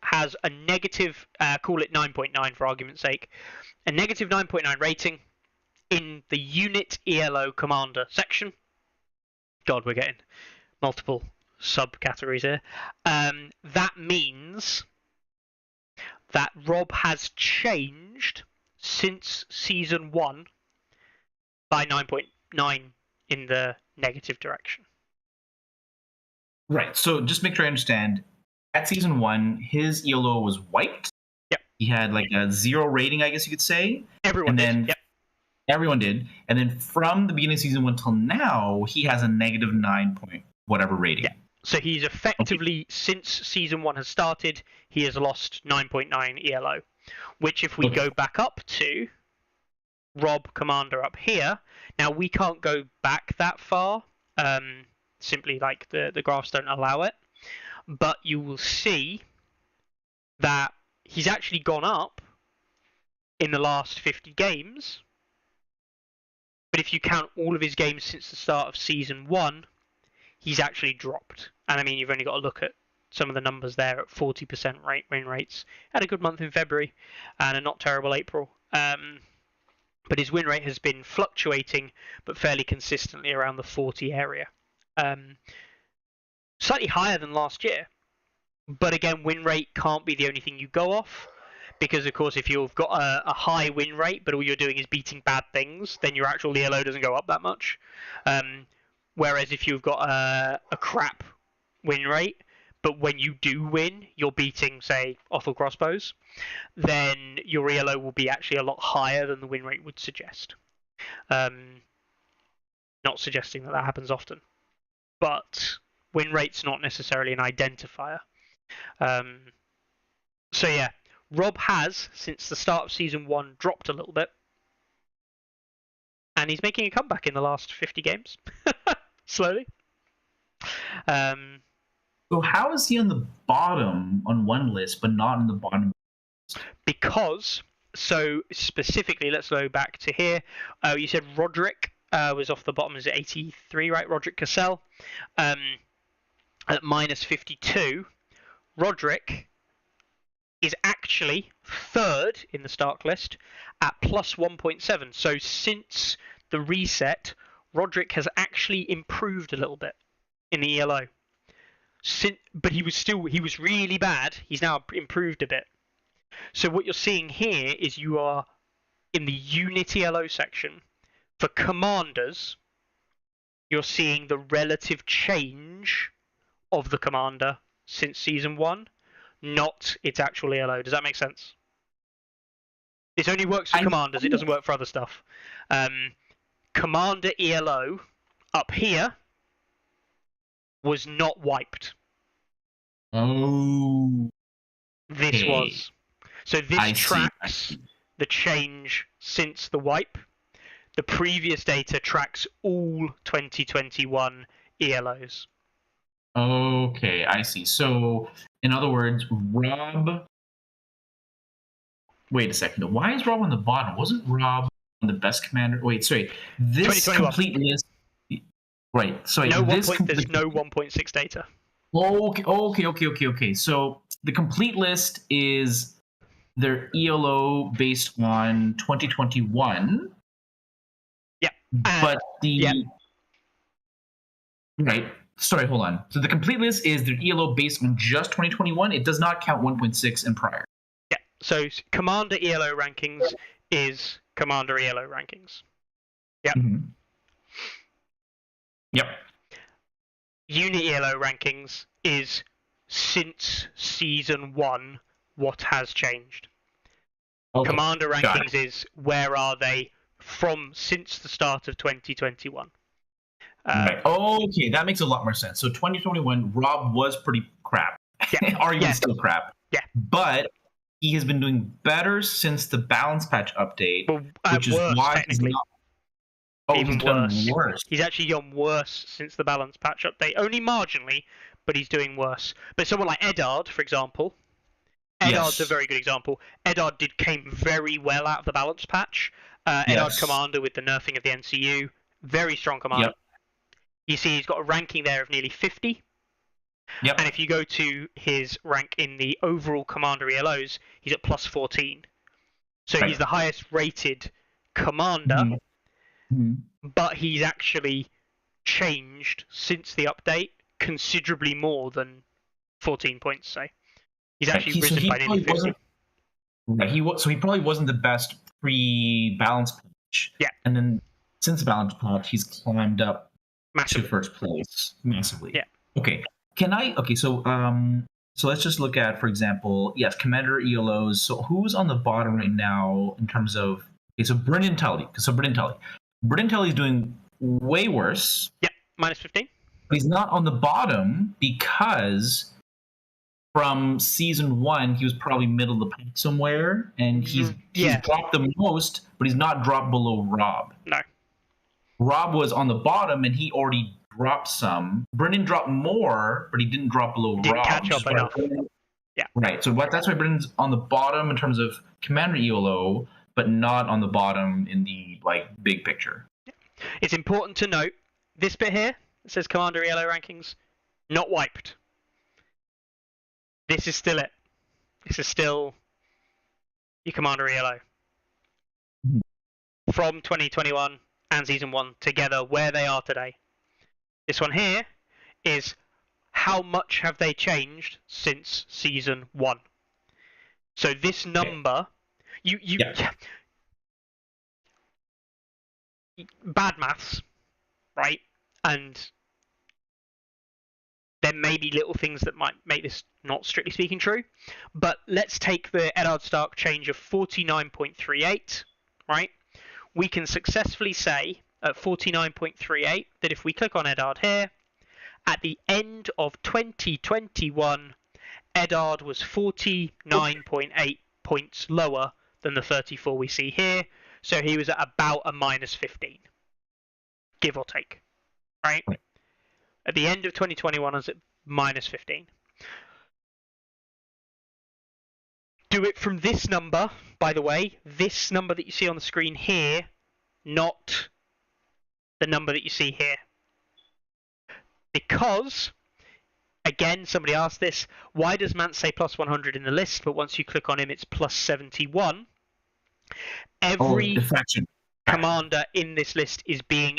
has a negative, call it 9.9 for argument's sake, a negative 9.9 rating in the unit ELO commander section. God, we're getting multiple subcategories here. That means that Rob has changed since Season 1 by 9.9 in the negative direction. Right. So just make sure I understand. At Season 1, his ELO was wiped. Yep. He had like a 0 rating, I guess you could say. Everyone did. Yep. Everyone did. And then from the beginning of Season 1 till now, he has a negative 9 point whatever rating. Yeah. So he's effectively, since Season 1 has started, he has lost 9.9 ELO. Which if we go back up to Rob Commander up here. Now we can't go back that far, simply like the graphs don't allow it. But you will see that he's actually gone up in the last 50 games. But if you count all of his games since the start of Season 1, he's actually dropped. And I mean, you've only got to look at some of the numbers there at 40% win rates. Had a good month in February and a not terrible April. But his win rate has been fluctuating, but fairly consistently around the 40 area. Slightly higher than last year. But again, win rate can't be the only thing you go off. Because, of course, if you've got a high win rate, but all you're doing is beating bad things, then your actual ELO doesn't go up that much. Whereas if you've got a crap win rate, but when you do win, you're beating, say, awful crossbows, then your ELO will be actually a lot higher than the win rate would suggest. Not suggesting that happens often. But win rate's not necessarily an identifier. So yeah, Rob has, since the start of Season 1, dropped a little bit. And he's making a comeback in the last 50 games. Slowly. So how is he on the bottom on one list, but not on the bottom? Because, so specifically, let's go back to here. You said Roderick was off the bottom as 83, right? Roderick Cassell. At minus 52. Roderick is actually third in the Stark list at plus 1.7. So since the reset, Roderick has actually improved a little bit in the ELO. But he was really bad. He's now improved a bit. So what you're seeing here is you are in the unit ELO section. For commanders, you're seeing the relative change of the commander since Season 1, not its actual ELO. Does that make sense? This only works for commanders. It doesn't work for other stuff. Commander ELO up here was not wiped. Oh. This was. So this tracks the change since the wipe. The previous data tracks all 2021 ELOs. Okay, I see. So, in other words, Rob... Wait a second. Why is Rob on the bottom? Wasn't Rob the best commander? Wait, sorry. This complete list... Right. Sorry. There's no 1.6 data. Okay. So, the complete list is their ELO based on 2021. Yeah. But the... Yeah. Right. Sorry, hold on. So the complete list is their ELO based on just 2021. It does not count 1.6 and prior. Yeah. So Commander ELO rankings is Commander ELO rankings. Yep. Mm-hmm. Yep. Unit ELO rankings is since Season 1 what has changed. Okay. Commander rankings is where are they from since the start of 2021. Right. Okay, that makes a lot more sense. So 2021, Rob was pretty crap. Yeah. Arguably still crap. Yeah. But he has been doing better since the balance patch update, which is why he's not... Even worse. He's actually gone worse since the balance patch update. Only marginally, but he's doing worse. But someone like Eddard, for example, Eddard's a very good example. Eddard came very well out of the balance patch. Eddard Commander with the nerfing of the NCU. Very strong commander. Yep. You see he's got a ranking there of nearly 50. Yep. And if you go to his rank in the overall Commander ELOs, he's at plus 14. So he's the highest rated commander, but he's actually changed since the update considerably more than 14 points, say. He's actually risen by nearly 50. So he probably wasn't the best pre-balance patch. Yeah. And then since the balance patch, he's climbed up to first place massively. Yeah. Okay. So let's just look at, for example, Commander ELOs. So who's on the bottom right now in terms of... Okay, so Brennan Tully. Brennan Tully's doing way worse. Yeah, minus 15. But he's not on the bottom because from season 1, he was probably middle of the pack somewhere, and he's dropped the most, but he's not dropped below Rob. No. Rob was on the bottom, and he already dropped some. Brendan dropped more, but he didn't drop below Rob. Didn't catch up enough. Yeah. Right. So that's why Brendan's on the bottom in terms of Commander ELO, but not on the bottom in the big picture. It's important to note this bit here. It says Commander ELO rankings, not wiped. This is still it. This is still your Commander ELO. From 2021 and Season 1 together, where they are today. This one here is how much have they changed since Season 1. So this number, bad maths, right? And there may be little things that might make this not strictly speaking true, but let's take the Eddard Stark change of 49.38, right? We can successfully say at 49.38 that if we click on Eddard here, at the end of 2021, Eddard was 49.8 points lower than the 34 we see here, so he was at about a minus 15, give or take, right? At the end of 2021, I was at minus 15. Do it from this number, by the way, this number that you see on the screen here, not the number that you see here. Because, again, somebody asked this, why does Mance say plus 100 in the list, but once you click on him, it's plus 71? Every commander in this list is being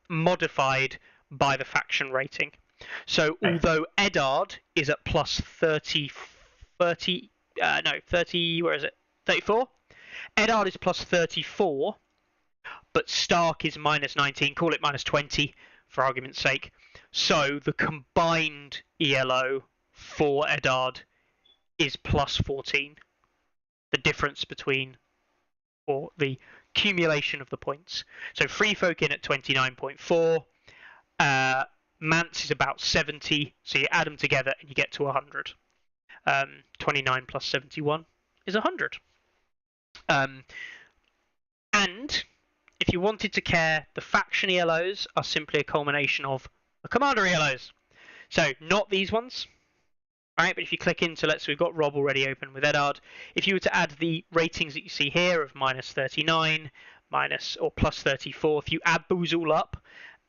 modified by the faction rating. So although Eddard is at plus 30, where is it? 34? Eddard is plus 34, but Stark is minus 19, call it minus 20 for argument's sake. So the combined ELO for Eddard is plus 14. The difference between, or the accumulation of the points. So Free Folk in at 29.4. Mance is about 70, so you add them together and you get to 100. 29 plus 71 is 100. And if you wanted to care, the faction ELOs are simply a culmination of the commander ELOs. So not these ones, right? But if you click into, we've got Rob already open with Eddard. If you were to add the ratings that you see here of minus 39, minus or plus 34, if you add those all up,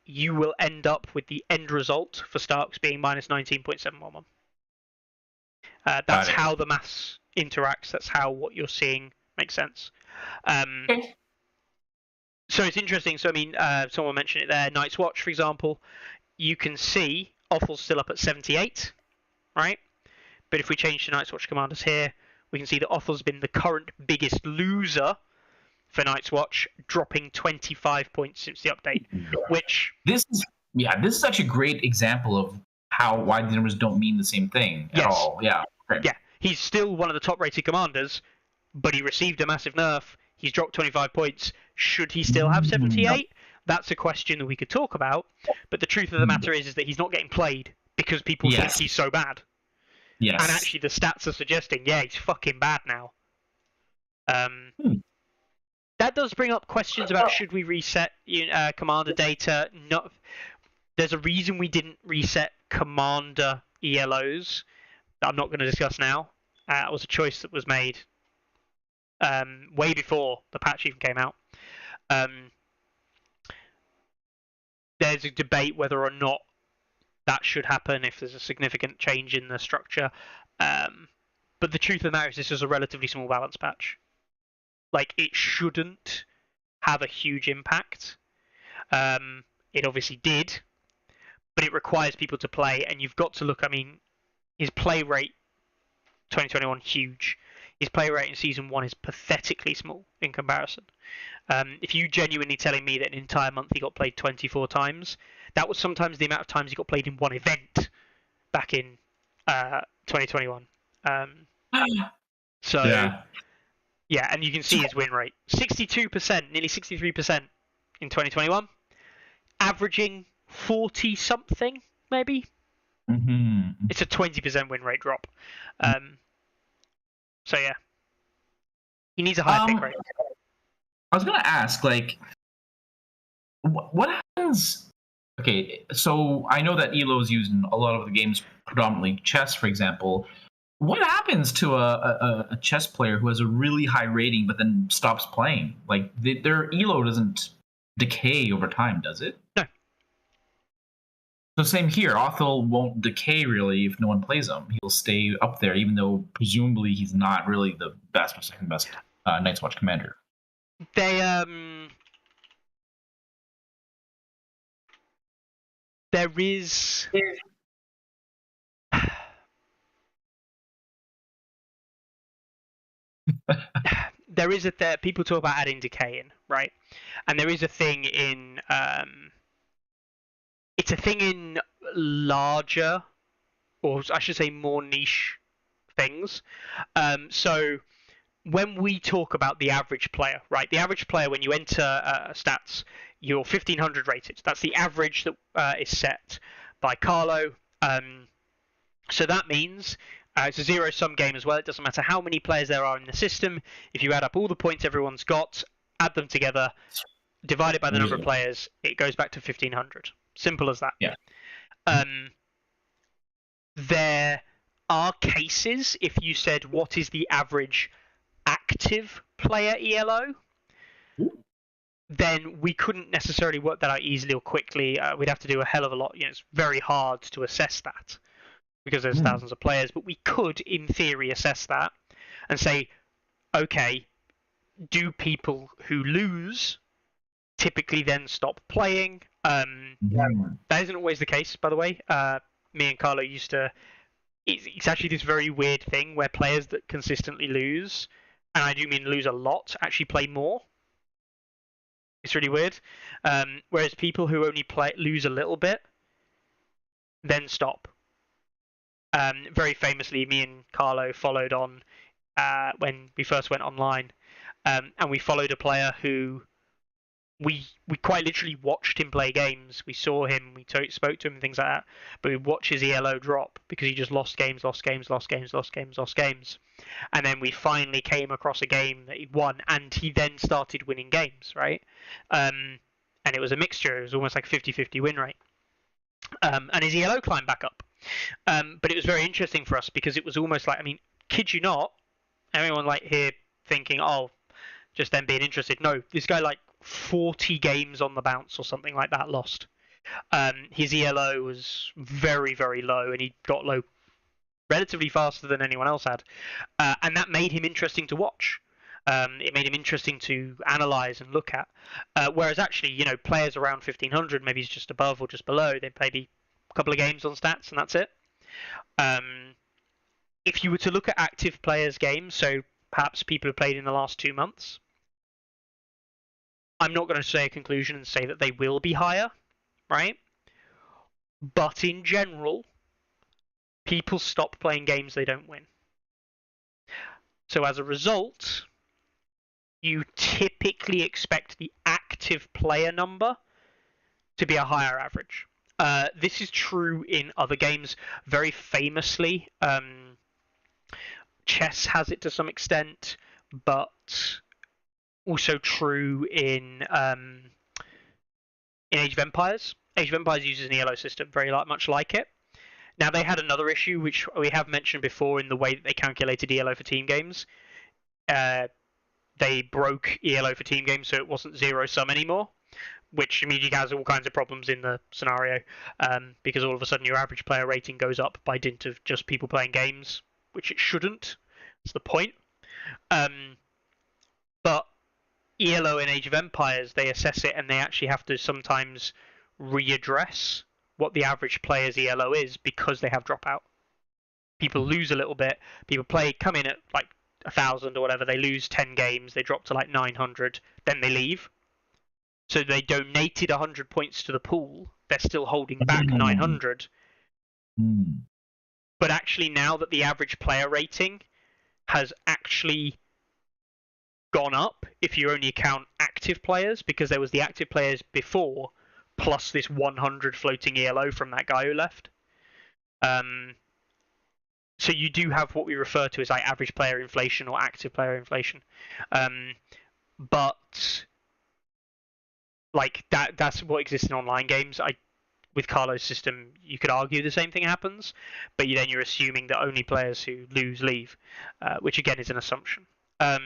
you will end up with the end result for Starks being minus 19.711. That's how the maths interacts. That's how what you're seeing makes sense. So it's interesting. So, I mean, someone mentioned it there. Night's Watch, for example. You can see Offal's still up at 78, right? But if we change to Night's Watch commanders here, we can see that Offal's been the current biggest loser for Night's Watch, dropping 25 points since the update. Which this is such a great example of why the numbers don't mean the same thing at all. Yeah. Right. Yeah. He's still one of the top rated commanders, but he received a massive nerf. He's dropped 25 points. Should he still have 78? That's a question that we could talk about. But the truth of the matter is that he's not getting played because people think he's so bad. Yes. And actually the stats are suggesting, he's fucking bad now. That does bring up questions about should we reset commander data. There's a reason we didn't reset commander ELOs that I'm not going to discuss now. It was a choice that was made way before the patch even came out. There's a debate whether or not that should happen if there's a significant change in the structure. But the truth of the matter is this is a relatively small balance patch. It shouldn't have a huge impact. It obviously did, but it requires people to play, and you've got to look, I mean, his play rate, 2021, huge. His play rate in Season 1 is pathetically small in comparison. If you genuinely telling me that an entire month he got played 24 times, that was sometimes the amount of times he got played in one event back in 2021. Yeah, and you can see his win rate. 62%, nearly 63% in 2021. Averaging 40-something, maybe? It's a 20% win rate drop. So yeah, he needs a higher pick rate. I was gonna ask, like, what happens? Okay, so I know that Elo is used in a lot of the games, predominantly chess, for example. What happens to a chess player who has a really high rating but then stops playing? Like, their Elo doesn't decay over time, does it? No. So same here. Othel won't decay really if no one plays him. He'll stay up there, even though presumably he's not really the best or second best Night's Watch commander. There is. There is people talk about adding decay in, right? And there is a thing in it's a thing in larger, or I should say more niche things. So when we talk about the average player, right? The average player, when you enter stats, you're 1500 rated. That's the average that is set by Carlo. So that means it's a zero-sum game as well. It doesn't matter how many players there are in the system. If you add up all the points everyone's got, add them together, divide it by the number of players, it goes back to 1500. Simple as that. Yeah. There are cases, if you said, what is the average active player ELO? Then we couldn't necessarily work that out easily or quickly. We'd have to do a hell of a lot. It's very hard to assess that because there's thousands of players. But we could, in theory, assess that and say, okay, do people who lose typically then stop playing? That isn't always the case, by the way. Me and Carlo used to. It's actually this very weird thing where players that consistently lose, and I do mean lose a lot, actually play more. It's really weird. Whereas people who only lose a little bit, then stop. Very famously, me and Carlo followed on when we first went online, and we followed a player who we quite literally watched him play games. We saw him, we spoke to him and things like that, but we watched his ELO drop because he just lost games. And then we finally came across a game that he won, and he then started winning games, right? And it was a mixture. It was almost like a 50-50 win rate. And his ELO climbed back up. But it was very interesting for us because it was almost like, I mean, kid you not, everyone like here thinking, oh, just them being interested. No, this guy like 40 games on the bounce or something like that lost. His ELO was very, very low, and he got low relatively faster than anyone else had. And that made him interesting to watch. It made him interesting to analyze and look at. Whereas actually, players around 1500, maybe he's just above or just below, they maybe a couple of games on stats and that's it. If you were to look at active players' games, so perhaps people who played in the last 2 months, I'm not going to say a conclusion and say that they will be higher, right? But in general, people stop playing games they don't win. So as a result, you typically expect the active player number to be a higher average. This is true in other games. Very famously, chess has it to some extent, but also true in Age of Empires. Age of Empires uses an ELO system very much like it. Now, they had another issue, which we have mentioned before, in the way that they calculated ELO for team games. They broke ELO for team games, so it wasn't zero-sum anymore, which immediately has all kinds of problems in the scenario, because all of a sudden your average player rating goes up by dint of just people playing games, which it shouldn't. That's the point. But ELO in Age of Empires, they assess it and they actually have to sometimes readdress what the average player's ELO is because they have dropout. People lose a little bit. People come in at like 1,000 or whatever. They lose 10 games. They drop to like 900. Then they leave. So they donated 100 points to the pool. They're still holding back 900. But actually, now that the average player rating has actually gone up, if you only count active players, because there was the active players before, plus this 100 floating ELO from that guy who left. So you do have what we refer to as like average player inflation or active player inflation, but like that's what exists in online games. With Carlo's system, you could argue the same thing happens, but you're assuming that only players who lose leave, which again is an assumption. I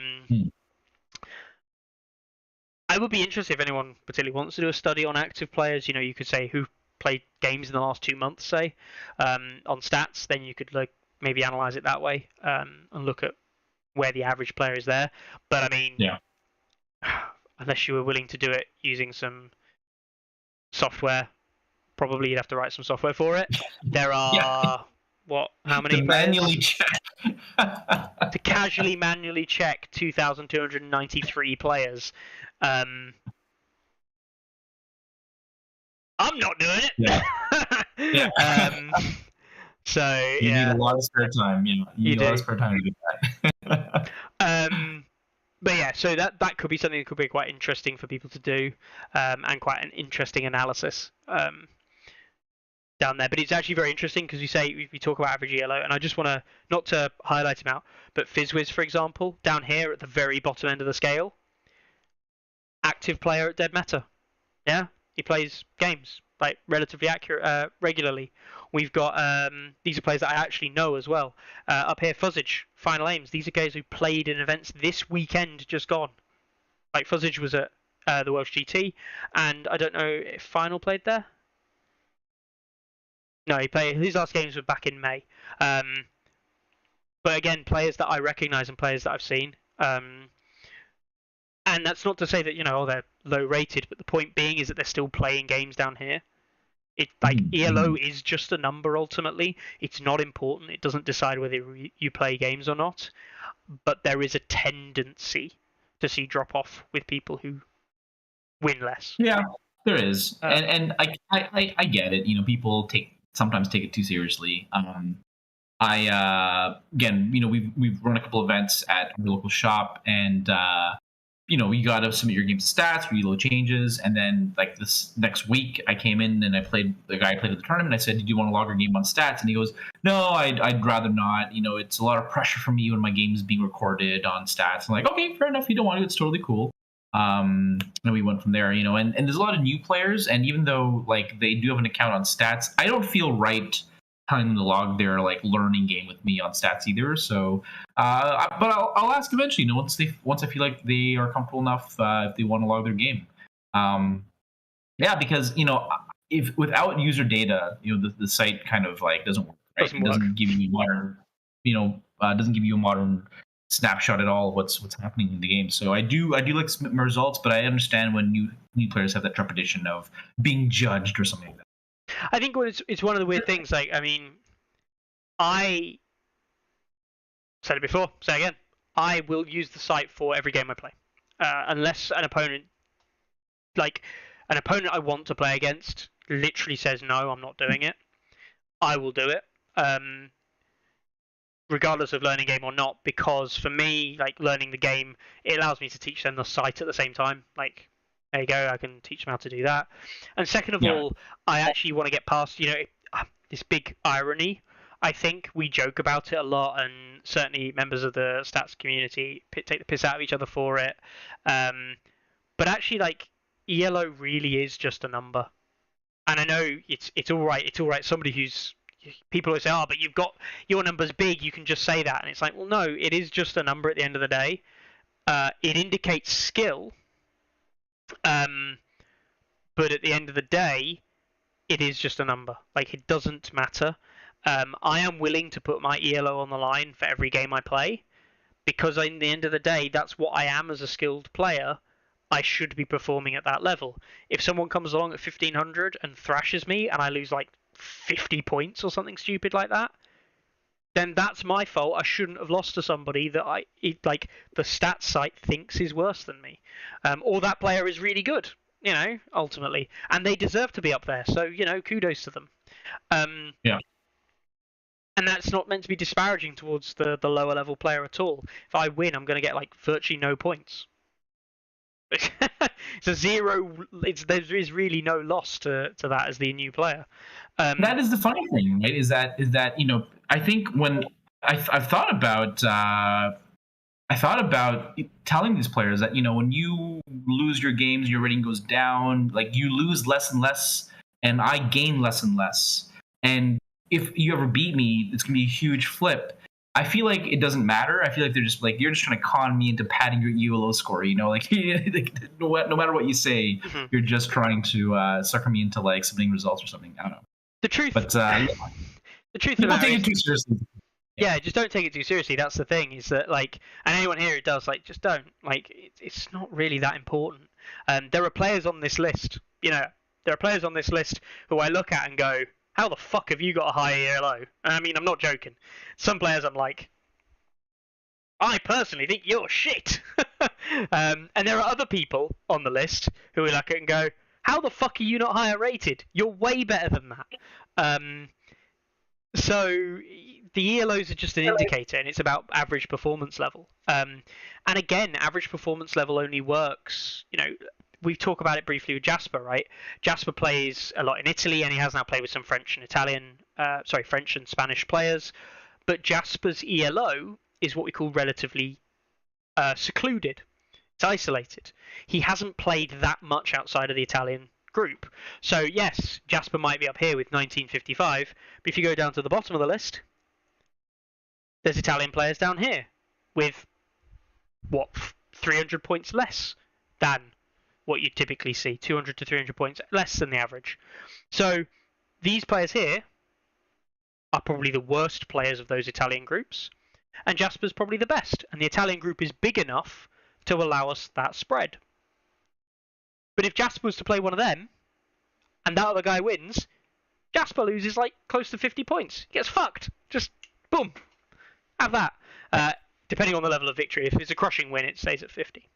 would be interested if anyone particularly wants to do a study on active players. You could say who played games in the last 2 months, say, on stats. Then you could maybe analyze it that way and look at where the average player is there. But I mean, unless you were willing to do it using some software, probably you'd have to write some software for it. There are how many to manually check to casually manually check 2,293 players. I'm not doing it. So you need a lot of spare time. You need a lot of spare time to do that. But yeah, so that could be something that could be quite interesting for people to do, and quite an interesting analysis down there. But it's actually very interesting because we talk about average ELO, and I just want to, not to highlight him out, but Fizzwiz, for example, down here at the very bottom end of the scale, active player at dead meta. Yeah, he plays games like relatively regularly. We've got these are players that I actually know as well. Up here, Fuzzage, Final Aims. These are guys who played in events this weekend just gone. Like Fuzzage was at the Welsh GT, and I don't know if Final played there. No, he played. His last games were back in May. But again, players that I recognise and players that I've seen. And that's not to say that they're low rated, but the point being is that they're still playing games down here. ELO is just a number ultimately. It's not important. It doesn't decide whether you play games or not. But there is a tendency to see drop off with people who win less. Yeah, there is, and I get it. People sometimes take it too seriously. Again, we've run a couple events at the local shop, and you got to submit your game stats, reload changes, and then like this next week, I came in and the guy I played at the tournament. I said, "Do you want to log your game on stats?" And he goes, "No, I'd rather not. It's a lot of pressure for me when my game is being recorded on stats." I'm like, "Okay, fair enough. You don't want to. It's totally cool." And we went from there, and there's a lot of new players, and even though like they do have an account on stats, I don't feel right telling them to log their like learning game with me on stats either. So, but I'll ask eventually. Once I feel like they are comfortable enough, if they want to log their game. Because if without user data, the site kind of like doesn't work. Right? It doesn't give you modern, doesn't give you a modern snapshot at all of what's happening in the game. So I do like to submit my results, but I understand when new players have that trepidation of being judged or something like that. I think it's one of the weird things. Like, I mean, I said it before, say it again. I will use the site for every game I play, unless an opponent I want to play against literally says no, I'm not doing it. I will do it, regardless of learning game or not, because for me, like learning the game, it allows me to teach them the site at the same time. Like, there you go, I can teach them how to do that. And second of all, I actually want to get past, this big irony. I think we joke about it a lot, and certainly members of the stats community take the piss out of each other for it. But actually, like, ELO really is just a number. And I know it's all right. It's all right. People always say, "Oh, but you've got your number's big. You can just say that." And it's like, well, no, it is just a number at the end of the day. It indicates skill. But at the end of the day, it is just a number. Like, it doesn't matter. I am willing to put my ELO on the line for every game I play, because in the end of the day, that's what I am as a skilled player. I should be performing at that level. If someone comes along at 1500 and thrashes me and I lose like 50 points or something stupid like that, then that's my fault. I shouldn't have lost to somebody that the stats site thinks is worse than me. Or that player is really good, ultimately. And they deserve to be up there. So, kudos to them. Yeah. And that's not meant to be disparaging towards the lower level player at all. If I win, I'm going to get like virtually no points. It's a zero. There is really no loss to that as the new player. That is the funny thing, right? Is that I think when I've thought about telling these players that when you lose your games, your rating goes down. Like you lose less and less, and I gain less and less. And if you ever beat me, it's gonna be a huge flip. I feel like it doesn't matter. I feel like they're just like you're just trying to con me into padding your ELO score. Like no matter what you say, you're just trying to sucker me into like submitting results or something. I don't know. The truth, but the truth people of take it it too seriously. Yeah, just don't take it too seriously. That's the thing. Is that like, and anyone here who does, like, just don't. Like, it's not really that important. There are players on this list. There are players on this list who I look at and go, how the fuck have you got a high ELO? I mean, I'm not joking. Some players I'm like, I personally think you're shit. And there are other people on the list who we look at and go, how the fuck are you not higher rated? You're way better than that. So the ELOs are just an indicator, and it's about average performance level. And again, average performance level only works, we talk about it briefly with Jasper, right? Jasper plays a lot in Italy, and he has now played with some French and Spanish players. But Jasper's ELO is what we call relatively secluded. It's isolated. He hasn't played that much outside of the Italian group. So yes, Jasper might be up here with 1955, but if you go down to the bottom of the list, there's Italian players down here with 300 points less than what you typically see, 200 to 300 points less than the average. So these players here are probably the worst players of those Italian groups, and Jasper's probably the best, and the Italian group is big enough to allow us that spread. But if Jasper was to play one of them, and that other guy wins, Jasper loses like close to 50 points. He gets fucked. Just boom. Have that. Depending on the level of victory. If it's a crushing win, it stays at 50.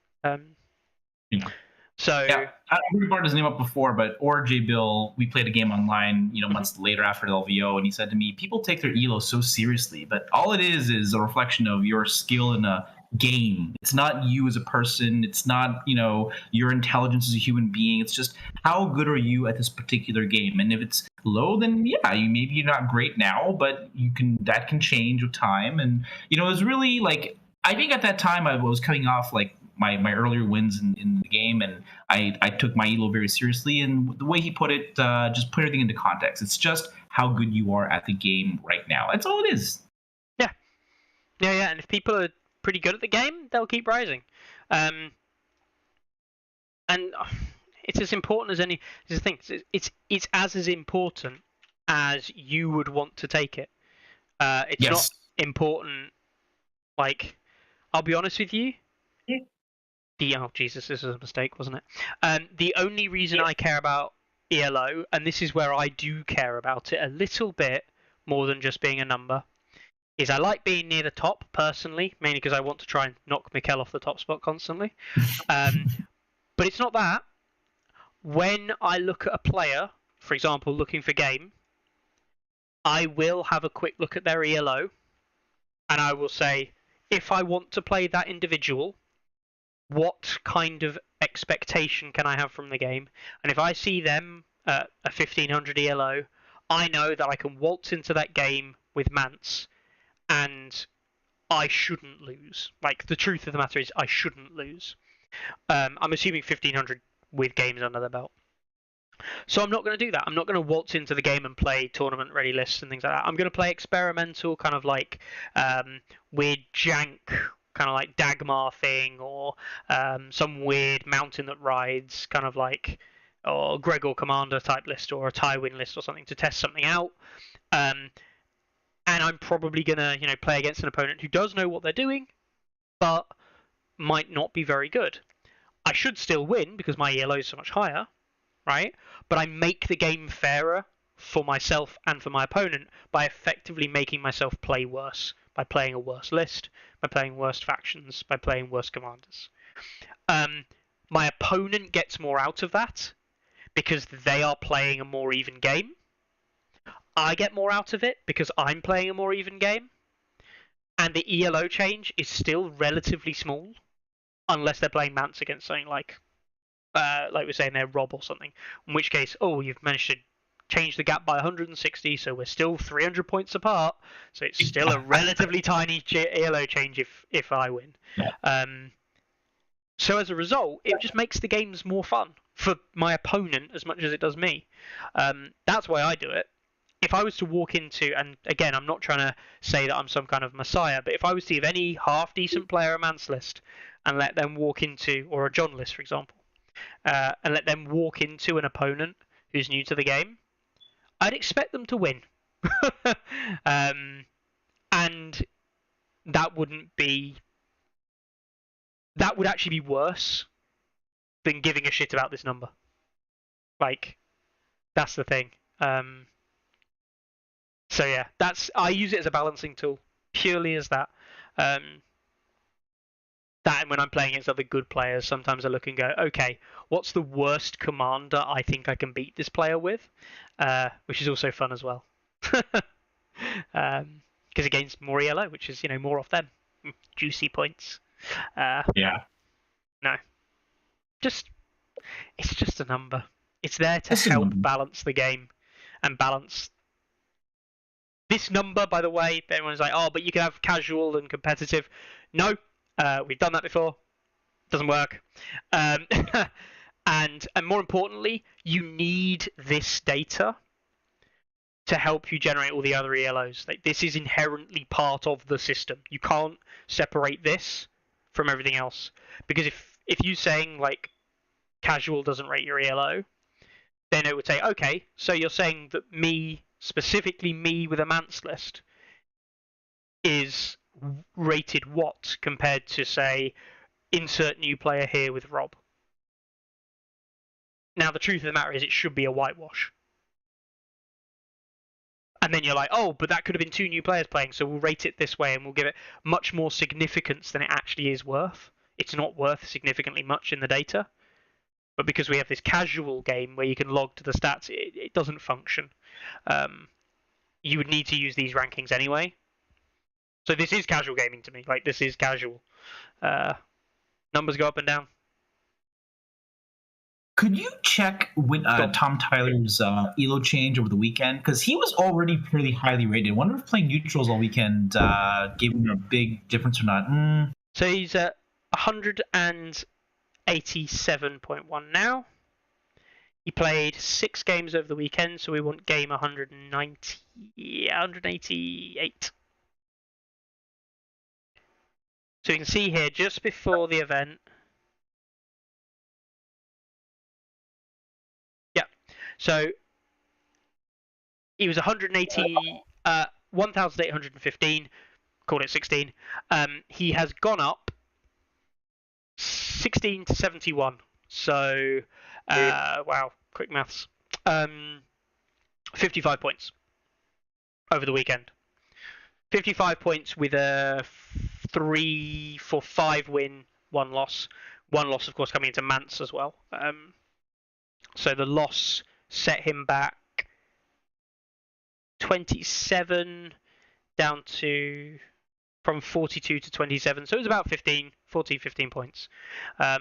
So yeah, we brought his name up before, but RJ Bill, we played a game online, months later after the LVO, and he said to me, people take their ELO so seriously, but all it is a reflection of your skill in a game. It's not you as a person. It's not, your intelligence as a human being. It's just how good are you at this particular game. And if it's low, then maybe you're not great now, but that can change with time. And, it was really like, I think at that time I was coming off like my earlier wins in the game, and I took my ELO very seriously. And the way he put it, just put everything into context. It's just how good you are at the game right now. That's all it is. Yeah. And if people are pretty good at the game, they'll keep rising. And it's as important as any. This is the thing. It's as important as you would want to take it. It's not important. Like, I'll be honest with you. Oh Jesus, this was a mistake, wasn't it? The only reason I care about ELO, and this is where I do care about it a little bit more than just being a number, is I like being near the top personally, mainly because I want to try and knock Mikel off the top spot constantly. But it's not that. When I look at a player, for example, looking for game, I will have a quick look at their ELO, and I will say, if I want to play that individual, what kind of expectation can I have from the game? And if I see them at a 1500 ELO, I know that I can waltz into that game with Mance, and I shouldn't lose. Like, the truth of the matter is, I shouldn't lose. I'm assuming 1500 with games under their belt. So I'm not going to do that. I'm not going to waltz into the game and play tournament ready lists and things like that. I'm going to play experimental, kind of like weird jank, kind of like Dagmar thing, or some weird mountain that rides, kind of like, or Gregor Commander type list, or a Tywin list or something to test something out. And I'm probably going to, play against an opponent who does know what they're doing, but might not be very good. I should still win because my ELO is so much higher, right? But I make the game fairer for myself and for my opponent by effectively making myself play worse, by playing a worse list, by playing worse factions, by playing worse commanders. My opponent gets more out of that because they are playing a more even game. I get more out of it because I'm playing a more even game. And the ELO change is still relatively small, unless they're playing Mance against something like like we're saying they're Rob or something. In which case, oh, you've managed to change the gap by 160, so we're still 300 points apart. So it's still a relatively tiny ELO change if I win. Yeah. So as a result, it just makes the games more fun for my opponent as much as it does me. That's why I do it. If I was to walk into, and again, I'm not trying to say that I'm some kind of messiah, but if I was to give any half-decent player a Mance list and let them walk into, or a John list, for example, and let them walk into an opponent who's new to the game, I'd expect them to win. And that wouldn't be... That would actually be worse than giving a shit about this number. Like, that's the thing. So yeah, I use it as a balancing tool, purely as that. That and when I'm playing against other good players, sometimes I look and go, okay, what's the worst commander I think I can beat this player with? Which is also fun as well. Because it gains more ELO, which is, more off them. Juicy points. Yeah. No. It's just a number. It's there to help balance the game and balance. This number, by the way, everyone's like, oh, but you can have casual and competitive. No, we've done that before. Doesn't work. And more importantly, you need this data to help you generate all the other ELOs. Like, this is inherently part of the system. You can't separate this from everything else. Because if you're saying, like, casual doesn't rate your ELO, then it would say, okay, so you're saying that specifically me with a Mance list, is rated what compared to, say, insert new player here with Rob. Now, the truth of the matter is it should be a whitewash. And then you're like, oh, but that could have been 2 new players playing, so we'll rate it this way and we'll give it much more significance than it actually is worth. It's not worth significantly much in the data. But because we have this casual game where you can log to the stats, it doesn't function. You would need to use these rankings anyway. So this is casual gaming to me. Like, this is casual. Numbers go up and down. Could you check with Tom Tyler's ELO change over the weekend? Because he was already pretty highly rated. I wonder if playing neutrals all weekend gave him a big difference or not. So he's at 187.1 now. He played 6 games over the weekend, so we want game 188. So you can see here, just before the event, so he was 1,815, called it 16. He has gone up 16 to 71. So, wow, quick maths. 55 points over the weekend. 55 points with a 3-for-5 win, 1 loss. 1 loss, of course, coming into Mance as well. So the loss set him back 27 down to from 42 to 27. So it was about 15 points. But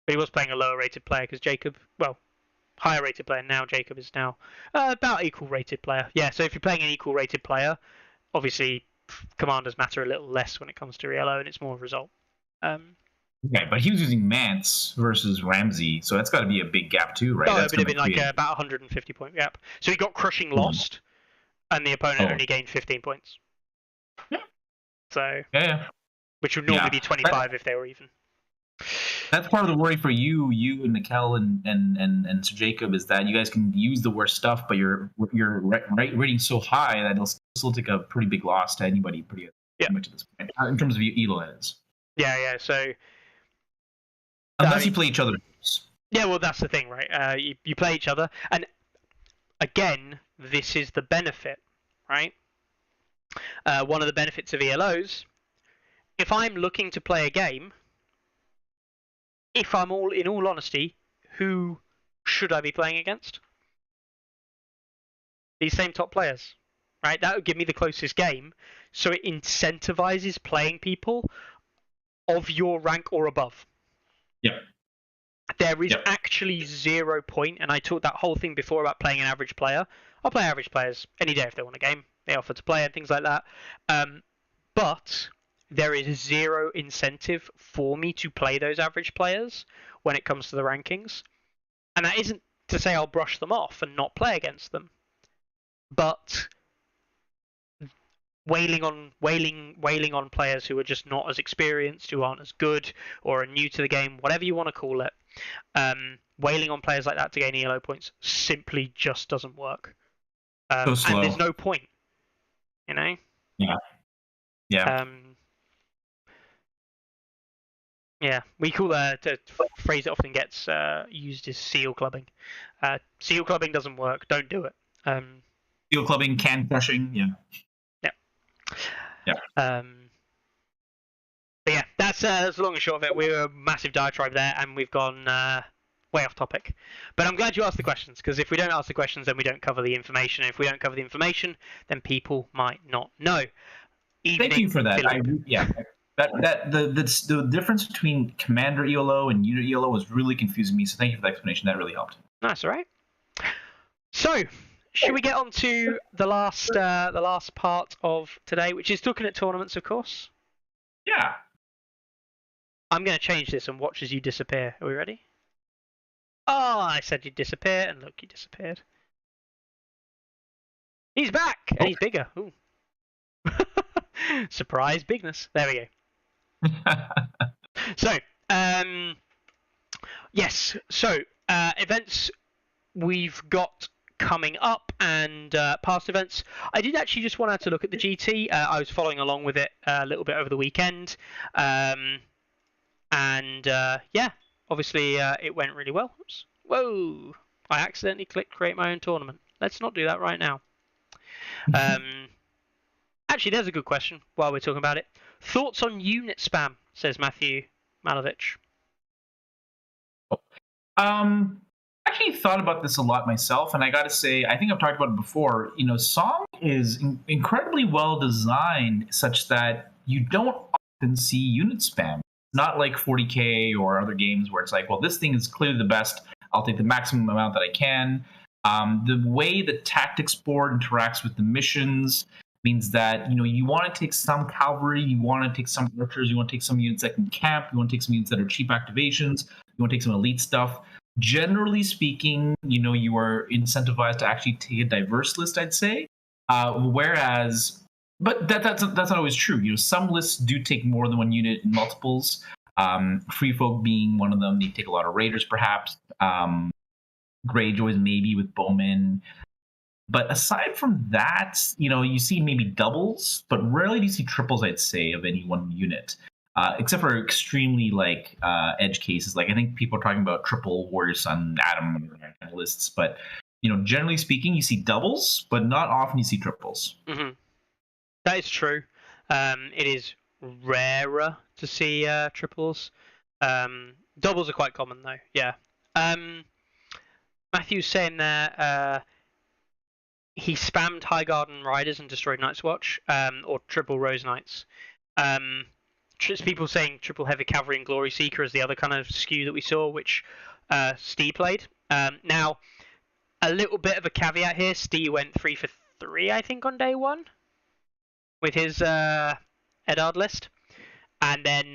he was playing a lower rated player because Jacob, higher rated player now. Jacob is now about equal rated player. Yeah, so if you're playing an equal rated player, obviously commanders matter a little less when it comes to ELO and it's more a result. Okay, but he was using Mance versus Ramsey, so that's got to be a big gap too, right? Oh, it would have been like about 150 point gap. So he got crushing lost, and the opponent only gained 15 points. Yeah. So which would normally be 25 if they were even. That's part of the worry for you and Mikkel and Sir Jacob is that you guys can use the worst stuff, but your rating so high that it'll still take a pretty big loss to anybody pretty much at this point in terms of ELO, that is. Yeah. So unless you play each other. Yeah, well, that's the thing, right? You play each other, and again, this is the benefit, right? One of the benefits of ELOs, if I'm looking to play a game, in all honesty, who should I be playing against? These same top players, right? That would give me the closest game, so it incentivizes playing people of your rank or above. Yep. There is actually 0 point, and I talked that whole thing before about playing an average player. I'll play average players any day if they want a game. They offer to play and things like that. But there is 0 incentive for me to play those average players when it comes to the rankings. And that isn't to say I'll brush them off and not play against them. But wailing on players who are just not as experienced, who aren't as good, or are new to the game, whatever you want to call it, wailing on players like that to gain ELO points simply just doesn't work. So slow. And there's no point, you know? Yeah. Yeah. Yeah, we call the phrase that often gets used is seal clubbing. Seal clubbing doesn't work. Don't do it. Seal clubbing, can crushing, yeah. Yeah. But yeah, that's the long and short of it. We were a massive diatribe there, and we've gone way off topic. But I'm glad you asked the questions, because if we don't ask the questions, then we don't cover the information. And if we don't cover the information, then people might not know. Thank you for that. The difference between commander ELO and unit ELO was really confusing me. So thank you for the explanation. That really helped. That's all right. So, should we get on to the last part of today, which is looking at tournaments, of course? Yeah. I'm going to change this and watch as you disappear. Are we ready? Oh, I said you'd disappear, and look, you disappeared. He's back, and he's bigger. Ooh. Surprise bigness. There we go. So, yes. So, events we've got coming up and past events. I did actually just want to look at the GT. I was following along with it a little bit over the weekend. Yeah, obviously it went really well. Oops. Whoa! I accidentally clicked create my own tournament. Let's not do that right now. Actually, there's a good question while we're talking about it. Thoughts on unit spam, says Matthew Malovich. Actually thought about this a lot myself, and I gotta say, I think I've talked about it before. You know, Song is incredibly well designed such that you don't often see unit spam. Not like 40k or other games where it's like, well, this thing is clearly the best. I'll take the maximum amount that I can. The way the tactics board interacts with the missions means that, you know, you want to take some cavalry, you want to take some archers, you want to take some units that can camp, you want to take some units that are cheap activations, you want to take some elite stuff. Generally speaking, you know, you are incentivized to actually take a diverse list, I'd say. Whereas, but that's not always true. You know, some lists do take more than one unit in multiples. Free Folk being one of them. They take a lot of raiders, perhaps. Greyjoys maybe with bowmen. But aside from that, you know, you see maybe doubles, but rarely do you see triples, I'd say, of any one unit. Except for extremely edge cases. Like I think people are talking about triple Warrior Sun, Atom lists, but you know, generally speaking, you see doubles, but not often you see triples. Mm-hmm. That is true. It is rarer to see triples. Doubles are quite common though. Yeah. Matthew's saying there he spammed Highgarden Riders and destroyed Night's Watch, or triple Rose Knights. People saying triple Heavy Cavalry and Glory Seeker is the other kind of skew that we saw, which Stee played. Now, a little bit of a caveat here. Stee went 3 for 3, I think, on day one with his Eddard list. And then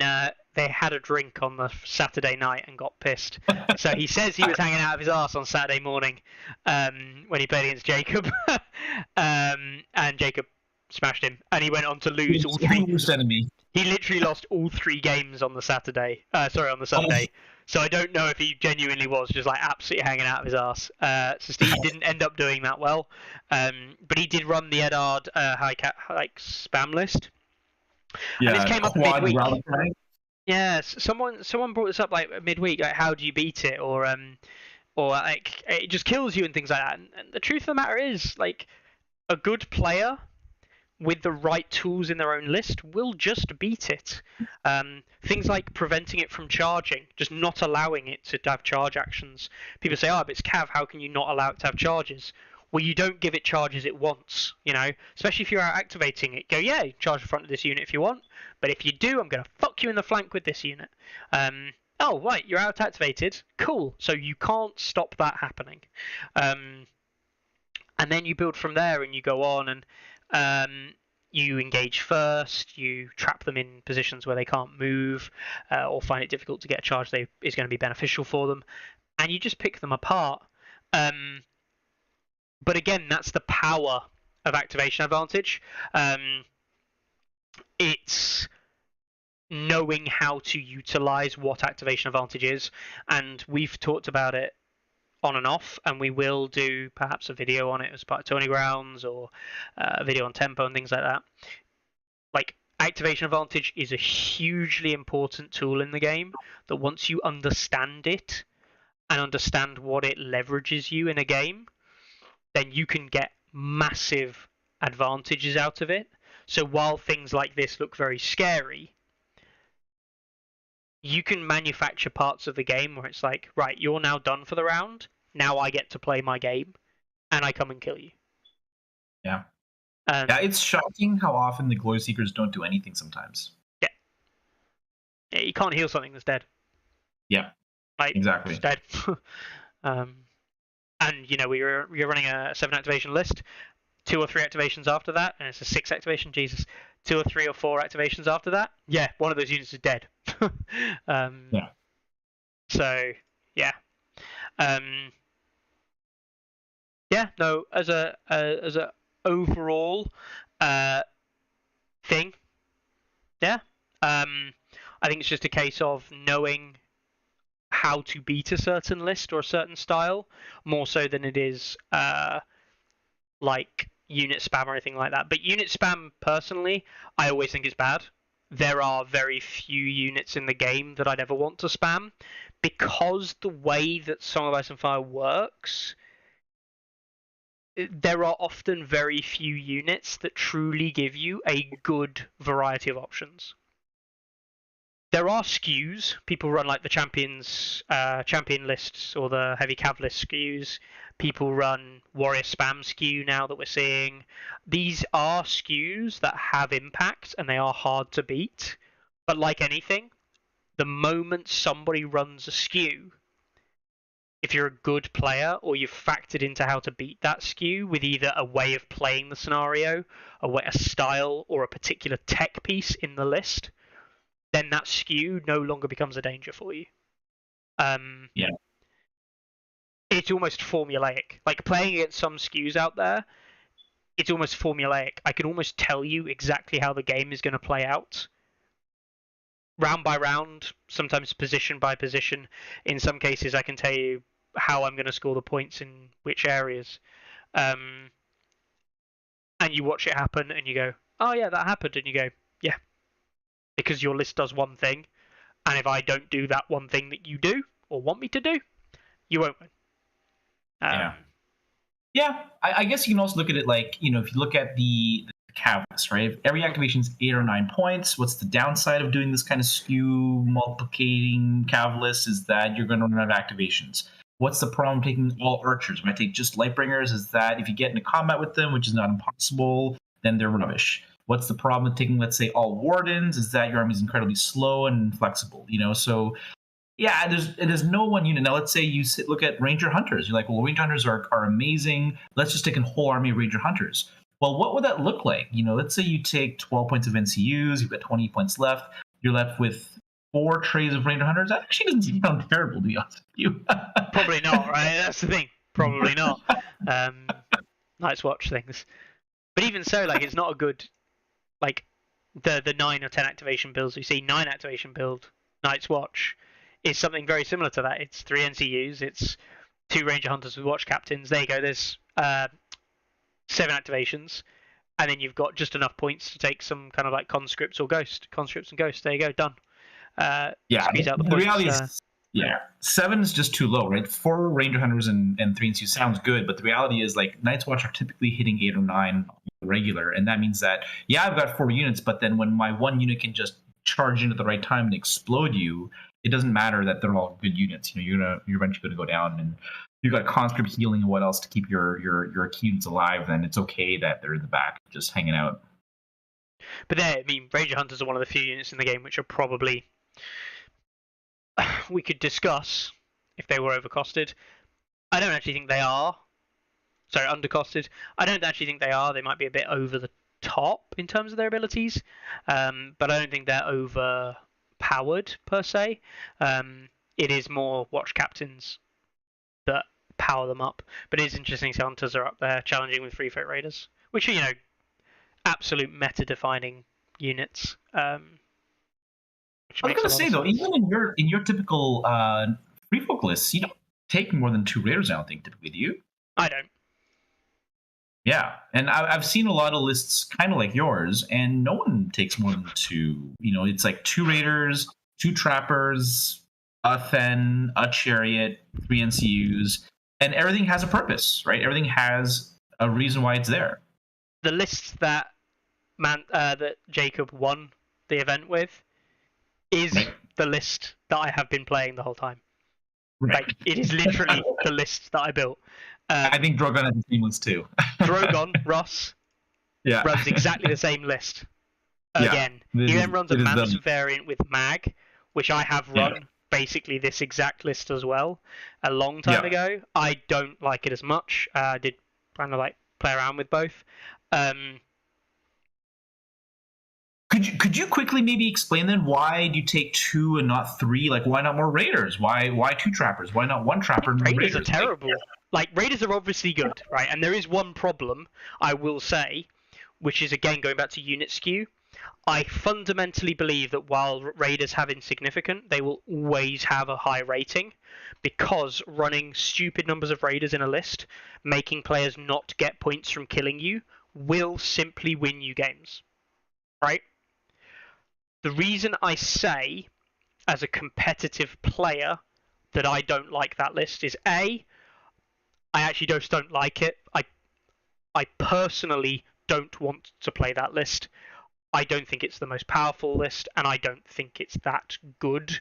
they had a drink on the Saturday night and got pissed. So he says he was hanging out of his arse on Saturday morning when he played against Jacob. And Jacob smashed him. And he went on to lose all three. He literally lost all 3 games on the Saturday. On the Sunday. So I don't know if he genuinely was just like absolutely hanging out of his arse. So Steve didn't end up doing that well. But he did run the Eddard spam list. Yeah, and this came up midweek. Yes, someone brought this up like midweek. Like, how do you beat it, or like it just kills you and things like that. And the truth of the matter is, like, a good player with the right tools in their own list will just beat it. Things like preventing it from charging, just not allowing it to have charge actions. People say, oh, but it's Cav, how can you not allow it to have charges? Well, you don't give it charges it wants, you know, especially if you're out activating it. Go, yeah, charge the front of this unit if you want, but if you do, I'm going to fuck you in the flank with this unit. oh, right, you're out-activated. Cool. So you can't stop that happening. And then you build from there, and you go on, and you engage first. You trap them in positions where they can't move, or find it difficult to get a charge that is going to be beneficial for them, and you just pick them apart. But again, that's the power of activation advantage. It's knowing how to utilize what activation advantage is, and we've talked about it on and off, and we will do perhaps a video on it as part of Tourney Grounds, or a video on tempo and things like that. Like, activation advantage is a hugely important tool in the game that once you understand it and understand what it leverages you in a game, then you can get massive advantages out of it. So while things like this look very scary, you can manufacture parts of the game where it's like, right, you're now done for the round. Now I get to play my game, and I come and kill you. Yeah. Yeah, it's shocking how often the Glory Seekers don't do anything sometimes. Yeah. Yeah, you can't heal something that's dead. Yeah. Like, exactly. It's dead. And, you know, you're running a 7 activation list. 2 or 3 activations after that, and it's a 6 activation. Jesus, 2 or 3 or 4 activations after that. Yeah, one of those units is dead. Yeah. So yeah, yeah. No, as a overall thing, yeah. I think it's just a case of knowing how to beat a certain list or a certain style, more so than it is like unit spam or anything like that. But unit spam, personally, I always think is bad. There are very few units in the game that I'd ever want to spam, because the way that Song of Ice and Fire works, there are often very few units that truly give you a good variety of options. There are skews. People run like the champion lists or the heavy cav list skews. People run warrior spam skew now that we're seeing. These are skews that have impact, and they are hard to beat. But like anything, the moment somebody runs a skew, if you're a good player or you've factored into how to beat that skew with either a way of playing the scenario, a style, or a particular tech piece in the list, then that skew no longer becomes a danger for you. Yeah. It's almost formulaic. Like, playing against some skews out there, it's almost formulaic. I can almost tell you exactly how the game is going to play out. Round by round, sometimes position by position. In some cases, I can tell you how I'm going to score the points in which areas. And you watch it happen, and you go, oh yeah, that happened. And you go, yeah. Because your list does one thing, and if I don't do that one thing that you do, or want me to do, you won't win. Yeah, I guess you can also look at it like, you know, if you look at the cav list, right? If every activation is 8 or 9 points, what's the downside of doing this kind of skew multiplicating cav list is that you're going to run out of activations. What's the problem taking all archers? When I take just Lightbringers, is that if you get into combat with them, which is not impossible, then they're rubbish. What's the problem with taking, let's say, all Wardens, is that your army is incredibly slow and flexible, you know? So yeah, there's no one unit. Now, let's say you look at Ranger Hunters. You're like, well, Ranger Hunters are amazing. Let's just take a whole army of Ranger Hunters. Well, what would that look like? You know, let's say you take 12 points of NCUs. You've got 20 points left. You're left with 4 trays of Ranger Hunters. That actually doesn't sound terrible, to be honest with you. Probably not, right? That's the thing. Probably not. Night's Watch things. But even so, like, it's not a good, like, the 9 or 10 activation builds we see. 9 activation build, Night's Watch, is something very similar to that. It's 3 NCUs, it's 2 Ranger Hunters with Watch Captains. There you go, there's 7 activations, and then you've got just enough points to take some kind of like conscripts and ghosts. There you go, done. Squeeze out the points. Reality is, 7 is just too low, right? 4 Ranger Hunters and 3 NCUs sounds good, but the reality is, like, Night's Watch are typically hitting 8 or 9 regular, and that means that, yeah, I've got 4 units, but then when my one unit can just charge in at the right time and explode you, it doesn't matter that they're all good units. You know, you're eventually going to go down, and you've got conscript healing and what else to keep your units alive. Then it's okay that they're in the back, just hanging out. But there, I mean, Ranger Hunters are one of the few units in the game which are probably we could discuss if they were overcosted. I don't actually think they are. Sorry, undercosted. I don't actually think they are. They might be a bit over the top in terms of their abilities, but I don't think they're overpowered per se. It is more watch captains that power them up. But it is interesting Hunters are up there challenging with Free Foot Raiders, which are, absolute meta-defining units. I was gonna say though, even in your typical free folk lists, you don't take more than 2 raiders. I don't think typically, do you? I don't. Yeah, and I've seen a lot of lists kind of like yours, and no one takes more than 2. It's like 2 raiders, 2 trappers, a Then, a chariot, 3 NCUs, and everything has a purpose, right? Everything has a reason why it's there. The list that that Jacob won the event with is the list that I have been playing the whole time. Right. Like, it is literally the list that I built. I think Drogon has the same list too. Drogon, Ross, runs exactly the same list. Again, he then runs a Mantis variant with Mag, which I have run basically this exact list as well a long time ago. I don't like it as much. I did kind of play around with both. Could you quickly maybe explain then why do you take 2 and not 3? Like, why not more raiders? Why 2 trappers? Why not 1 trapper and raiders? Are terrible. Raiders are obviously good, right? And there is one problem I will say, which is again going back to unit skew. I fundamentally believe that while raiders have insignificant, they will always have a high rating, because running stupid numbers of raiders in a list, making players not get points from killing you, will simply win you games, right? The reason I say, as a competitive player, that I don't like that list is A, I actually just don't like it. I personally don't want to play that list. I don't think it's the most powerful list, and I don't think it's that good.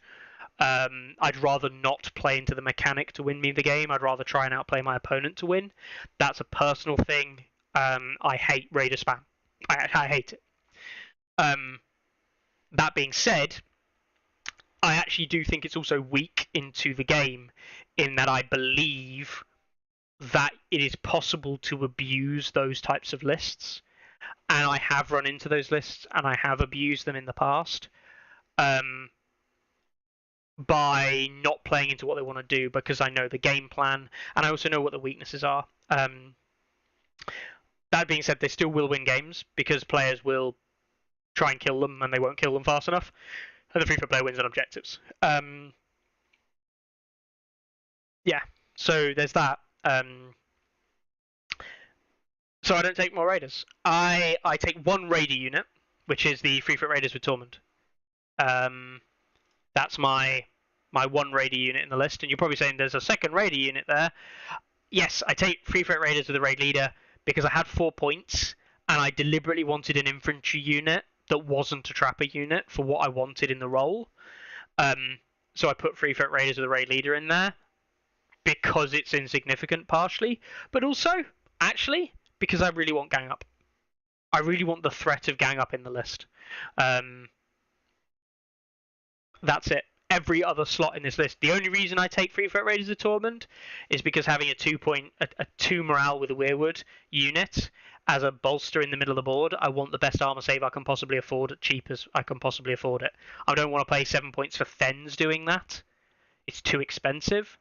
I'd rather not play into the mechanic to win me the game. I'd rather try and outplay my opponent to win. That's a personal thing. I hate Raider spam. I hate it. That being said, I actually do think it's also weak into the game, in that I believe that it is possible to abuse those types of lists. And I have run into those lists, and I have abused them in the past by not playing into what they want to do, because I know the game plan, and I also know what the weaknesses are. That being said, they still will win games, because players will try and kill them, and they won't kill them fast enough, and the free-for player wins on objectives. So there's that. So I don't take more raiders. I take 1 raider unit, which is the Free Foot Raiders with Torment. That's my 1 raider unit in the list, and you're probably saying there's a second raider unit there. Yes, I take Free Foot Raiders with a raid leader because I had 4 points, and I deliberately wanted an infantry unit that wasn't a trapper unit for what I wanted in the role. So I put Free Foot Raiders with a raid leader in there because it's insignificant partially, but also, actually, because I really want gang up. I really want the threat of gang up in the list. That's it. Every other slot in this list. The only reason I take Free Foot Raiders of Torment is because having a 2 morale with a Weirwood unit as a bolster in the middle of the board, I want the best armor save I can possibly afford, at cheap as I can possibly afford it. I don't want to pay 7 points for Thens doing that. It's too expensive.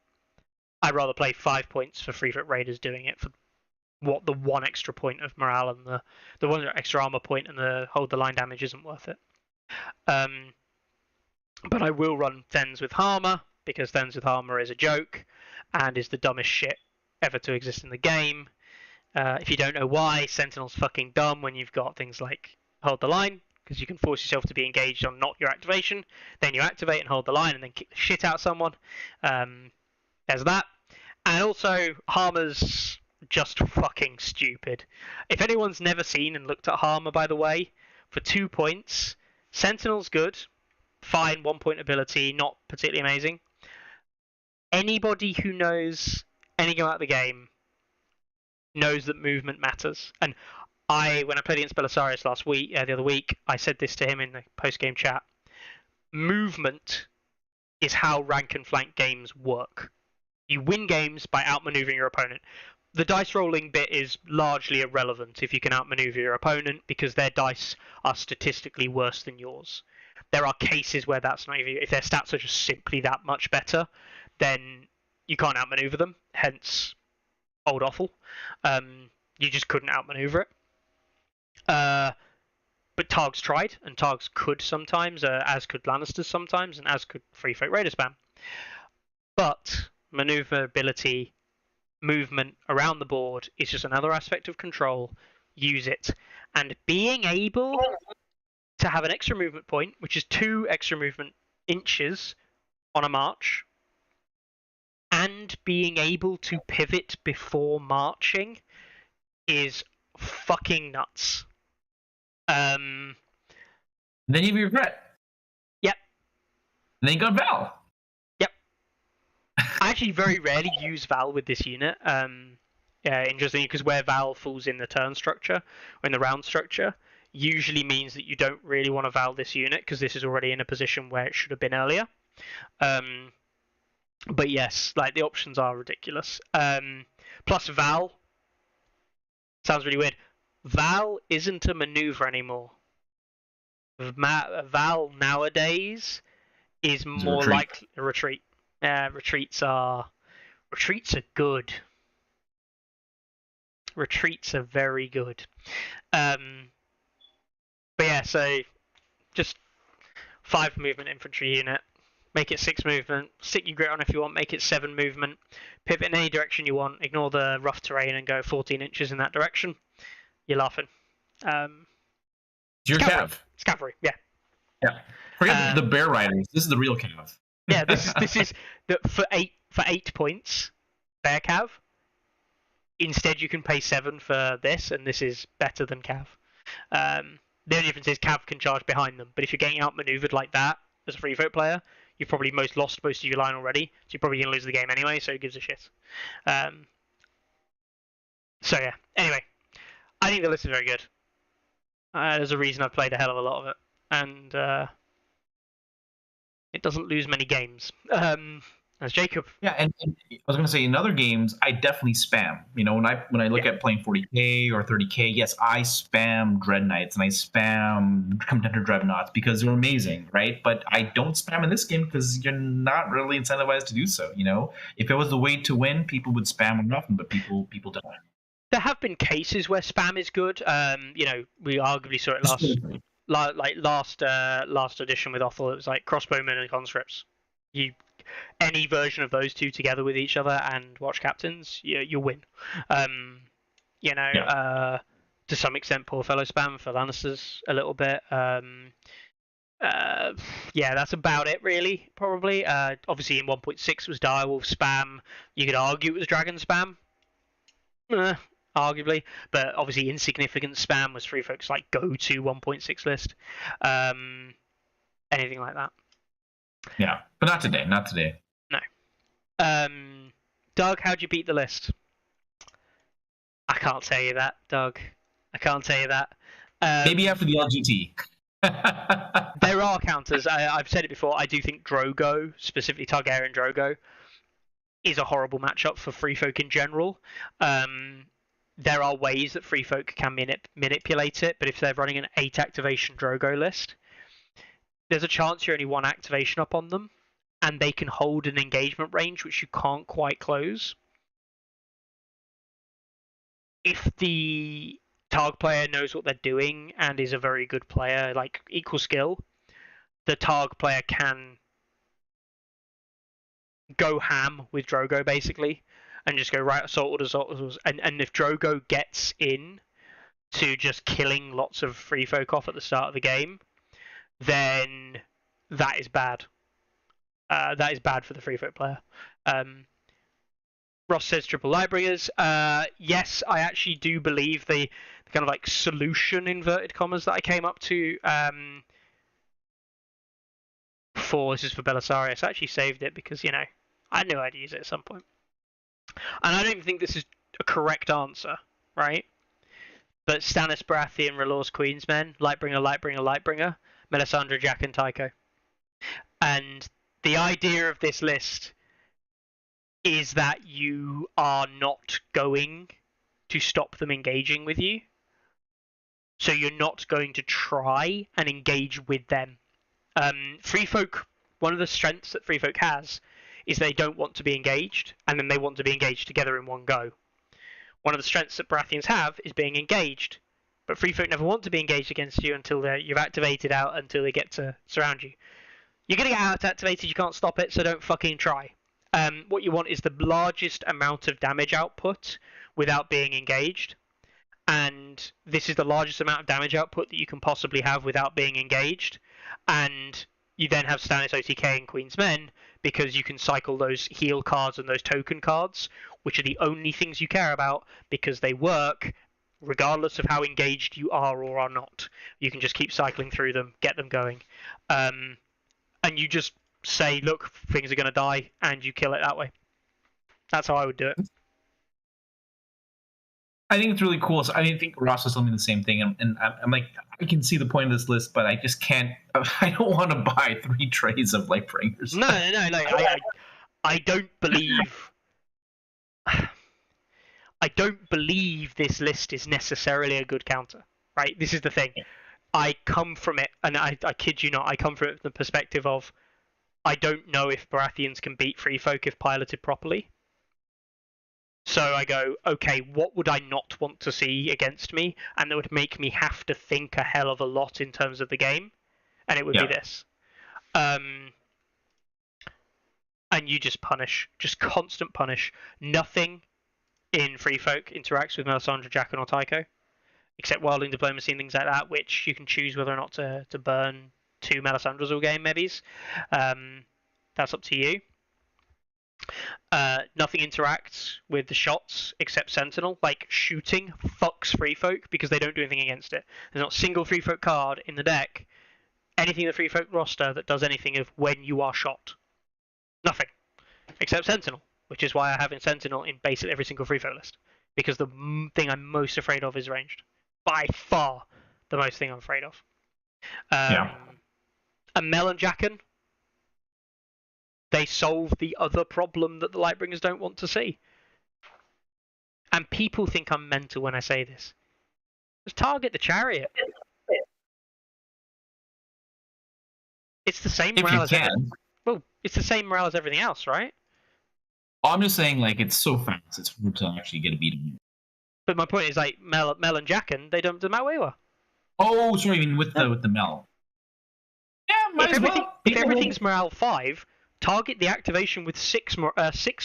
I'd rather play 5 points for Free Foot Raiders doing it for what the 1 extra point of morale and the 1 extra armor point and the hold the line damage isn't worth it. But I will run Thens with Harmer, because Thens with Harmer is a joke and is the dumbest shit ever to exist in the game. If you don't know why, Sentinel's fucking dumb when you've got things like hold the line, because you can force yourself to be engaged on not your activation, then you activate and hold the line and then kick the shit out of someone. There's that. And also, Harmer's just fucking stupid. If anyone's never seen and looked at Harmer, by the way, for 2 points, Sentinel's good, fine, 1 point ability, not particularly amazing. Anybody who knows anything about the game knows that movement matters. And when I played against Belisarius the other week, I said this to him in the post-game chat. Movement is how rank and flank games work. You win games by outmaneuvering your opponent. The dice rolling bit is largely irrelevant if you can outmaneuver your opponent, because their dice are statistically worse than yours. There are cases where that's not even, if their stats are just simply that much better, then you can't outmaneuver them, hence Old Awful. You just couldn't outmaneuver it. But Targs tried, and Targs could sometimes, as could Lannisters sometimes, and as could Free Folk Raider spam. But maneuverability, movement around the board is just another aspect of control. Use it. And being able to have an extra movement point, which is 2 extra movement inches on a march, and being able to pivot before marching is fucking nuts. Then you regret. Yep. And then you got Val. Yep. I actually very rarely use Val with this unit. Interestingly, because where Val falls in the turn structure, or in the round structure, usually means that you don't really want to Val this unit, because this is already in a position where it should have been earlier. But yes, like, the options are ridiculous. Plus Val, sounds really weird, Val isn't a maneuver anymore. Val nowadays is more like a retreat. Retreats are good. Retreats are very good. But yeah, so just 5 movement infantry unit. Make it 6 movement. Stick your grit on if you want. Make it 7 movement. Pivot in any direction you want. Ignore the rough terrain and go 14 inches in that direction. You're laughing. Your Cav. It's Cavalry, yeah. Yeah. Forget the Bear Riders. This is the real Cav. Yeah, this is for 8 points. Bear Cav. Instead, you can pay 7 for this, and this is better than Cav. The only difference is Cav can charge behind them, but if you're getting outmaneuvered like that as a free folk player, you've probably lost most of your line already, so you're probably going to lose the game anyway, so who gives a shit. So yeah, anyway, I think the list is very good. There's a reason I've played a hell of a lot of it, and it doesn't lose many games. As Jacob. Yeah, and I was going to say, in other games, I definitely spam. You know, when I look at playing 40k or 30k, yes, I spam Dread Knights and I spam Contender Dreadnoughts because they're amazing, right? But I don't spam in this game because you're not really incentivized to do so. You know, if it was the way to win, people would spam more often, but people don't. There have been cases where spam is good. You know, we arguably saw it last edition with Othel. It was like crossbowmen and conscripts. Any version of those two together with each other and watch captains, you win. To some extent, poor fellow spam for Lannisters a little bit. That's about it really. Probably. Obviously, in 1.6 was Direwolf spam. You could argue it was Dragon spam. Arguably, but obviously insignificant spam was Free Folk's like go-to 1.6 list. Anything like that. Yeah, but not today. Not today. No. Doug, how'd you beat the list? I can't tell you that, Doug. I can't tell you that. Maybe after the LGT. There are counters. I've said it before. I do think Drogo, specifically Targaryen Drogo, is a horrible matchup for Free Folk in general. There are ways that Free Folk can manipulate it, but if they're running an 8 activation Drogo list, there's a chance you're only 1 activation up on them, and they can hold an engagement range which you can't quite close. If the Targ player knows what they're doing and is a very good player, like equal skill, the Targ player can go ham with Drogo basically, and just go right assault orders, and if Drogo gets in to just killing lots of Free Folk off at the start of the game, then that is bad. That is bad for the Free Folk player. Ross says triple Lightbringers. Yes, I actually do believe the kind of like solution, inverted commas, that I came up to this is for Belisarius. I actually saved it because, I knew I'd use it at some point. And I don't even think this is a correct answer, right? But Stannis Baratheon, R'hllor's Queensmen, Lightbringer, Melisandre, Jack, and Tycho. And the idea of this list is that you are not going to stop them engaging with you. So you're not going to try and engage with them. Free Folk, one of the strengths that Free Folk has is they don't want to be engaged, and then they want to be engaged together in one go. One of the strengths that Baratheons have is being engaged, but Free Folk never want to be engaged against you until you've activated out, until they get to surround you. You're going to get out activated, you can't stop it, so don't fucking try. What you want is the largest amount of damage output without being engaged. And this is the largest amount of damage output that you can possibly have without being engaged. And you then have Stannis OTK and Queen's Men, because you can cycle those heal cards and those token cards, which are the only things you care about, because they work regardless of how engaged you are or are not. You can just keep cycling through them, get them going. And you just say, look, things are going to die, and you kill it that way. That's how I would do it. I think it's really cool. So I think Ross was telling me the same thing, and I'm like, I can see the point of this list, but I just can't. I don't want to buy 3 trays of Lightbringers. No. I don't believe. I don't believe this list is necessarily a good counter. Right? This is the thing. I come from it, and I kid you not, I come from it from the perspective of, I don't know if Baratheons can beat Free Folk if piloted properly. So I go, okay, what would I not want to see against me? And that would make me have to think a hell of a lot in terms of the game. And it would be this. And you just punish. Just constant punish. Nothing in Free Folk interacts with Melisandre, Jaqen, or Tycho. Except wilding diplomacy and things like that, which you can choose whether or not to burn 2 Melisandres all game, maybes. That's up to you. Nothing interacts with the shots except Sentinel. Like, shooting fucks Free Folk because they don't do anything against it. There's not a single Free Folk card in the deck, anything in the Free Folk roster, that does anything of when you are shot. Nothing. Except Sentinel, which is why I have in Sentinel in basically every single Free Folk list. Because the thing I'm most afraid of is ranged. By far the most thing I'm afraid of. And Mel and Jaqen, they solve the other problem that the Lightbringers don't want to see. And people think I'm mental when I say this. Just target the chariot. It's the same morale as everything. Well, it's the same morale as everything else, right? I'm just saying, like, it's so fast, it's hard to actually get a beat on you. But my point is, like, Mel and Jaqen, they don't do matter where you are. Oh, sorry, I mean with the Mel. Yeah, might as well. If everything's morale 5, target the activation with 6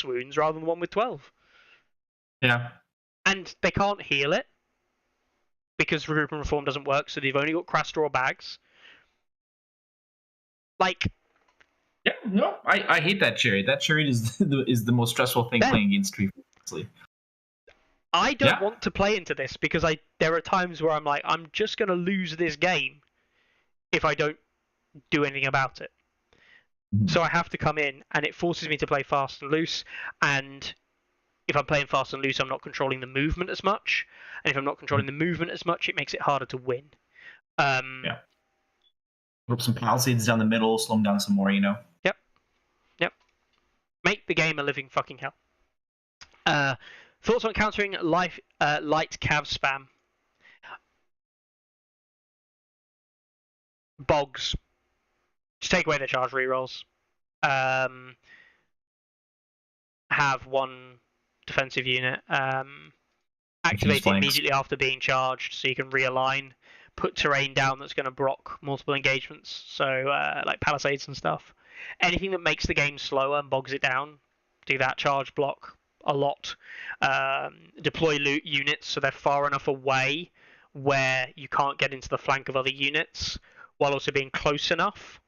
wounds rather than one with 12. Yeah. And they can't heal it because Recruitment Reform doesn't work, so they've only got Craster or Bags. Like. Yeah, no, I hate that chariot. That chariot is the most stressful thing playing against Tree. I don't want to play into this because there are times where I'm like, I'm just going to lose this game if I don't do anything about it. Mm-hmm. So I have to come in, and it forces me to play fast and loose. And if I'm playing fast and loose, I'm not controlling the movement as much. And if I'm not controlling the movement as much, it makes it harder to win. Put some palisades down the middle, slow them down some more, you know? Yep. Make the game a living fucking hell. Thoughts on countering light cav spam? Bogs. Just take away the charge rerolls. Have one defensive unit. Activate it immediately after being charged so you can realign. Put terrain down that's going to block multiple engagements. So, like palisades and stuff. Anything that makes the game slower and bogs it down, do that. Charge block a lot. Deploy loot units so they're far enough away where you can't get into the flank of other units, while also being close enough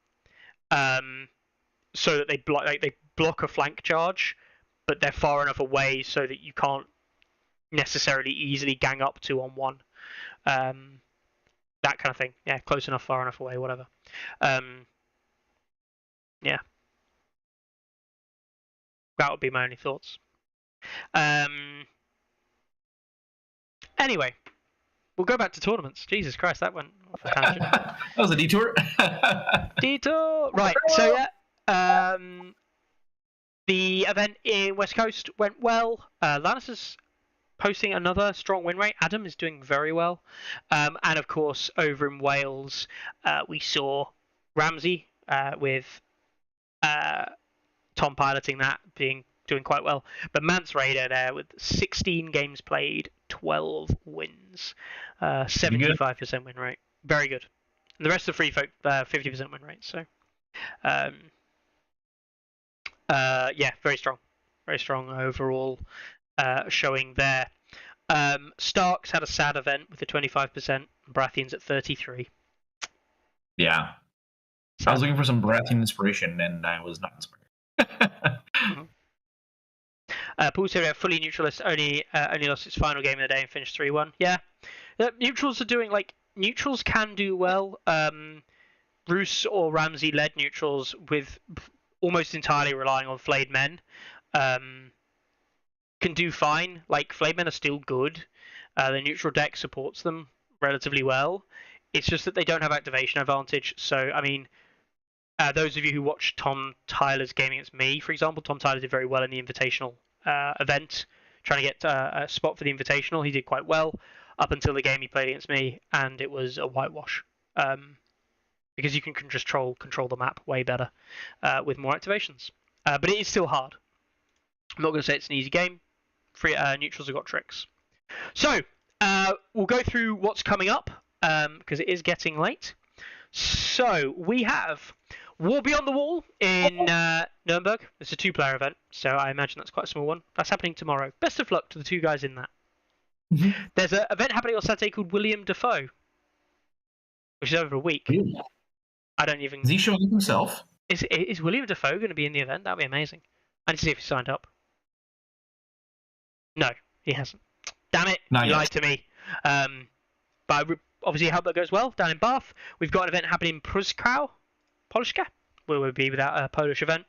so that they block a flank charge, but they're far enough away so that you can't necessarily easily gang up 2-on-1. That kind of thing. Yeah, close enough, far enough away, whatever. Yeah. That would be my only thoughts. Anyway, we'll go back to tournaments. Jesus Christ, that went off a tangent. That was a detour. Detour! Right, so The event in West Coast went well. Lannis is posting another strong win rate. Adam is doing very well. And of course, over in Wales, we saw Ramsey with Tom piloting that, doing quite well. But Mance Raider there with 16 games played, 12 wins, 75% win rate. Very good. And the rest of the free folk, 50% win rate. So, yeah, very strong. Very strong overall showing there. Starks had a sad event with a 25%. Baratheon's at 33. Yeah. I was looking for some Baratheon inspiration, and I was not inspired. Paul said fully neutralist only lost its final game of the day and finished 3-1. Yeah, neutrals are doing neutrals can do well. Roos or Ramsey led neutrals with almost entirely relying on flayed men. Can do fine. Flayed men are still good. The neutral deck supports them relatively well. It's just that they don't have activation advantage. So I mean, those of you who watched Tom Tyler's game against me, for example, Tom Tyler did very well in the Invitational event, trying to get a spot for the Invitational. He did quite well up until the game he played against me, and it was a whitewash. Because you can just control the map way better with more activations. But it is still hard. I'm not going to say it's an easy game. Neutrals have got tricks. So, we'll go through what's coming up, because it is getting late. So, we have War Beyond the Wall in Nuremberg. It's a 2-player event, so I imagine that's quite a small one. That's happening tomorrow. Best of luck to the 2 guys in that. Mm-hmm. There's an event happening on Saturday called William Defoe, which is over a week. Really? I don't even... Is he showing himself? Is William Defoe going to be in the event? That'd be amazing. I need to see if he signed up. No, he hasn't. Damn it, you lied to me. But I obviously hope that goes well down in Bath. We've got an event happening in Pruskow, Polska, where we'll be without a Polish event.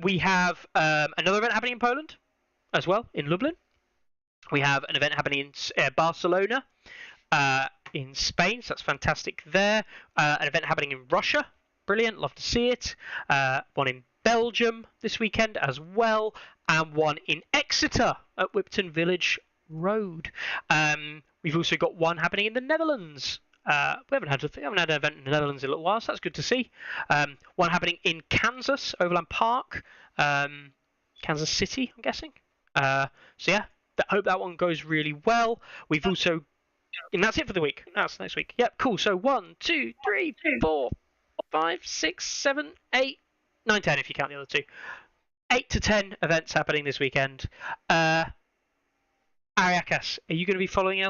We have another event happening in Poland as well, in Lublin. We have an event happening in Barcelona, in Spain, so that's fantastic there. An event happening in Russia, brilliant, love to see it. One in Belgium this weekend as well, and one in Exeter at Whipton Village Road. We've also got one happening in the Netherlands. We haven't had an event in the Netherlands in a little while, so that's good to see. One happening in Kansas, Overland Park, Kansas City, I'm guessing. So yeah, I hope that one goes really well. We've also, and that's it for the week. That's next week. Yep, cool. So 1, 2, 3, 4, 5, 6, 7, 8, 9, 10 if you count the other 2. 8 to 10 events happening this weekend. Ariakas, are you going to be following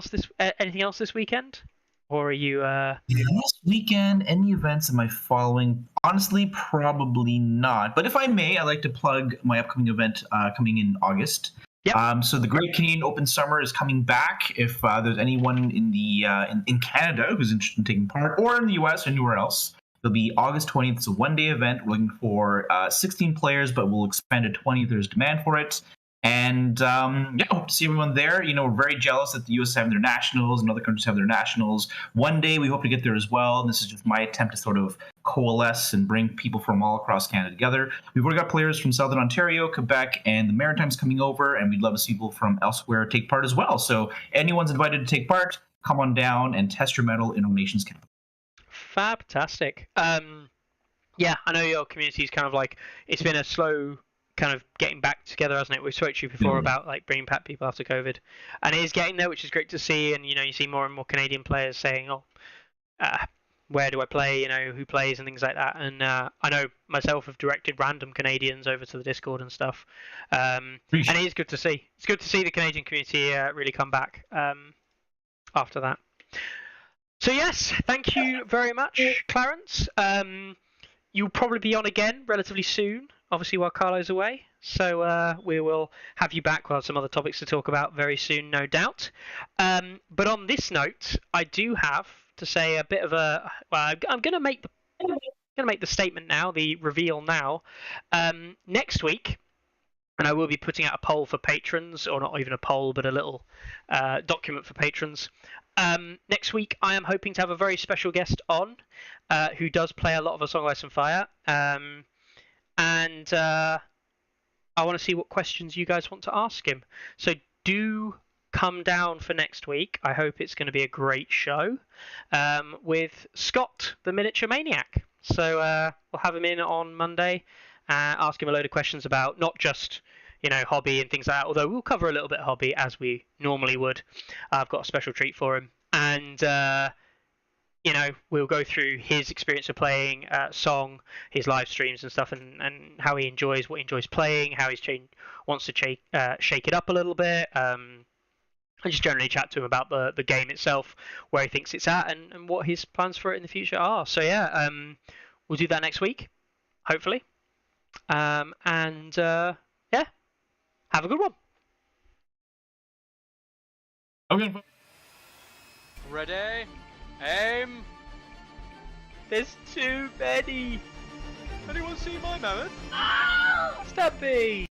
anything else this weekend? Or are you... This weekend, any events am I following? Honestly, probably not. But if I may, I'd like to plug my upcoming event coming in August. Yep. So the Great Canadian Open Summer is coming back. If there's anyone in the in Canada who's interested in taking part, or in the US or anywhere else, it'll be August 20th. It's a one-day event. We're looking for 16 players, but we'll expand to 20 if there's demand for it. And yeah, hope to see everyone there. You know, we're very jealous that the US have their nationals and other countries have their nationals. One day we hope to get there as well. And this is just my attempt to sort of coalesce and bring people from all across Canada together. We've already got players from Southern Ontario, Quebec, and the Maritimes coming over, and we'd love to see people from elsewhere take part as well. So anyone's invited to take part, come on down and test your mettle in our nation's capital. Fantastic. Yeah, I know your community's kind of like, it's been a slow kind of getting back together, hasn't it? We spoke to you before about like bringing back people after COVID, and it is getting there, which is great to see. And you know, you see more and more Canadian players saying, "Oh, where do I play? You know, who plays and things like that." And I know myself have directed random Canadians over to the Discord and stuff, and it is good to see. It's good to see the Canadian community really come back after that. So yes, thank you very much, Clarence. You'll probably be on again relatively soon, obviously while Carlo's away. So we will have you back. We'll have some other topics to talk about very soon, no doubt. But on this note, I do have to say a bit of a... Well, I'm going to make the statement now, the reveal now. Next week, and I will be putting out a poll for patrons, or not even a poll, but a little document for patrons. Next week, I am hoping to have a very special guest on who does play a lot of A Song of Ice and Fire. and I want to see what questions you guys want to ask him. So do come down for next week. I hope it's going to be a great show with Scott, the Miniature Maniac. So we'll have him in on Monday, ask him a load of questions about not just hobby and things like that, although we'll cover a little bit of hobby as we normally would. I've got a special treat for him, and we'll go through his experience of playing Song, his live streams and stuff, and how he enjoys what he enjoys playing, how he's wants to shake it up a little bit. And just generally chat to him about the game itself, where he thinks it's at, and what his plans for it in the future are. So yeah, we'll do that next week, hopefully. Yeah, have a good one. Okay. Ready? Aim! There's too many. Anyone see my mammoth? Stumpy!